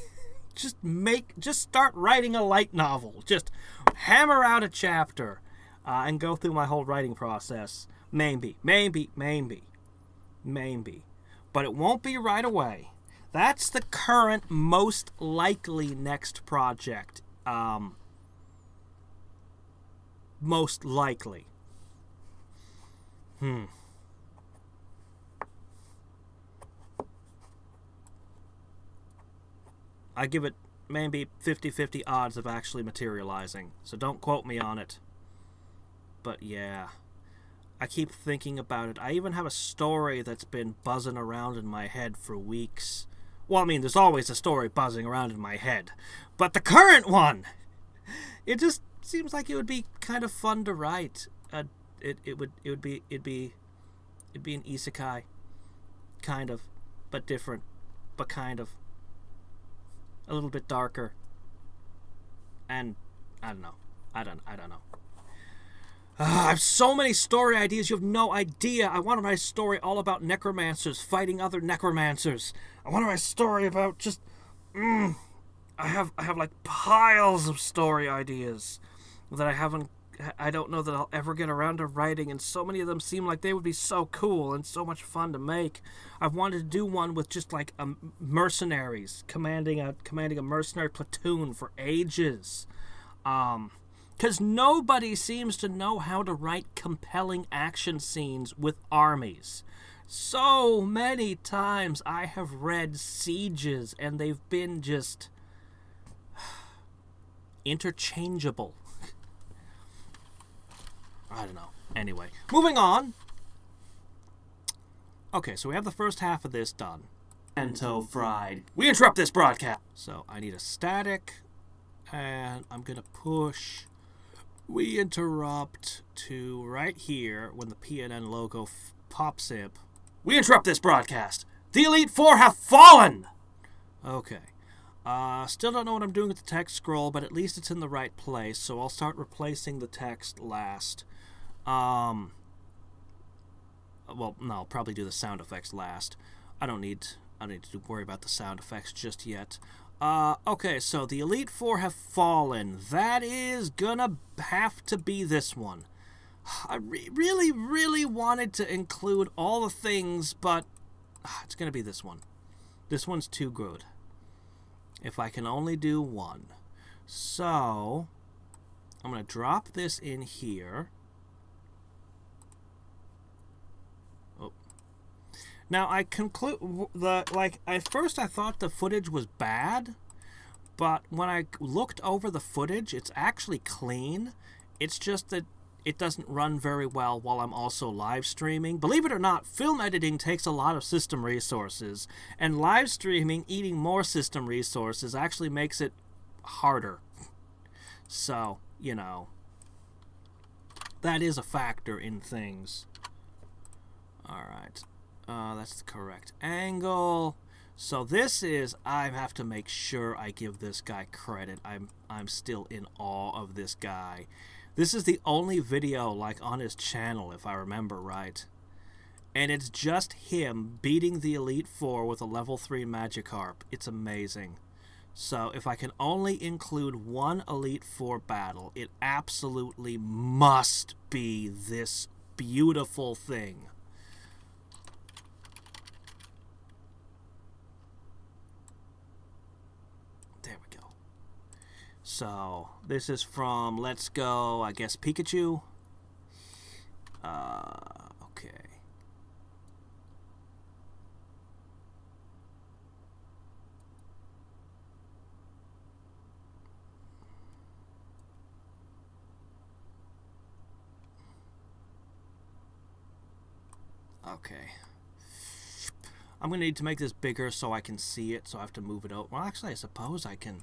just start writing a light novel. Just hammer out a chapter and go through my whole writing process. Maybe. But it won't be right away. That's the current most likely next project. Most likely. I give it maybe 50-50 odds of actually materializing. So don't quote me on it. But yeah. I keep thinking about it. I even have a story that's been buzzing around in my head for weeks. Well, I mean, there's always a story buzzing around in my head. But the current one! It just seems like it would be kind of fun to write. It'd be an isekai. Kind of. But different. But kind of. A little bit darker. And I don't know. I don't know. I have so many story ideas, you have no idea. I want to write a story all about necromancers fighting other necromancers. I want to write a story about just... I have like piles of story ideas that I don't know that I'll ever get around to writing, and so many of them seem like they would be so cool and so much fun to make. I've wanted to do one with just like mercenaries, commanding a mercenary platoon for ages. Because nobody seems to know how to write compelling action scenes with armies. So many times I have read sieges and they've been just interchangeable. I don't know. Anyway, moving on. Okay, so we have the first half of this done. Kanto Fried. We interrupt this broadcast. So I need a static, and I'm going to push... We interrupt to right here when the PNN logo pops up. We interrupt this broadcast. The Elite Four have fallen! Okay. Still don't know what I'm doing with the text scroll, but at least it's in the right place, so I'll start replacing the text last. Well, no, I'll probably do the sound effects last. I don't need to worry about the sound effects just yet. Okay, so the Elite Four have fallen. That is gonna have to be this one. I really, really wanted to include all the things, but it's gonna be this one. This one's too good. If I can only do one. So, I'm gonna drop this in here. Now, I conclude at first I thought the footage was bad, but when I looked over the footage, it's actually clean. It's just that it doesn't run very well while I'm also live streaming. Believe it or not, film editing takes a lot of system resources, and live streaming eating more system resources actually makes it harder. So, you know, that is a factor in things. Alright. That's the correct angle. So this is, I have to make sure I give this guy credit. I'm still in awe of this guy. This is the only video like on his channel, if I remember right. And it's just him beating the Elite Four with a level 3 Magikarp. It's amazing. So if I can only include one Elite Four battle, it absolutely must be this beautiful thing. So, this is from Let's Go, I guess, Pikachu. Okay. Okay. I'm going to need to make this bigger so I can see it, so I have to move it out. Well, actually, I suppose I can.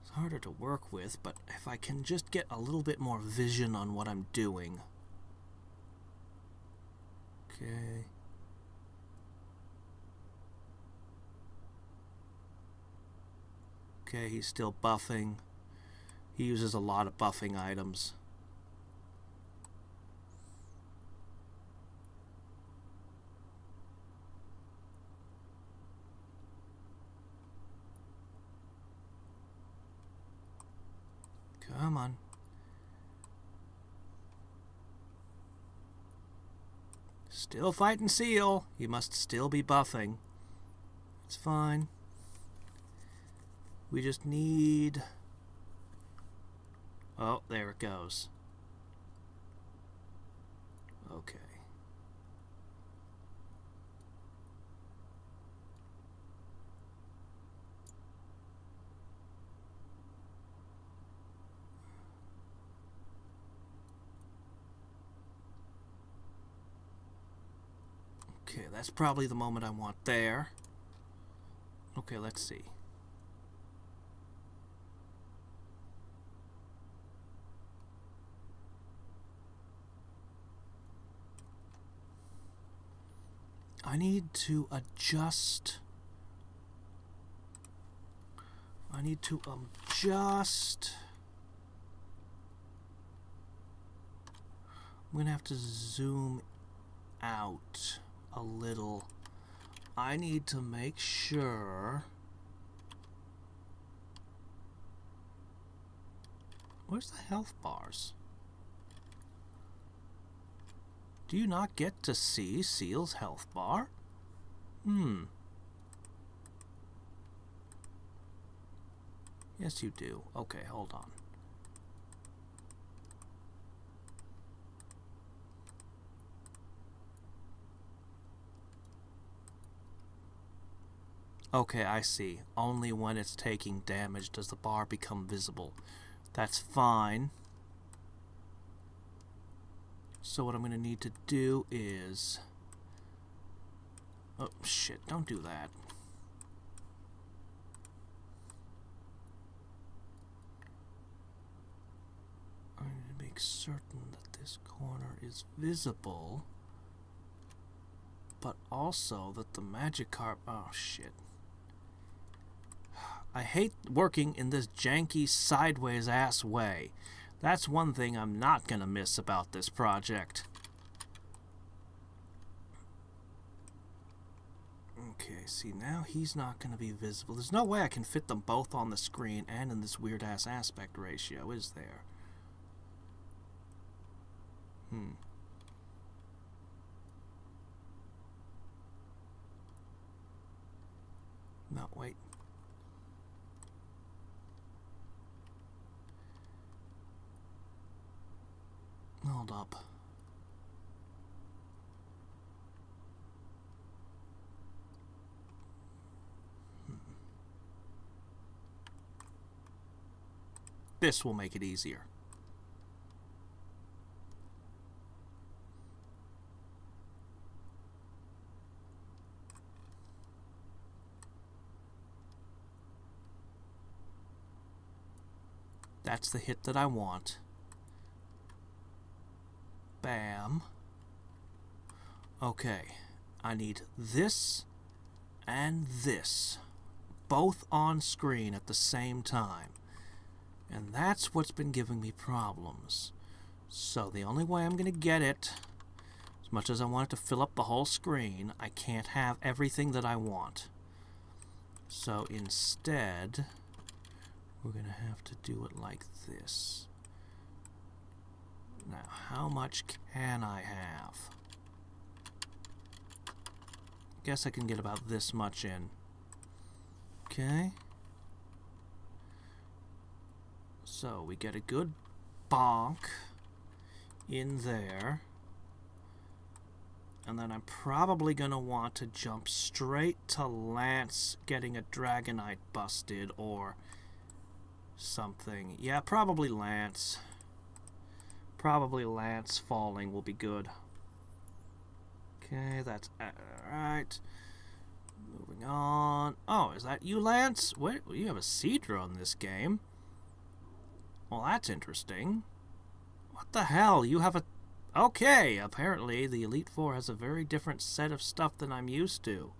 It's harder to work with, but if I can just get a little bit more vision on what I'm doing. Okay. Okay, he's still buffing. He uses a lot of buffing items. Come on. Still fighting Seal. He must still be buffing. It's fine. We just need... Oh, there it goes. Okay. Okay, that's probably the moment I want there. Okay, let's see. I need to adjust. I need to adjust. I'm gonna have to zoom out a little. I need to make sure. Where's the health bars? Do you not get to see Seal's health bar? Yes, you do. Okay, hold on. Okay, I see. Only when it's taking damage does the bar become visible. That's fine. So what I'm going to need to do is... Oh, shit, don't do that. I need to make certain that this corner is visible. but also that the Magikarp... Oh, shit. I hate working in this janky, sideways-ass way. That's one thing I'm not gonna miss about this project. Okay, see, now he's not gonna be visible. There's no way I can fit them both on the screen and in this weird-ass aspect ratio, is there? No, wait. Hold up. This will make it easier. That's the hit that I want. Bam. Okay. I need this and this. Both on screen at the same time. And that's what's been giving me problems. So the only way I'm going to get it, as much as I want it to fill up the whole screen, I can't have everything that I want. So instead, we're going to have to do it like this. Now, how much can I have? Guess I can get about this much in. Okay. So, we get a good bonk in there. And then I'm probably going to want to jump straight to Lance getting a Dragonite busted or something. Yeah, probably Lance. Probably Lance falling will be good. Okay, that's alright. Moving on. Oh, is that you, Lance? Wait, you have a Seadra in this game. Well, that's interesting. What the hell? You have a... Okay, apparently the Elite Four has a very different set of stuff than I'm used to.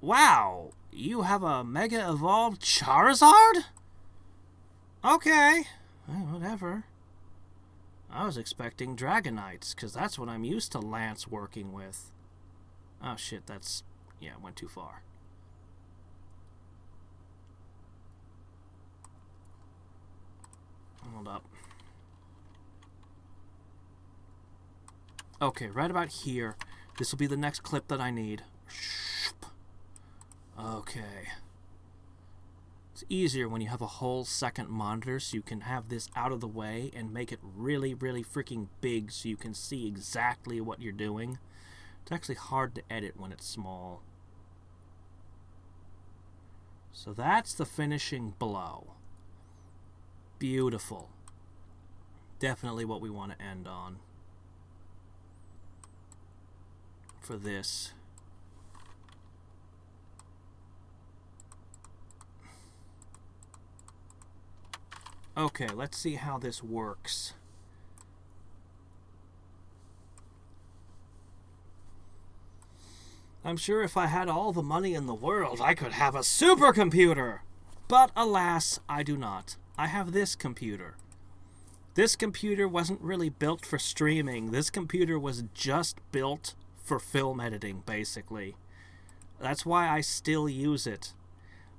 Wow! You have a Mega Evolved Charizard? Okay. Well, whatever. I was expecting Dragonites, because that's what I'm used to Lance working with. Oh shit, that's... Yeah, went too far. Hold up. Okay, right about here. This will be the next clip that I need. Okay. It's easier when you have a whole second monitor so you can have this out of the way and make it really, really freaking big so you can see exactly what you're doing. It's actually hard to edit when it's small. So that's the finishing blow. Beautiful. Definitely what we want to end on for this. Okay, let's see how this works. I'm sure if I had all the money in the world, I could have a supercomputer. But alas, I do not. I have this computer. This computer wasn't really built for streaming. This computer was just built for film editing, basically. That's why I still use it.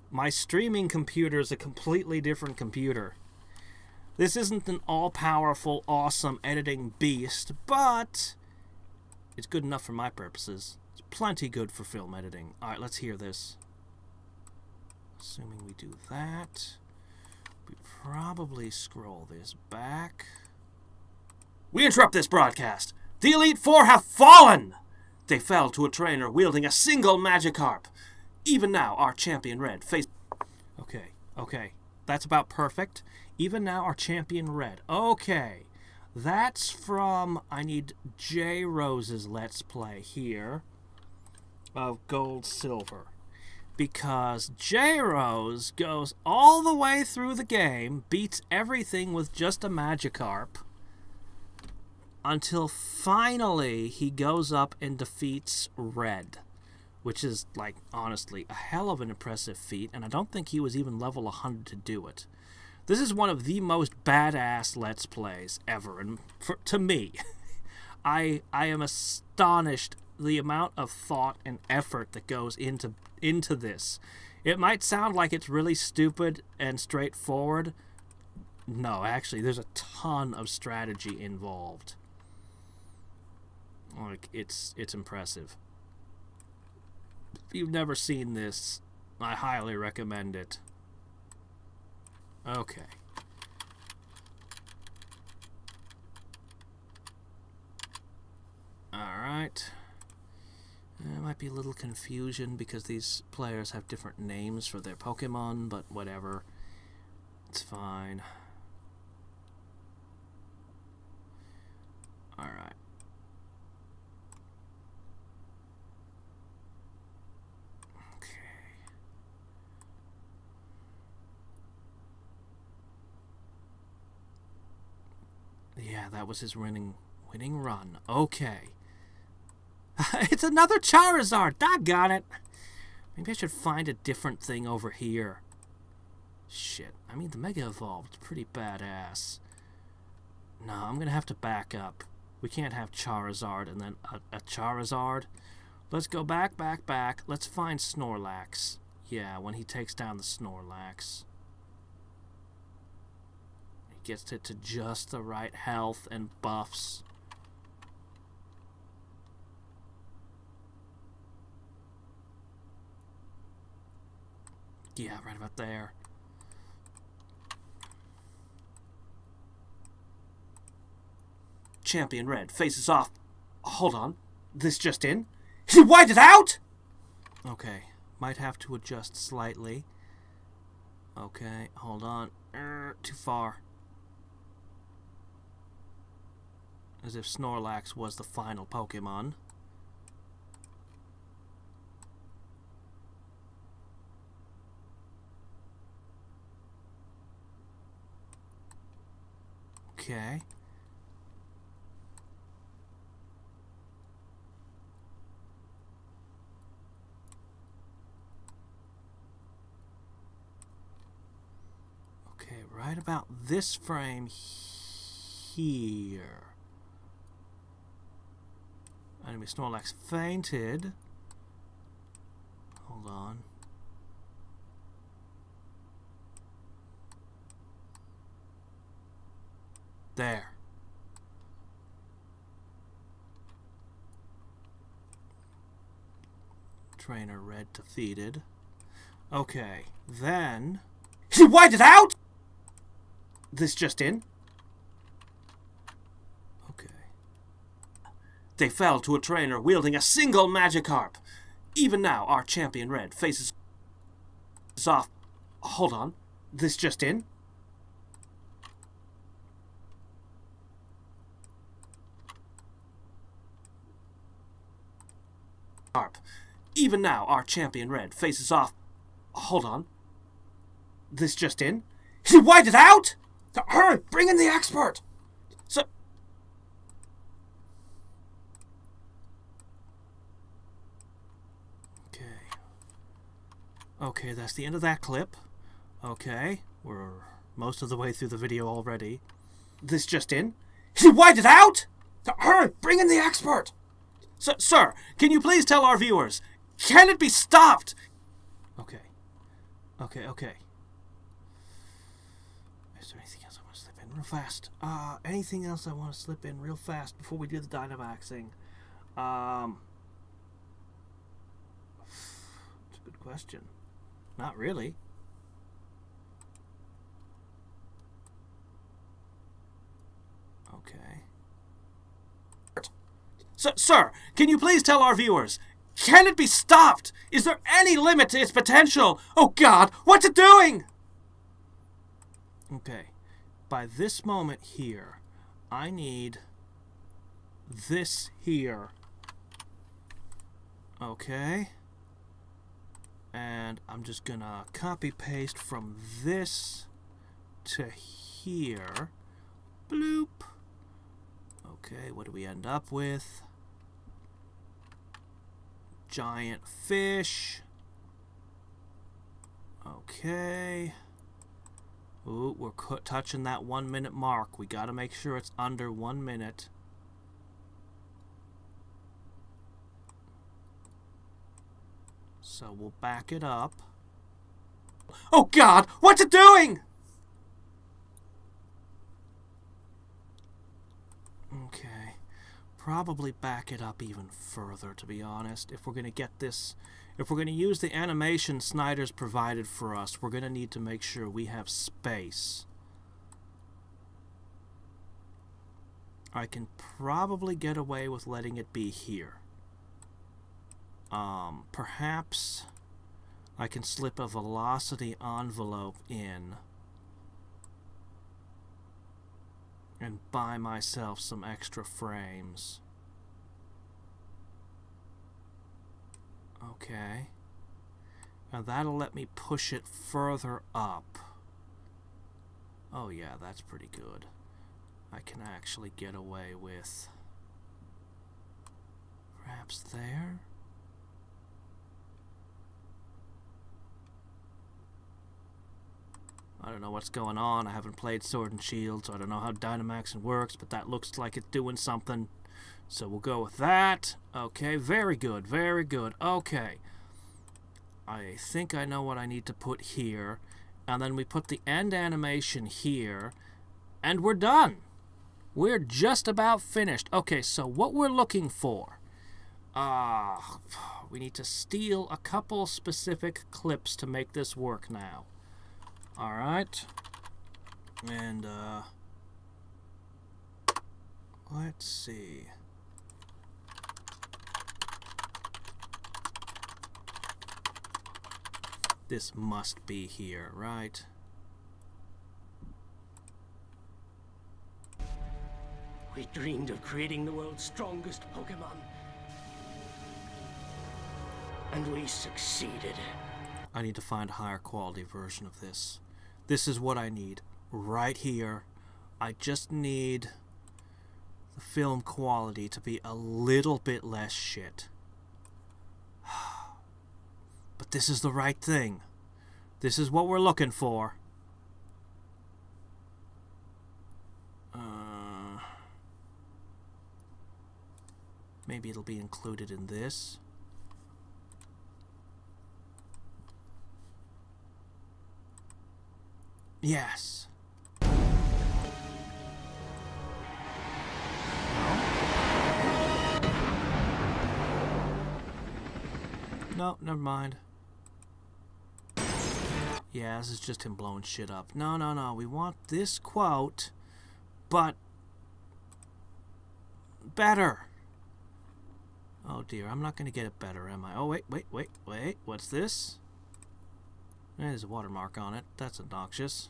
My streaming computer is a completely different computer. This isn't an all-powerful, awesome editing beast, but it's good enough for my purposes. It's plenty good for film editing. Alright, let's hear this. Assuming we do that, we probably scroll this back. We interrupt this broadcast. The Elite Four have fallen! They fell to a trainer wielding a single Magikarp. Even now, our champion Red face... Okay. That's about perfect. Even now, our champion Red. Okay. That's from... I need J. Rose's Let's Play here of Gold Silver. Because J. Rose goes all the way through the game, beats everything with just a Magikarp, until finally he goes up and defeats Red, which is, like, honestly, a hell of an impressive feat, and I don't think he was even level 100 to do it. This is one of the most badass Let's Plays ever, and to me, I am astonished the amount of thought and effort that goes into this. It might sound like it's really stupid and straightforward. No, actually, there's a ton of strategy involved. Like, it's impressive. If you've never seen this, I highly recommend it. Okay. Alright. There might be a little confusion because these players have different names for their Pokemon, but whatever. It's fine. Alright. Yeah, that was his winning run. Okay. It's another Charizard! Doggone it! Maybe I should find a different thing over here. Shit. I mean, the Mega Evolved's pretty badass. No, I'm gonna have to back up. We can't have Charizard and then a Charizard. Let's go back. Let's find Snorlax. Yeah, when he takes down the Snorlax. Gets it to just the right health and buffs. Yeah, right about there. Champion Red faces off. Hold on. This just in? He whited out? Okay. Might have to adjust slightly. Okay, hold on. Too far. As if Snorlax was the final Pokemon. Okay. Okay, right about this frame here. Enemy Snorlax fainted. Hold on. There. Trainer Red defeated. Okay, then... He whited out? This just in? Okay. They fell to a trainer wielding a single Magikarp. Even now, our champion Red faces off. Hold on. This just in? Even now, our champion Red faces off. Hold on. This just in? He whited out? Hurry! Bring in the expert! So... Okay, that's the end of that clip. Okay, we're most of the way through the video already. This just in? He whited out? Hurry! Bring in the expert! Sir, can you please tell our viewers, can it be stopped? Okay. Is there anything else I want to slip in real fast? Anything else I want to slip in real fast before we do the Dynamaxing? It's a good question. Not really. Okay. Sir, can you please tell our viewers, can it be stopped? Is there any limit to its potential? Oh God, what's it doing? Okay. By this moment here, I need this here. Okay. And I'm just gonna copy paste from this to here. Bloop. Okay, what do we end up with? Giant fish. Okay. Ooh, we're touching that 1 minute mark. We gotta make sure it's under 1 minute. So we'll back it up. Oh God, what's it doing? Okay. Probably back it up even further, to be honest. If we're gonna get this, if we're gonna use the animation Snyder's provided for us, we're gonna need to make sure we have space. I can probably get away with letting it be here. Perhaps I can slip a velocity envelope in and buy myself some extra frames. Okay. Now that'll let me push it further up. Oh yeah, that's pretty good. I can actually get away with perhaps there. I don't know what's going on. I haven't played Sword and Shield, so I don't know how Dynamaxing works, but that looks like it's doing something. So we'll go with that. Okay, very good, very good. Okay. I think I know what I need to put here. And then we put the end animation here. And we're done. We're just about finished. Okay, so what we're looking for. We need to steal a couple specific clips to make this work now. Alright. And, let's see. This must be here, right? We dreamed of creating the world's strongest Pokemon. And we succeeded. I need to find a higher quality version of this. This is what I need. Right here. I just need the film quality to be a little bit less shit. But this is the right thing. This is what we're looking for. Maybe it'll be included in this. Yes. No, never mind. Yeah, this is just him blowing shit up. No, no, no. We want this quote, but better. Oh dear, I'm not going to get it better, am I? Oh, wait. What's this? There's a watermark on it. That's obnoxious.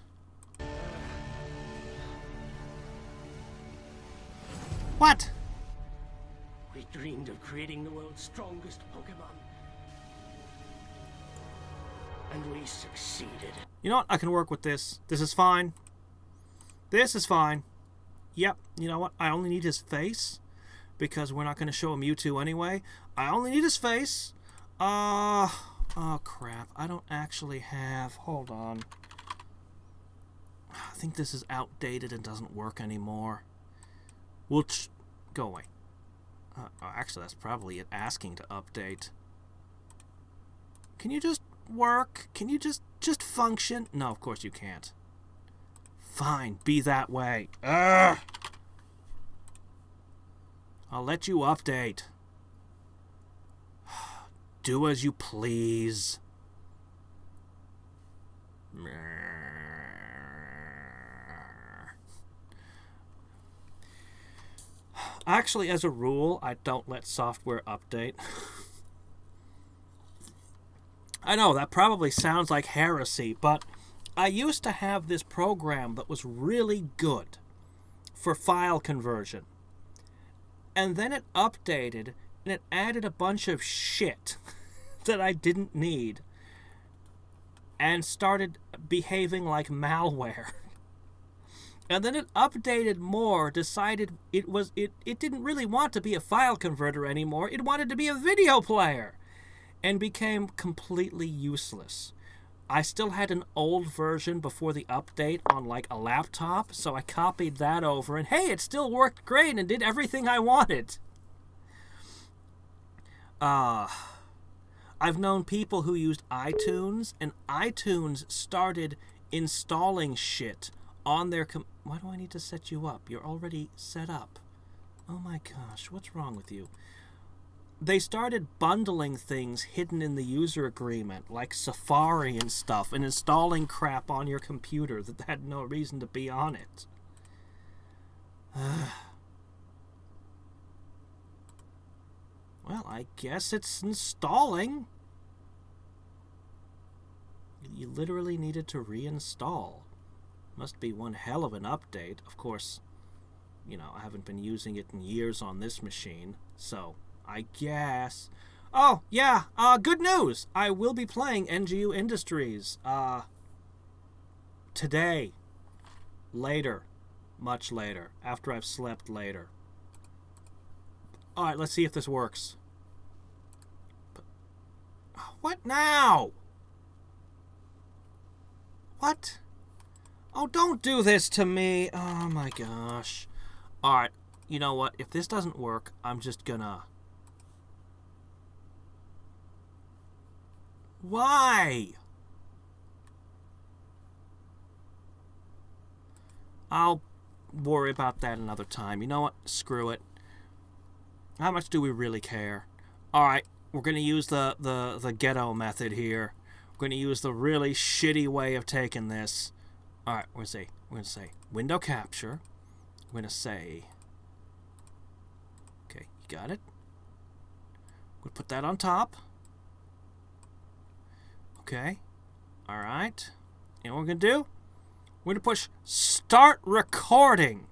What? We dreamed of creating the world's strongest Pokemon. And we succeeded. You know what? I can work with this. This is fine. This is fine. Yep. You know what? I only need his face. Because we're not going to show a Mewtwo anyway. I only need his face. Oh, crap. I don't actually have... Hold on. I think this is outdated and doesn't work anymore. We'll... Go away. Actually, that's probably it asking to update. Can you just work? Can you just function? No, of course you can't. Fine, be that way. Ugh! I'll let you update. Do as you please. Actually, as a rule, I don't let software update. I know, that probably sounds like heresy, but I used to have this program that was really good for file conversion. And then it updated, and it added a bunch of shit that I didn't need, and started behaving like malware. And then it updated more, decided it didn't really want to be a file converter anymore. It wanted to be a video player, and became completely useless. I still had an old version before the update on like a laptop, so I copied that over, and hey, it still worked great and did everything I wanted. I've known people who used iTunes, and iTunes started installing shit on their why do I need to set you up? You're already set up. Oh my gosh, what's wrong with you? They started bundling things hidden in the user agreement, like Safari and stuff, and installing crap on your computer that had no reason to be on it. Well, I guess it's installing. You literally needed to reinstall. Must be one hell of an update. Of course, you know, I haven't been using it in years on this machine, so I guess. Oh, yeah, good news! I will be playing NGU Industries, today. Later. Much later. After I've slept later. Alright, let's see if this works. What now? What? Oh, don't do this to me. Oh my gosh. Alright, you know what? If this doesn't work, I'm just gonna... Why? I'll worry about that another time. You know what? Screw it. How much do we really care? Alright, we're going to use the ghetto method here. We're going to use the really shitty way of taking this. Alright, we're going to say window capture. We're going to say... Okay, you got it? We'll put that on top. Okay. Alright. And what we're going to do? We're going to push start recording.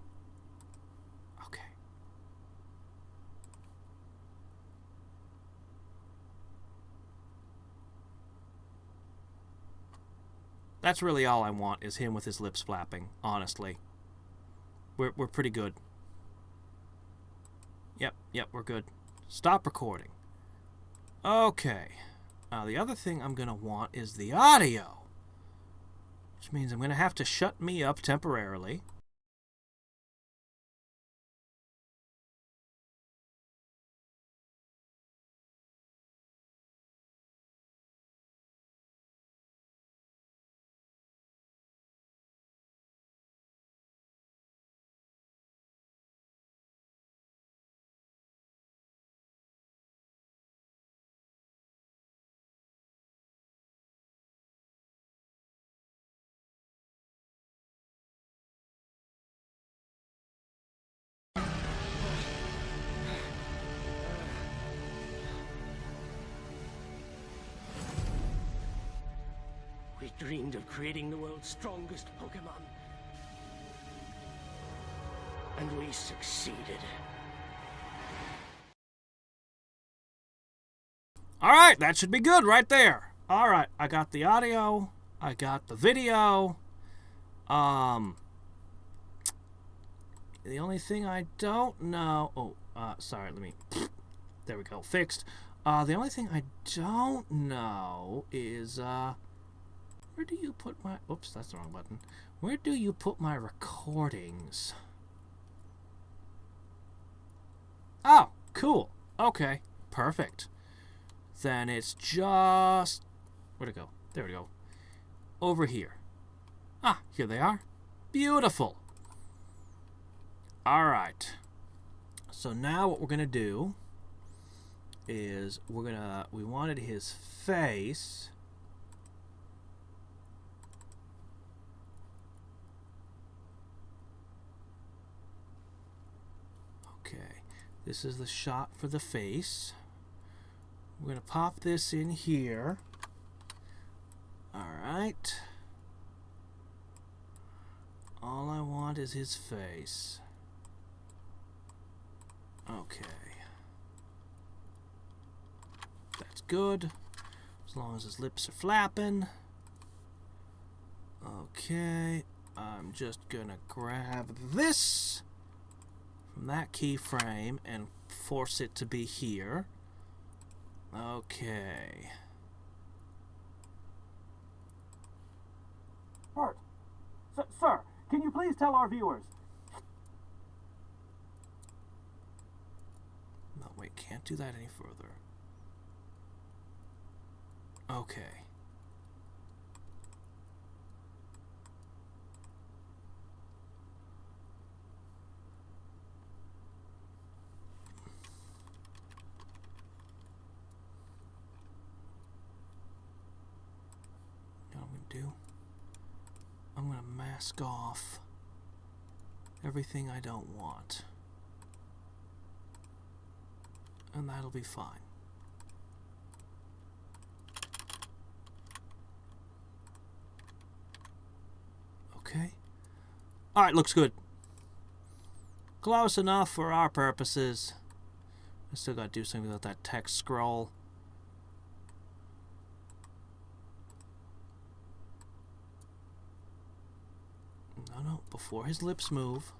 Okay. That's really all I want, is him with his lips flapping, honestly. We're pretty good. Yep, we're good. Stop recording. Okay. Now, the other thing I'm going to want is the audio. Which means I'm going to have to shut me up temporarily. We dreamed of creating the world's strongest Pokemon. And we succeeded. Alright, that should be good right there. Alright, I got the audio. I got the video. The only thing I don't know... Oh, sorry, let me... There we go, fixed. The only thing I don't know is, where do you put my... Oops, that's the wrong button. Where do you put my recordings? Oh, cool. Okay, perfect. Then it's just... Where'd it go? There we go. Over here. Ah, here they are. Beautiful. Alright. So now what we're going to do is we wanted his face... Okay, this is the shot for the face. We're going to pop this in here. Alright. All I want is his face. Okay. That's good. As long as his lips are flapping. Okay. I'm just gonna grab this from that keyframe and force it to be here. Okay. Bert, sir, can you please tell our viewers? No, wait, can't do that any further. Okay. You know what I'm gonna do? I'm gonna mask off everything I don't want. And that'll be fine. Okay. Alright, looks good. Close enough for our purposes. I still gotta do something with that text scroll. No, before his lips move.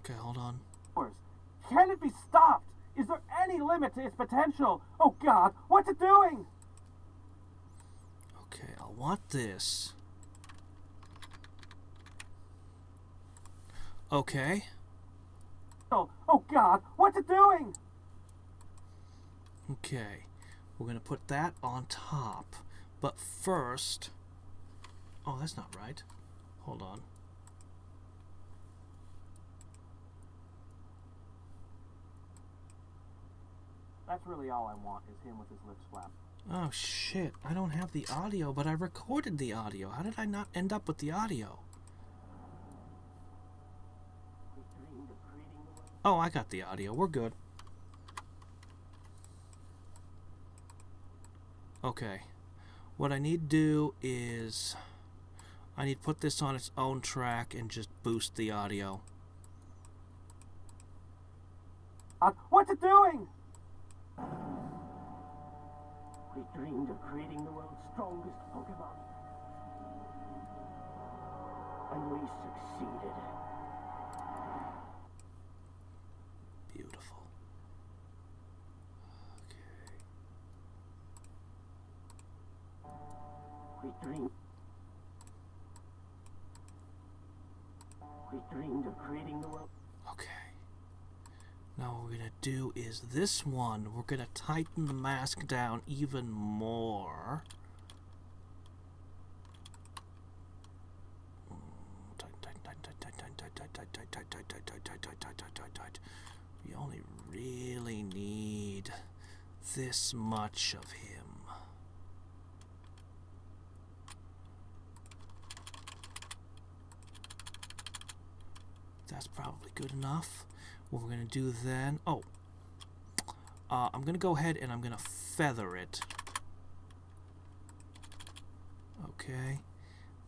Okay, hold on. Can it be stopped? Is there any limit to its potential? Oh God, what's it doing? Okay, I want this. Okay. Oh God, what's it doing? Okay. We're gonna put that on top. But first... Oh, that's not right. Hold on. That's really all I want, is him with his lips flapped. Oh shit, I don't have the audio, but I recorded the audio. How did I not end up with the audio? Oh, I got the audio. We're good. Okay. What I need to do is... I need to put this on its own track and just boost the audio. What's it doing? We dreamed of creating the world's strongest Pokemon. And we succeeded. Beautiful. We dreamed of creating the world. Okay. Now what we're going to do is this one, we're going to tighten the mask down even more. We only really need this much of him. That's probably good enough. What we're going to do then... Oh. I'm going to go ahead and I'm going to feather it. Okay.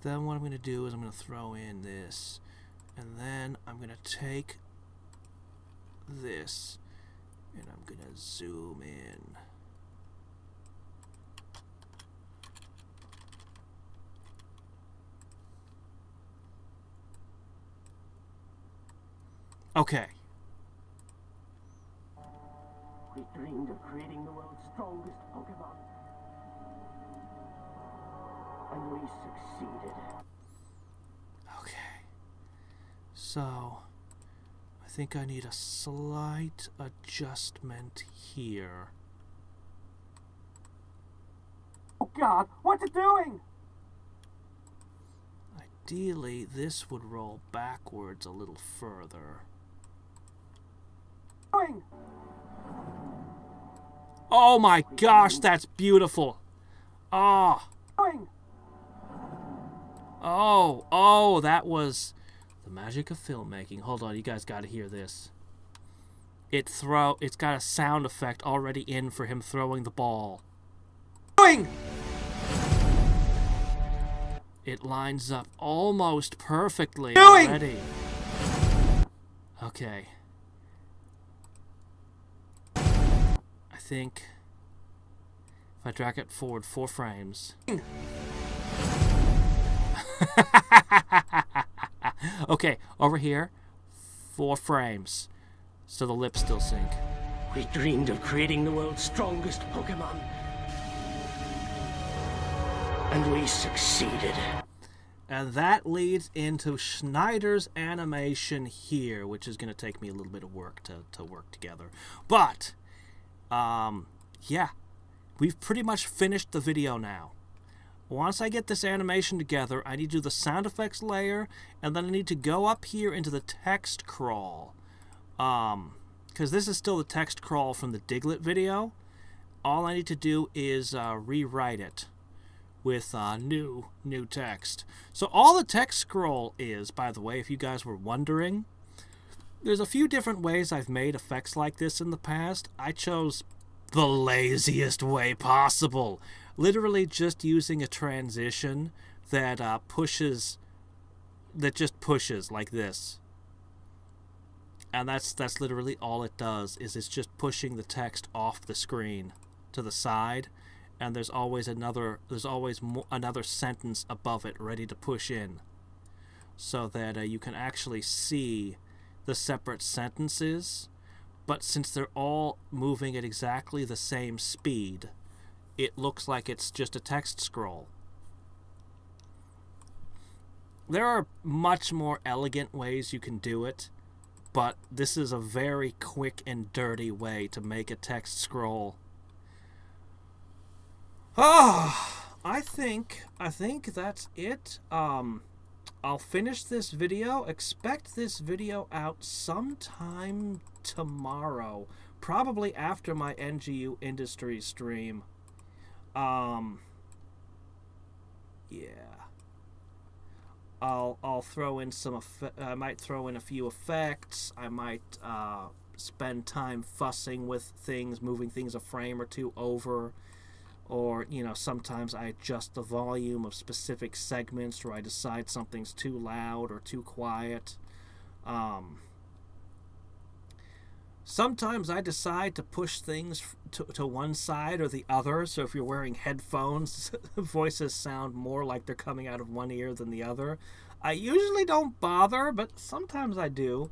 Then what I'm going to do is I'm going to throw in this. And then I'm going to take this. And I'm going to zoom in. Okay. We dreamed of creating the world's strongest Pokemon. And we succeeded. Okay. So, I think I need a slight adjustment here. Oh God, what's it doing? Ideally, this would roll backwards a little further. Oh my gosh, that's beautiful. Ah. Oh, that was the magic of filmmaking. Hold on, you guys gotta hear this. It's got a sound effect already in for him throwing the ball. It lines up almost perfectly already. Okay. I think if I drag it forward 4 frames. Okay, over here, 4 frames. So the lips still sync. We dreamed of creating the world's strongest Pokemon. And we succeeded. And that leads into Schneider's animation here, which is going to take me a little bit of work to work together. But, yeah, we've pretty much finished the video now. Once I get this animation together, I need to do the sound effects layer, and then I need to go up here into the text crawl. Because this is still the text crawl from the Diglett video. All I need to do is rewrite it with new text. So all the text scroll is, by the way, if you guys were wondering, there's a few different ways I've made effects like this in the past. I chose the laziest way possible. Literally just using a transition that just pushes like this. And that's literally all it does, is it's just pushing the text off the screen to the side, and there's always another sentence above it ready to push in, so that you can actually see the separate sentences. But since they're all moving at exactly the same speed, it looks like it's just a text scroll. There are much more elegant ways you can do it, but this is a very quick and dirty way to make a text scroll. I think that's it. I'll finish this video. Expect this video out sometime tomorrow, probably after my NGU Industries stream. Yeah. I'll throw in I might throw in a few effects. I might spend time fussing with things, moving things a frame or two over. Or, sometimes I adjust the volume of specific segments, or I decide something's too loud or too quiet. Sometimes I decide to push things to one side or the other. So if you're wearing headphones, voices sound more like they're coming out of one ear than the other. I usually don't bother, but sometimes I do.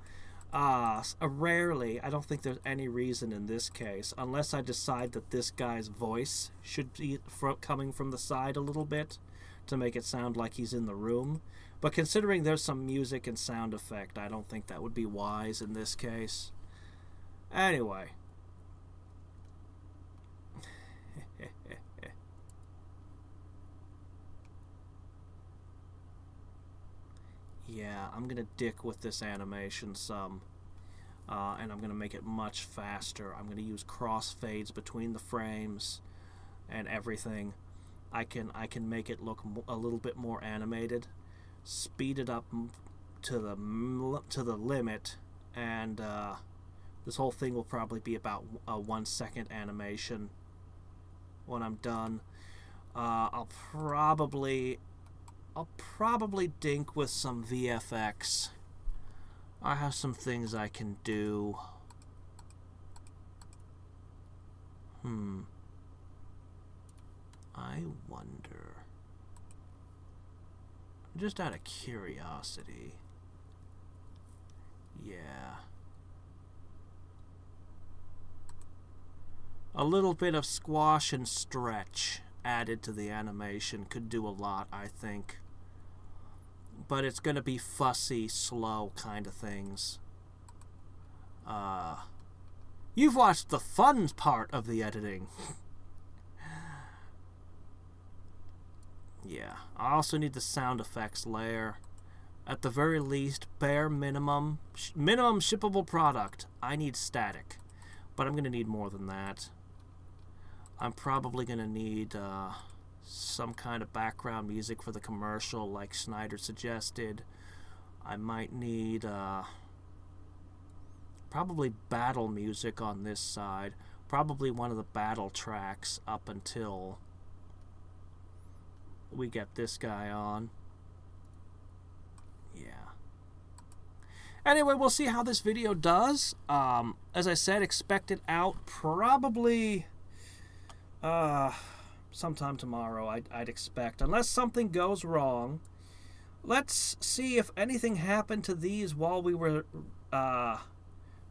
Rarely. I don't think there's any reason in this case, unless I decide that this guy's voice should be coming from the side a little bit to make it sound like he's in the room. But considering there's some music and sound effect, I don't think that would be wise in this case. Anyway. Yeah, I'm gonna dick with this animation some, and I'm gonna make it much faster. I'm gonna use crossfades between the frames and everything. I can make it look a little bit more animated, speed it up to the limit, and this whole thing will probably be about a 1 second animation when I'm done. I'll probably dink with some VFX. I have some things I can do. I wonder. Just out of curiosity. Yeah. A little bit of squash and stretch added to the animation could do a lot, I think. But it's going to be fussy, slow kind of things. You've watched the fun part of the editing. Yeah, I also need the sound effects layer. At the very least, bare minimum shippable product. I need static, but I'm going to need more than that. I'm probably going to need some kind of background music for the commercial like Schneider suggested. I might need probably battle music on this side. Probably one of the battle tracks up until we get this guy on. Yeah. Anyway, we'll see how this video does. As I said, expect it out probably sometime tomorrow, I'd expect. Unless something goes wrong. Let's see if anything happened to these while we were...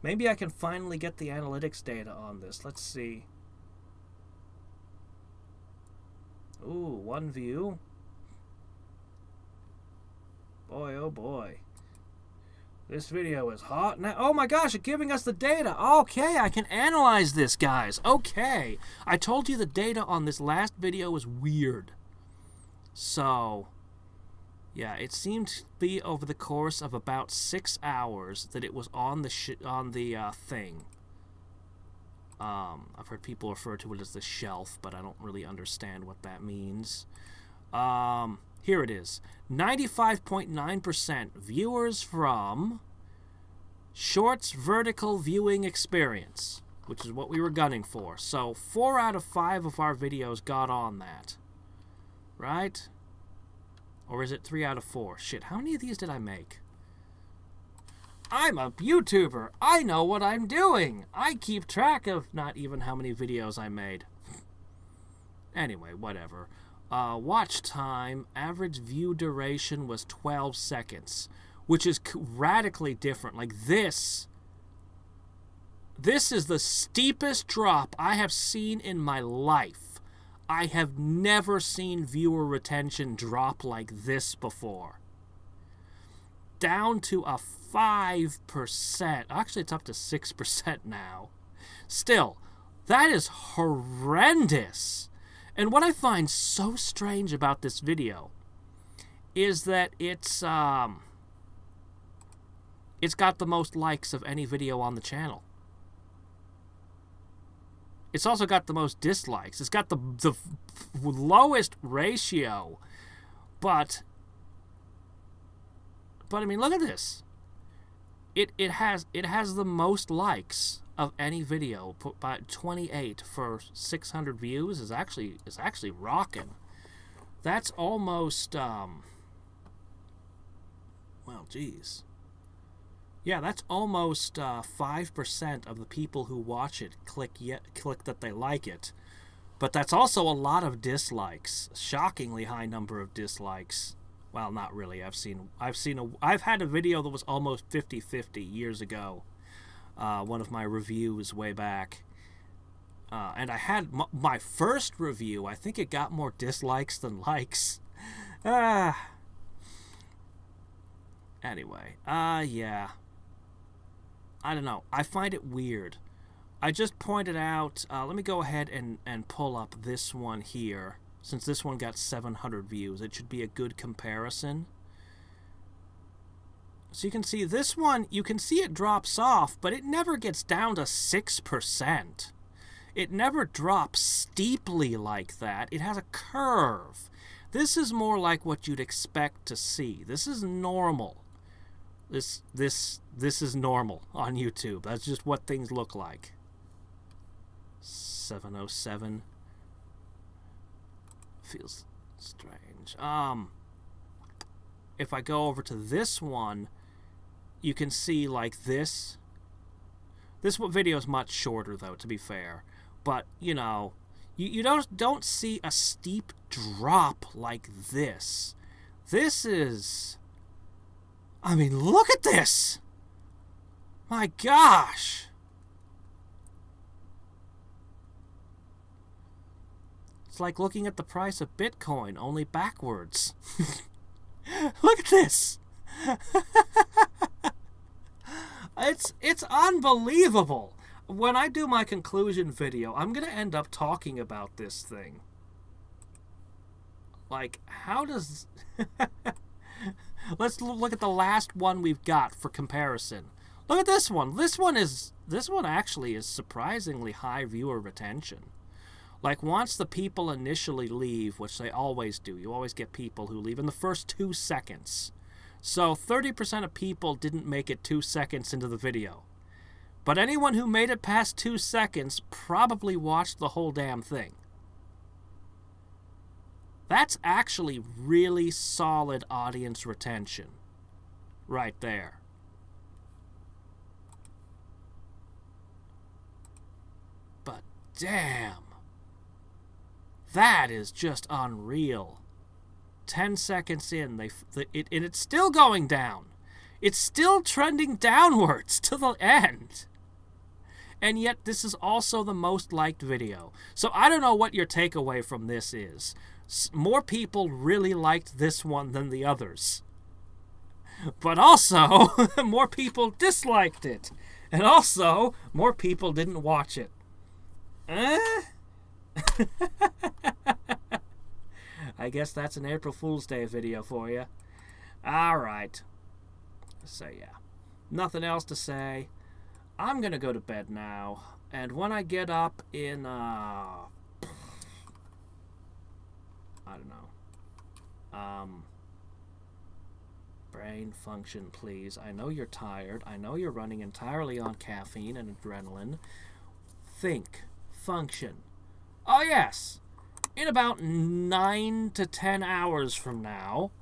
maybe I can finally get the analytics data on this. Let's see. Ooh, 1 view. Boy, oh boy. This video is hot now. Oh my gosh, it's giving us the data. Okay, I can analyze this, guys. Okay. I told you the data on this last video was weird. So, yeah, it seemed to be over the course of about 6 hours that it was on the thing. I've heard people refer to it as the shelf, but I don't really understand what that means. Here it is. 95.9% viewers from Shorts Vertical Viewing Experience, which is what we were gunning for. So 4 out of 5 of our videos got on that. Right? Or is it 3 out of 4? Shit, how many of these did I make? I'm a YouTuber. I know what I'm doing. I keep track of not even how many videos I made. Anyway, whatever. Watch time, average view duration was 12 seconds, which is radically different. Like this is the steepest drop I have seen in my life. I have never seen viewer retention drop like this before. Down to a 5%. Actually, it's up to 6% now. Still, that is horrendous. And what I find so strange about this video is that it's got the most likes of any video on the channel. It's also got the most dislikes. It's got the lowest ratio. But I mean, look at this. It has the most likes of any video. Put by 28 for 600 views is actually rocking. That's almost well, geez. Yeah, that's almost 5% of the people who watch it click that they like it. But that's also a lot of dislikes. Shockingly high number of dislikes. Well, not really. I've had a video that was almost 50-50 years ago. One of my reviews way back. And I had my first review. I think it got more dislikes than likes. Anyway, yeah. I don't know. I find it weird. I just pointed out, let me go ahead and pull up this one here. Since this one got 700 views, it should be a good comparison. So you can see this one, you can see it drops off, but it never gets down to 6%. It never drops steeply like that. It has a curve. This is more like what you'd expect to see. This is normal. This is normal on YouTube. That's just what things look like. 707. Feels strange. If I go over to this one, you can see like this. This video is much shorter though, to be fair. But, you know, you don't see a steep drop like this. This is... I mean, look at this! My gosh! It's like looking at the price of Bitcoin, only backwards. Look at this! It's unbelievable. When I do my conclusion video, I'm going to end up talking about this thing. Like, how does... Let's look at the last one we've got for comparison. Look at this one. This one actually is surprisingly high viewer retention. Like, once the people initially leave, which they always do, you always get people who leave in the first 2 seconds. So 30% of people didn't make it 2 seconds into the video. But anyone who made it past 2 seconds probably watched the whole damn thing. That's actually really solid audience retention. Right there. damn. That is just unreal. 10 seconds in, it's still going down. It's still trending downwards to the end. And yet this is also the most liked video. So I don't know what your takeaway from this is. More people really liked this one than the others. But also, more people disliked it. And also, more people didn't watch it. I guess that's an April Fool's Day video for you. Alright. So yeah. Nothing else to say. I'm gonna go to bed now. And when I get up in, I don't know. Brain function, please. I know you're tired. I know you're running entirely on caffeine and adrenaline. Think. Function. Oh, yes. In about 9 to 10 hours from now,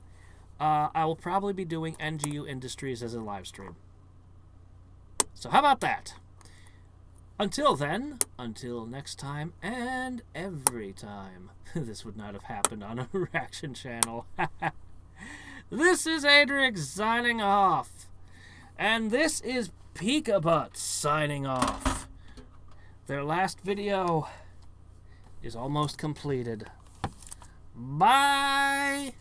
I will probably be doing NGU Industries as a live stream. So how about that? Until then, until next time and every time. This would not have happened on a reaction channel. This is Hadriex signing off. And this is Pikabutt signing off. Their last video is almost completed. Bye!